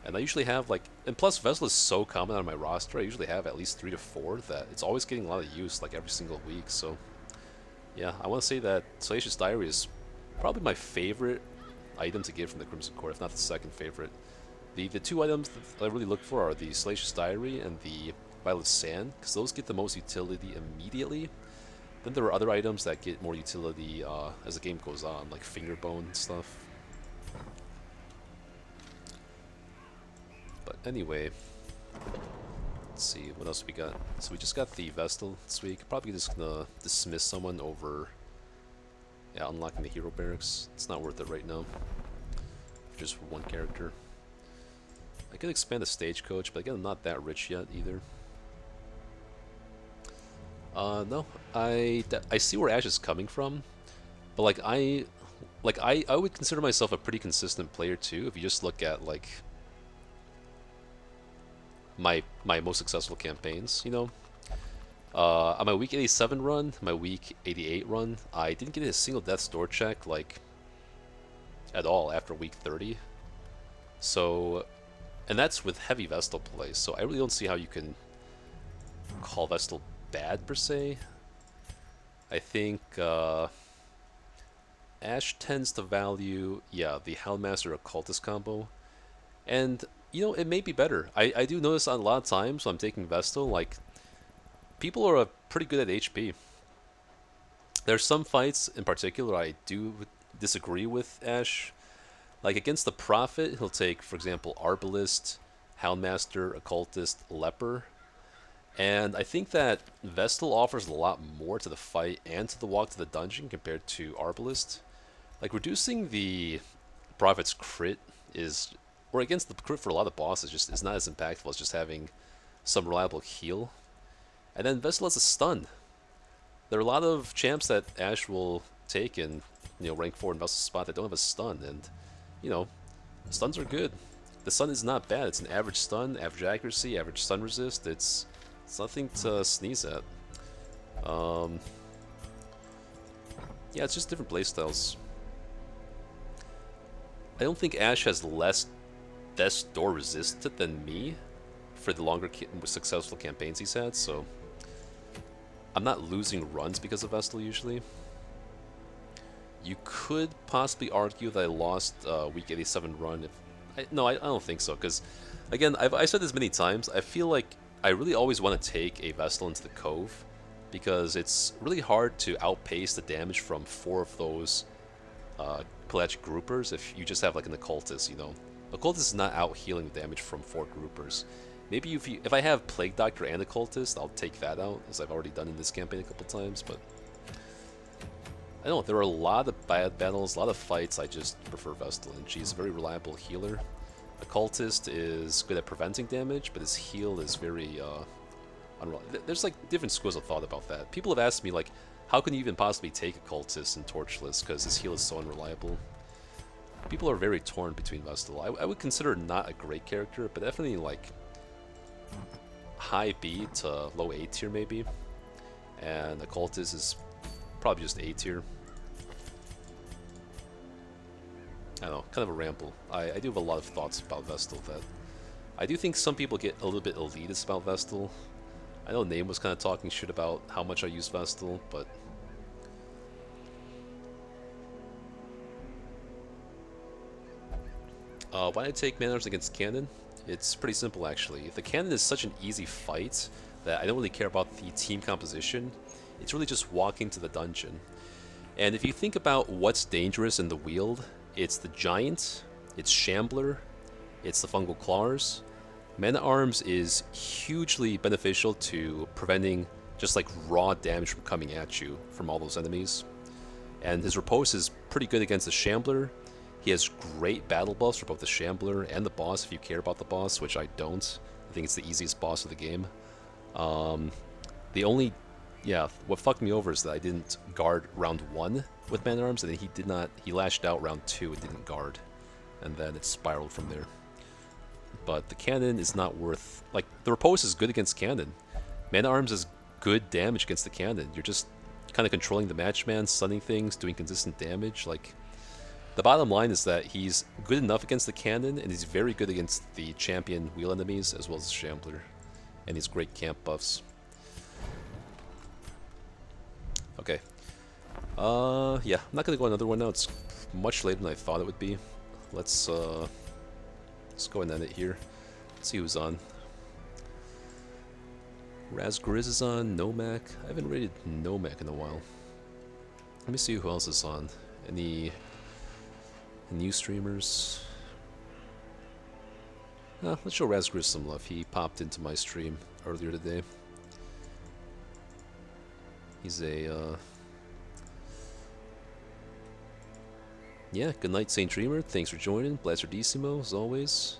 B: And I usually have like, and plus Vessel is so common on my roster, I usually have at least 3 to 4 that it's always getting a lot of use like every single week. So yeah, I want to say that Salacious Diary is probably my favorite item to get from the Crimson Court, if not the second favorite. The two items that I really look for are the Salacious Diary and the Violet Sand, because those get the most utility immediately. Then there are other items that get more utility as the game goes on, like Fingerbone and stuff. But anyway, let's see, what else we got? So we just got the Vestal this week. Probably just gonna dismiss someone over, yeah, unlocking the hero barracks. It's not worth it right now. Just for one character. I could expand the stagecoach, but again, I'm not that rich yet either. No, I see where Ash is coming from, but like I would consider myself a pretty consistent player too. If you just look at like my most successful campaigns, you know, on my week 87 run, my week 88 run, I didn't get a single death's door check like at all after week 30. So, and that's with heavy Vestal play. So I really don't see how you can call Vestal bad per se. I think Ash tends to value, yeah, the Houndmaster Occultist combo, and you know, it may be better. I do notice a lot of times when I'm taking Vestal, like people are pretty good at HP. There's some fights in particular I do disagree with Ash. Like against the Prophet, he'll take, for example, Arbalist, Houndmaster, Occultist, Leper. And I think that Vestal offers a lot more to the fight and to the walk to the dungeon compared to Arbalist. Like reducing the Prophet's crit is, or against the crit for a lot of bosses, just is not as impactful as just having some reliable heal. And then Vestal has a stun. There are a lot of champs that Ash will take in, you know, rank 4 and Vestal spot that don't have a stun, and you know, stuns are good. The stun is not bad. It's an average stun, average accuracy, average stun resist. It's nothing to sneeze at. Yeah, it's just different playstyles. I don't think Ash has less death's door resisted than me for the longer successful campaigns he's had, so I'm not losing runs because of Vestal usually. You could possibly argue that I lost week 87 run. No, I don't think so, because again, I've said this many times. I feel like I really always want to take a Vestal into the Cove, because it's really hard to outpace the damage from 4 of those pelagic groupers if you just have like an Occultist, you know. Occultist is not out healing the damage from 4 groupers. Maybe if I have Plague Doctor and Occultist, I'll take that out, as I've already done in this campaign a couple times, but I don't know, there are a lot of bad battles, a lot of fights I just prefer Vestal, and she's a very reliable healer. Occultist is good at preventing damage, but his heal is very unreliable. There's like different schools of thought about that. People have asked me like, how can you even possibly take Occultist in Torchless because his heal is so unreliable? People are very torn between Vestal. I would consider her not a great character, but definitely like high B to low A tier maybe. And Occultist is probably just A tier. I don't know, kind of a ramble. I do have a lot of thoughts about Vestal that I do think some people get a little bit elitist about Vestal. I know Name was kind of talking shit about how much I use Vestal, but why I take Mana Arms against Cannon? It's pretty simple actually. The Cannon is such an easy fight that I don't really care about the team composition. It's really just walking to the dungeon. And if you think about what's dangerous in the Wield, it's the Giant, it's Shambler, it's the Fungal Claws. Mana Arms is hugely beneficial to preventing just like raw damage from coming at you from all those enemies. And his Riposte is pretty good against the Shambler. He has great battle buffs for both the Shambler and the boss if you care about the boss, which I don't. I think it's the easiest boss of the game. The only, yeah, what fucked me over is that I didn't guard round 1 with Man at Arms, and then he lashed out round 2 and didn't guard. And then it spiraled from there. But the Cannon is not worth, like, the Riposte is good against Cannon. Man at Arms is good damage against the Cannon. You're just kind of controlling the Matchman, stunning things, doing consistent damage. Like, the bottom line is that he's good enough against the Cannon, and he's very good against the champion wheel enemies, as well as the Shambler. And he's great camp buffs. Okay. Yeah, I'm not gonna go another one now. It's much later than I thought it would be. Let's go and end it here. Let's see who's on. Razgriz is on, Nomak. I haven't rated Nomak in a while. Let me see who else is on. Any new streamers? Let's show Razgris some love. He popped into my stream earlier today. He's a, yeah, good night, Saint Dreamer. Thanks for joining. Blasterdissimo, as always.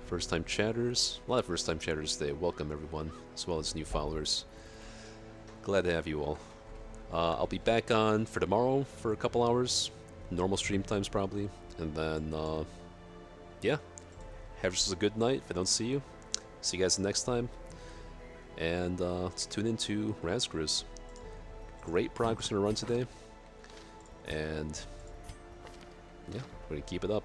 B: First-time chatters. A lot of first-time chatters today. Welcome, everyone, as well as new followers. Glad to have you all. I'll be back on for tomorrow for a couple hours. Normal stream times, probably. And then, yeah. Have yourselves a good night if I don't see you. See you guys next time. And let's tune into Razgris. Great progress in the run today. And, yeah, we're going to keep it up.